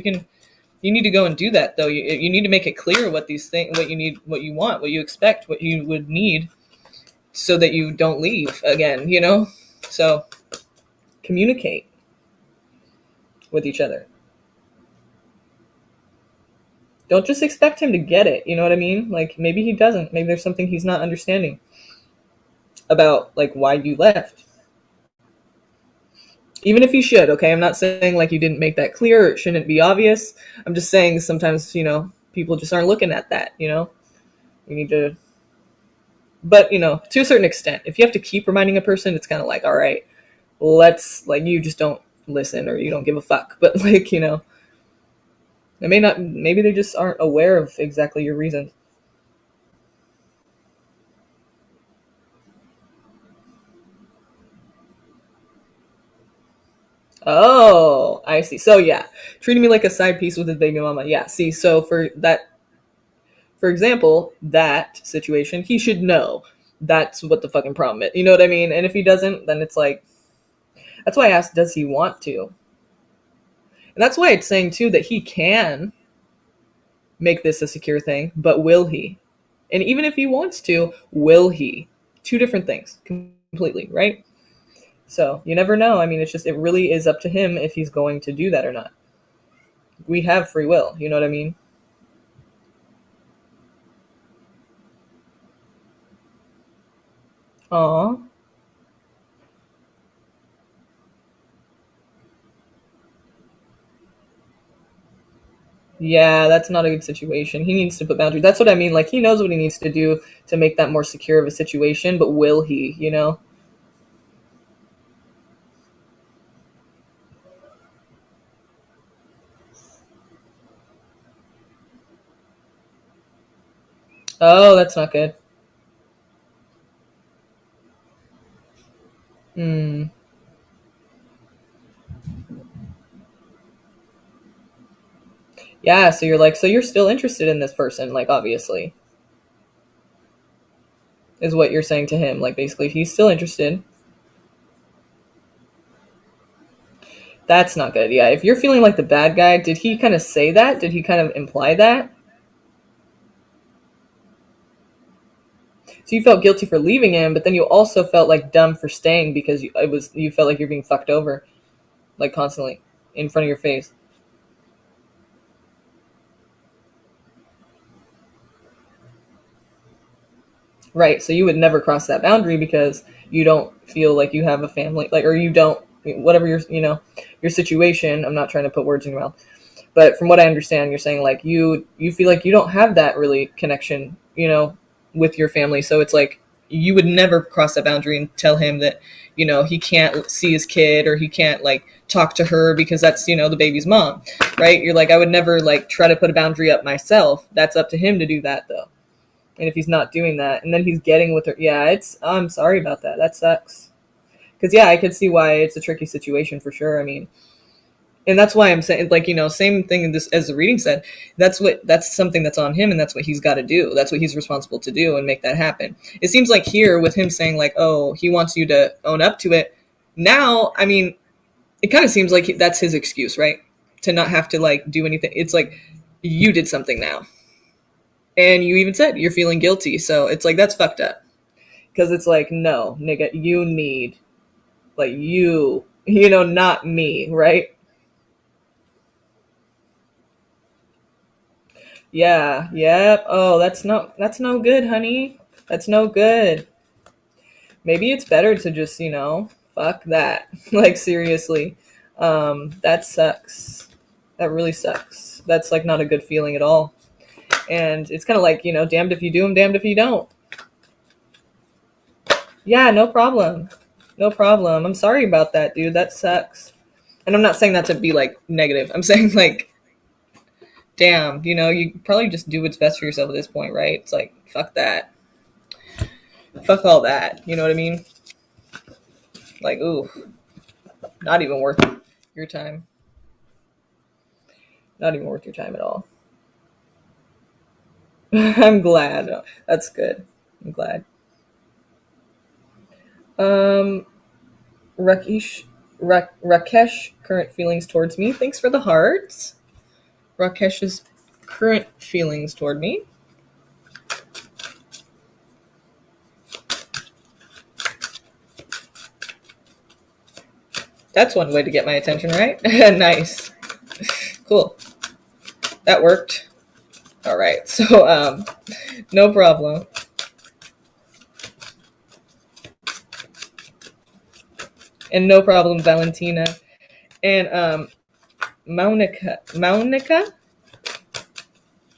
need to go and do that though. You need to make it clear what these things, what you need, what you want, what you expect, what you would need, so that you don't leave again, you know? So communicate with each other. Don't just expect him to get it. You know what I mean? Like maybe he doesn't. Maybe there's something he's not understanding about, like why you left. Even if you should, okay? I'm not saying like you didn't make that clear, or it shouldn't be obvious. I'm just saying sometimes, you know, people just aren't looking at that, you know? You need to, but, you know, to a certain extent, if you have to keep reminding a person, it's kind of like, all right, let's, like, you just don't listen, or you don't give a fuck. But like, you know, maybe they just aren't aware of exactly your reasons. Oh, I see. So yeah, treating me like a side piece with his baby mama. Yeah, see, so for example, that situation, he should know that's what the fucking problem is. You know what I mean? And if he doesn't, then it's like, that's why I asked, does he want to? And that's why it's saying too that he can make this a secure thing, but will he? And even if he wants to, will he? Two different things completely, right? So you never know. I mean, it's just, it really is up to him if he's going to do that or not. We have free will. You know what I mean? Aw. Yeah, that's not a good situation. He needs to put boundaries. That's what I mean. Like, he knows what he needs to do to make that more secure of a situation, but will he, you know? Oh, that's not good. Hmm. Yeah, so you're like, so you're still interested in this person, like, obviously, is what you're saying to him. Like, basically, he's still interested. That's not good. Yeah, if you're feeling like the bad guy, did he kind of say that? Did he kind of imply that? So you felt guilty for leaving him, but then you also felt like dumb for staying because you felt like you're being fucked over, like, constantly in front of your face. Right. So you would never cross that boundary because you don't feel like you have a family, like, or you don't, whatever your situation. I'm not trying to put words in your mouth, but from what I understand, you're saying like you feel like you don't have that really connection, with your family. So it's like you would never cross that boundary and tell him that, he can't see his kid or he can't like talk to her because that's, the baby's mom, right? You're like, I would never like try to put a boundary up myself. That's up to him to do that though. And if he's not doing that and then he's getting with her, yeah, I'm sorry about that. That sucks. Because, yeah, I could see why it's a tricky situation for sure. I mean, and that's why I'm saying, like, same thing in this, as the reading said, that's something that's on him and that's what he's got to do. That's what he's responsible to do and make that happen. It seems like here with him saying like, oh, he wants you to own up to it. Now, I mean, it kind of seems like that's his excuse, right? To not have to like do anything. It's like you did something now. And you even said you're feeling guilty. So it's like, that's fucked up. Because it's like, no, nigga, you need, like, not me, right? Yeah, yep. Oh, that's no good, honey. That's no good. Maybe it's better to just, fuck that. Like, seriously. That sucks. That really sucks. That's like not a good feeling at all. And it's kind of like, damned if you do and damned if you don't. Yeah, no problem. No problem. I'm sorry about that, dude. That sucks. And I'm not saying that to be like negative. I'm saying like, damn, you probably just do what's best for yourself at this point, right? It's like, fuck that. Fuck all that. You know what I mean? Like, ooh, not even worth your time. Not even worth your time at all. I'm glad. That's good. I'm glad. Um, Rakesh, current feelings towards me. Thanks for the hearts. Rakesh's current feelings toward me. That's one way to get my attention, right? Nice. Cool. That worked. All right. So, no problem. And no problem, Valentina. And Maunica?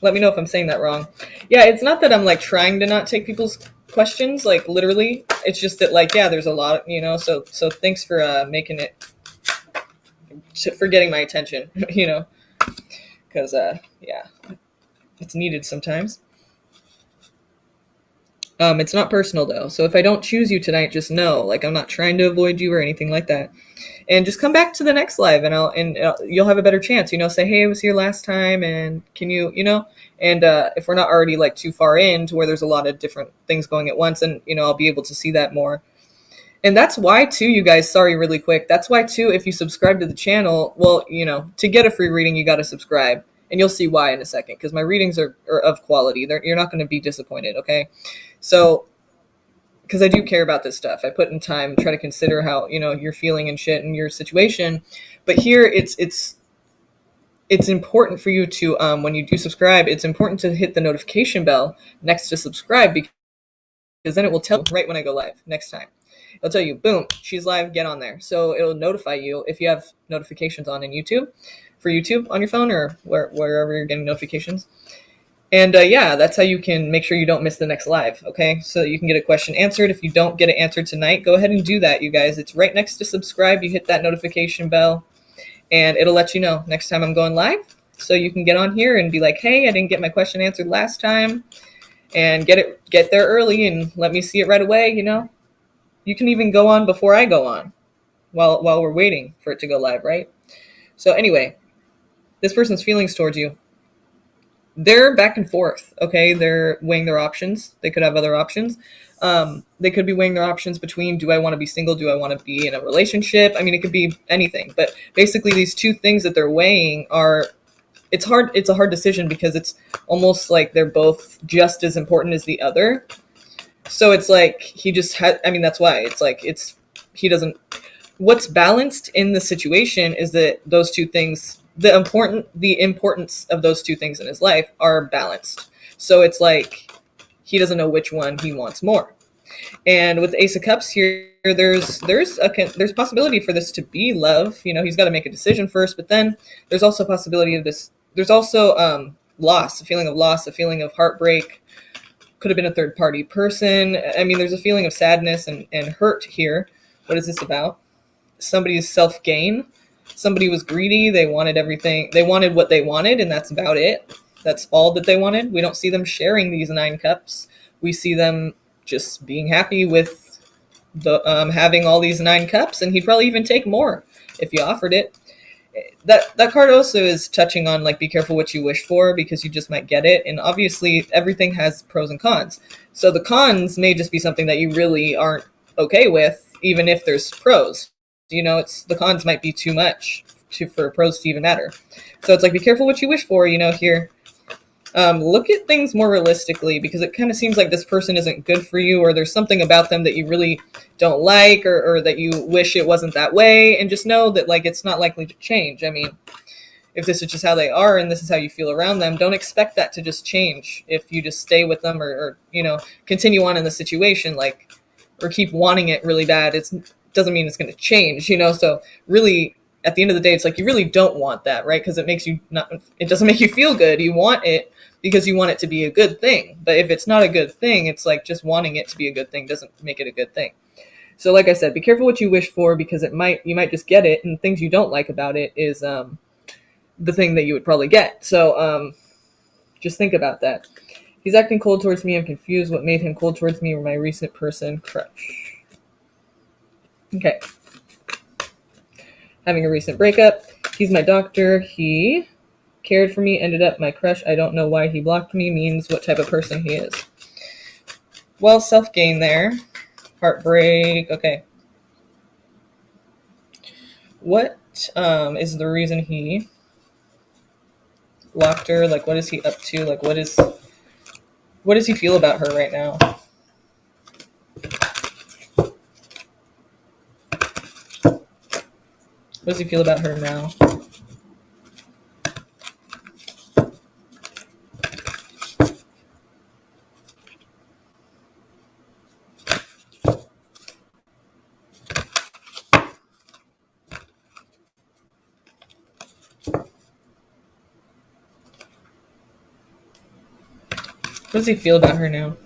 Let me know if I'm saying that wrong. Yeah, it's not that I'm like trying to not take people's questions, like literally. It's just that like, yeah, there's a lot, so thanks for making it, for getting my attention, because yeah, it's needed sometimes. It's not personal though. So if I don't choose you tonight, just know, like, I'm not trying to avoid you or anything like that. And just come back to the next live, and you'll have a better chance. Say, hey, I was here last time, and can you, and if we're not already like too far in to where there's a lot of different things going at once, and I'll be able to see that more. And that's why too, you guys. Sorry, really quick. That's why too, if you subscribe to the channel, well, to get a free reading, you got to subscribe, and you'll see why in a second. Because my readings are of quality. You're not going to be disappointed. Okay, so. Because I do care about this stuff. I put in time, try to consider how you're feeling and shit in your situation. But here, it's important for you to when you do subscribe, it's important to hit the notification bell next to subscribe, because then it will tell you right when I go live next time. It'll tell you, boom, she's live, get on there. So it'll notify you if you have notifications on in YouTube for YouTube on your phone or wherever you're getting notifications. And yeah, that's how you can make sure you don't miss the next live, okay? So that you can get a question answered. If you don't get it answered tonight, go ahead and do that, you guys. It's right next to subscribe. You hit that notification bell, and it'll let you know next time I'm going live. So you can get on here and be like, hey, I didn't get my question answered last time, and get there early and let me see it right away, you know? You can even go on before I go on while we're waiting for it to go live, right? So anyway, this person's feelings towards you, they're back and forth, okay? They're weighing their options. They could have other options. They could be weighing their options between, do I want to be single? Do I want to be in a relationship? I mean, it could be anything. But basically, these two things that they're weighing are, it's hard. It's a hard decision because it's almost like they're both just as important as the other. So it's like he just had, I mean, that's why. It's like he doesn't, what's balanced in the situation is that those two things, the importance of those two things in his life are balanced. So it's like he doesn't know which one he wants more. And with the Ace of Cups here, there's a possibility for this to be love. You know, he's got to make a decision first, but then there's also a possibility of this. There's also loss, a feeling of loss, a feeling of heartbreak. Could have been a third party person. I mean, there's a feeling of sadness and hurt here. What is this about? Somebody's self-gain. Somebody was greedy. They wanted everything. They wanted what they wanted, and that's about it. That's all that they wanted. We don't see them sharing these 9 cups. We see them just being happy with the having all these 9 cups, and he'd probably even take more if you offered it. That card also is touching on, like, be careful what you wish for, because you just might get it. And obviously everything has pros and cons. So the cons may just be something that you really aren't okay with, even if there's pros. You know, it's the cons might be too much for pros to even matter. So it's like, be careful what you wish for, you know, here. Look at things more realistically, because it kind of seems like this person isn't good for you, or there's something about them that you really don't like, or that you wish it wasn't that way. And just know that, like, it's not likely to change. I mean, if this is just how they are and this is how you feel around them, don't expect that to just change if you just stay with them or you know, continue on in the situation, like, or keep wanting it really bad. It doesn't mean it's going to change, you know? So really, at the end of the day, it's like, you really don't want that, right? Because it doesn't make you feel good. You want it because you want it to be a good thing. But if it's not a good thing, it's like just wanting it to be a good thing doesn't make it a good thing. So like I said, be careful what you wish for, because you might just get it, and things you don't like about it is the thing that you would probably get. So just think about that. He's acting cold towards me. I'm confused. What made him cold towards me or my recent person crush? Okay. Having a recent breakup. He's my doctor. He cared for me, ended up my crush. I don't know why he blocked me, means what type of person he is. Well, self-gain there. Heartbreak. Okay. What is the reason he blocked her? Like, what is he up to? Like, what does he feel about her right now? What does he feel about her now? What does he feel about her now?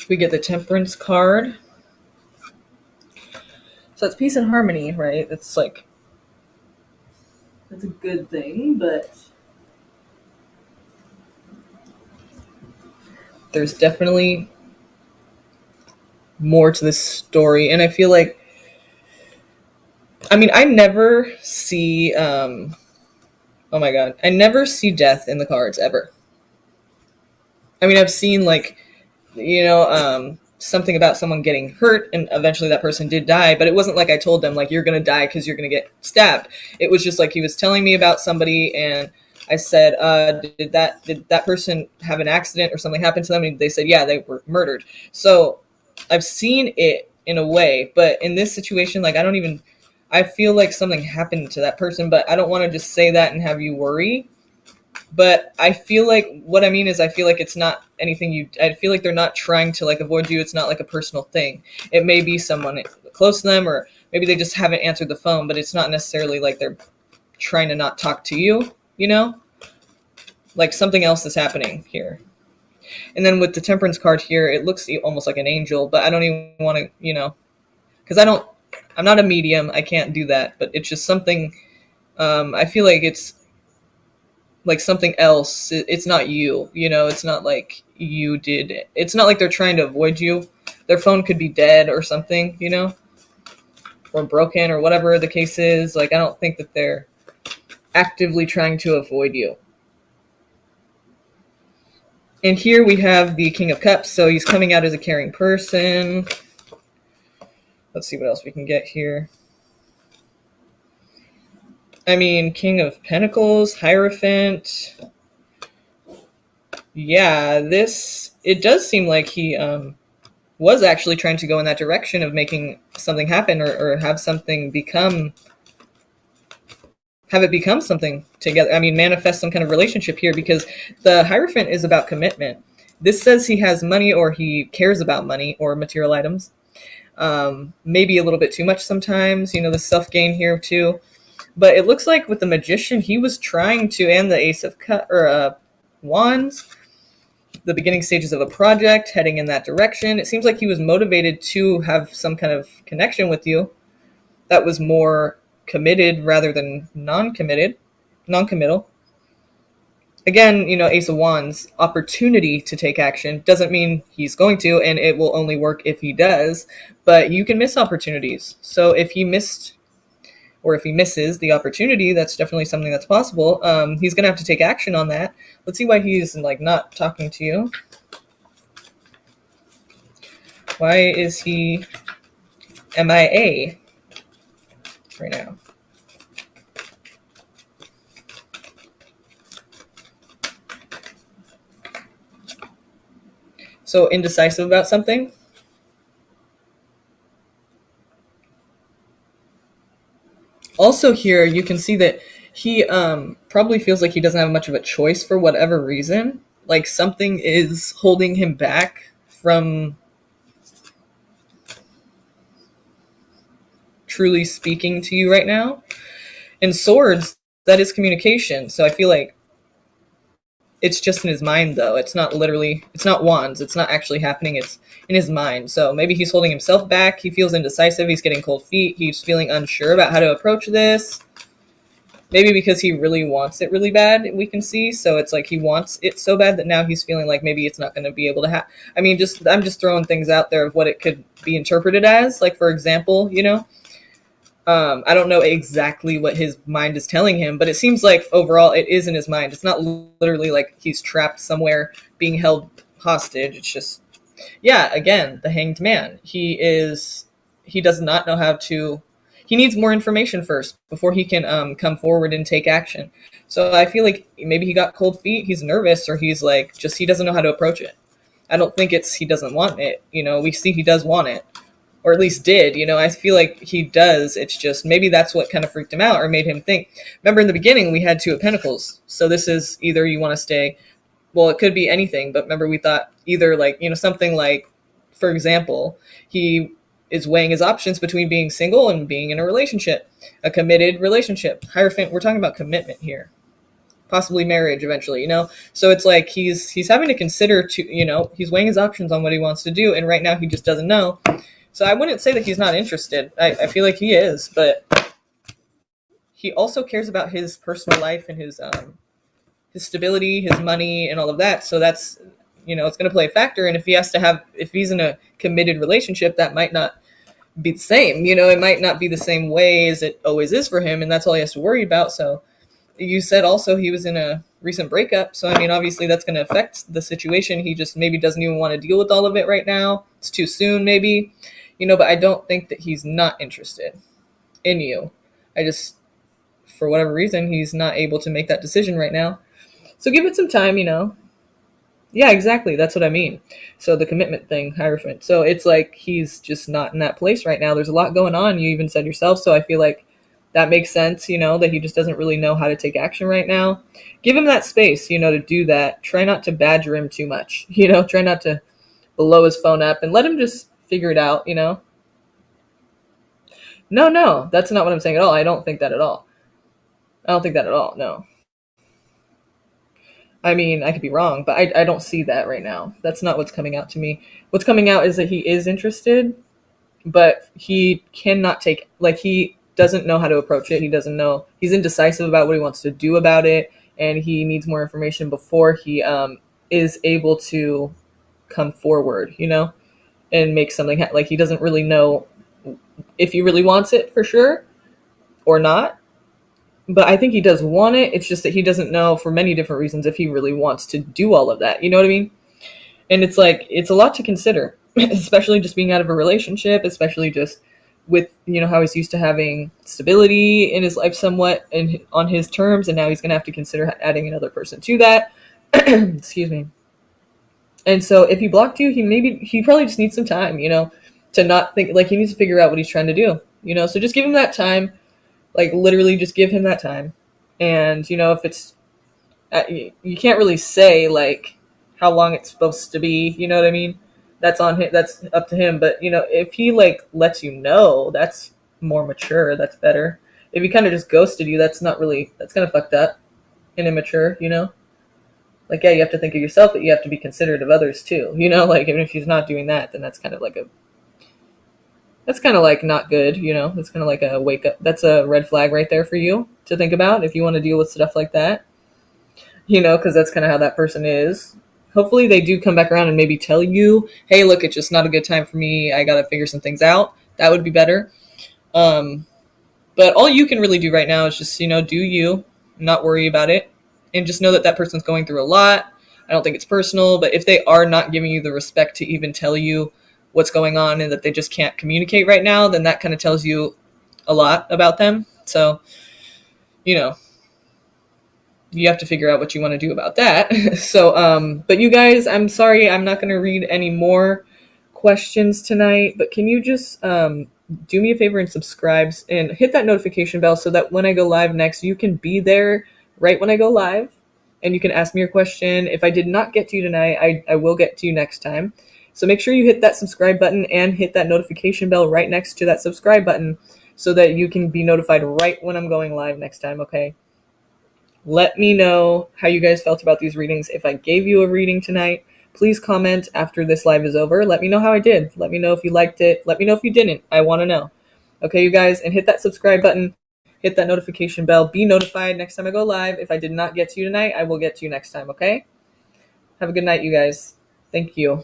We get the Temperance card. So it's peace and harmony, right? It's like, that's a good thing, but there's definitely more to this story. And I feel like, I mean, I never see, oh my God, I never see death in the cards ever. I mean, I've seen, like, you know, something about someone getting hurt and eventually that person did die, but it wasn't like I told them, like, you're going to die because you're going to get stabbed. It was just like he was telling me about somebody and I said, did that person have an accident or something happen to them? And they said, yeah, they were murdered. So I've seen it in a way, but in this situation, like I feel like something happened to that person, but I don't want to just say that and have you worry. But I feel like what I mean is I feel like it's not anything I feel like they're not trying to like avoid you. It's not like a personal thing. It may be someone close to them, or maybe they just haven't answered the phone, but it's not necessarily like they're trying to not talk to you, you know? Like something else is happening here. And then with the Temperance card here, it looks almost like an angel, but I don't even want to, because I'm not a medium. I can't do that, but it's just something, I feel like it's like something else. It's not you, it's not like you did it. It's not like they're trying to avoid you. Their phone could be dead or something, or broken or whatever the case is. Like, I don't think that they're actively trying to avoid you. And here we have the King of Cups. So he's coming out as a caring person. Let's see what else we can get here. I mean, King of Pentacles, Hierophant. Yeah, it does seem like he was actually trying to go in that direction of making something happen, or have it become something together. I mean, manifest some kind of relationship here, because the Hierophant is about commitment. This says he has money, or he cares about money or material items. Maybe a little bit too much sometimes, the self-gain here too. But it looks like with the Magician, he was trying to, and the Ace of Wands, the beginning stages of a project, heading in that direction. It seems like he was motivated to have some kind of connection with you that was more committed rather than non-committal. Again, Ace of Wands, opportunity to take action doesn't mean he's going to, and it will only work if he does, but you can miss opportunities. So if he misses the opportunity, that's definitely something that's possible. He's going to have to take action on that. Let's see why he's not talking to you. Why is he MIA right now? So indecisive about something? Also here, you can see that he probably feels like he doesn't have much of a choice for whatever reason. Like something is holding him back from truly speaking to you right now. And Swords, that is communication. So I feel like it's just in his mind, though. It's not Wands. It's not actually happening. It's in his mind. So maybe he's holding himself back. He feels indecisive. He's getting cold feet. He's feeling unsure about how to approach this. Maybe because he really wants it really bad, we can see. So it's like he wants it so bad that now he's feeling like maybe it's not going to be able to happen. I mean, I'm just throwing things out there of what it could be interpreted as. Like, for example, I don't know exactly what his mind is telling him, but it seems like overall it is in his mind. It's not literally like he's trapped somewhere being held hostage. It's just, yeah, again, the Hanged Man. He does not know how to, he needs more information first before he can come forward and take action. So I feel like maybe he got cold feet, he's nervous, or he's like, he doesn't know how to approach it. I don't think he doesn't want it. We see he does want it. Or at least did, I feel like he does. It's just maybe that's what kind of freaked him out or made him think. Remember in the beginning, we had Two of Pentacles. So this is either you want to stay, well, it could be anything, but remember we thought either something like, for example, he is weighing his options between being single and being in a relationship, a committed relationship. Hierophant, we're talking about commitment here. Possibly marriage eventually, So it's like he's having to consider he's weighing his options on what he wants to do. And right now he just doesn't know. So I wouldn't say that he's not interested. I feel like he is, but he also cares about his personal life and his stability, his money, and all of that. So that's, it's going to play a factor. And if he's in a committed relationship, that might not be the same. It might not be the same way as it always is for him, and that's all he has to worry about. So you said also he was in a recent breakup. So, I mean, obviously that's going to affect the situation. He just maybe doesn't even want to deal with all of it right now. It's too soon, maybe. But I don't think that he's not interested in you. I just for whatever reason, he's not able to make that decision right now. So give it some time, Yeah, exactly. That's what I mean. So the commitment thing, Hierophant. So it's like he's just not in that place right now. There's a lot going on. You even said yourself. So I feel like that makes sense, that he just doesn't really know how to take action right now. Give him that space, to do that. Try not to badger him too much, try not to blow his phone up and let him just figure it out, No, no, that's not what I'm saying at all. I don't think that at all. I don't think that at all. No. I mean, I could be wrong, but I don't see that right now. That's not what's coming out to me. What's coming out is that he is interested, but he cannot take, like, he doesn't know how to approach it. He doesn't know. He's indecisive about what he wants to do about it, and he needs more information before he is able to come forward, and make something like he doesn't really know if he really wants it for sure or not. But I think he does want it. It's just that he doesn't know, for many different reasons, if he really wants to do all of that. You know what I mean? And it's like, it's a lot to consider, especially just being out of a relationship, especially just with, how he's used to having stability in his life somewhat and on his terms. And now he's going to have to consider adding another person to that. Excuse me. And so if he blocked you, he probably just needs some time, to not think, like, he needs to figure out what he's trying to do, so just give him that time. Like, literally just give him that time. And, if it's, you can't really say, like, how long it's supposed to be, you know what I mean? That's on him, that's up to him. But, if he, like, lets you know, that's more mature, that's better. If he kind of just ghosted you, that's kind of fucked up and immature, Like, yeah, you have to think of yourself, but you have to be considerate of others too, Like, even if he's not doing that, then that's kind of like not good, It's kind of like a wake up. That's a red flag right there for you to think about if you want to deal with stuff like that, because that's kind of how that person is. Hopefully they do come back around and maybe tell you, hey, look, it's just not a good time for me. I got to figure some things out. That would be better. But all you can really do right now is just, do you, not worry about it. And just know that that person's going through a lot. I don't think it's personal, but if they are not giving you the respect to even tell you what's going on and that they just can't communicate right now, then that kind of tells you a lot about them. So, you have to figure out what you want to do about that. So, but you guys, I'm sorry, I'm not going to read any more questions tonight, but can you just do me a favor and subscribe and hit that notification bell so that when I go live next, you can be there right when I go live and you can ask me your question. If I did not get to you tonight, I will get to you next time. So make sure you hit that subscribe button and hit that notification bell right next to that subscribe button so that you can be notified right when I'm going live next time, okay? Let me know how you guys felt about these readings. If I gave you a reading tonight, please comment after this live is over. Let me know how I did. Let me know if you liked it. Let me know if you didn't. I want to know. Okay, you guys? And hit that subscribe button. Hit that notification bell. Be notified next time I go live. If I did not get to you tonight, I will get to you next time, okay? Have a good night, you guys. Thank you.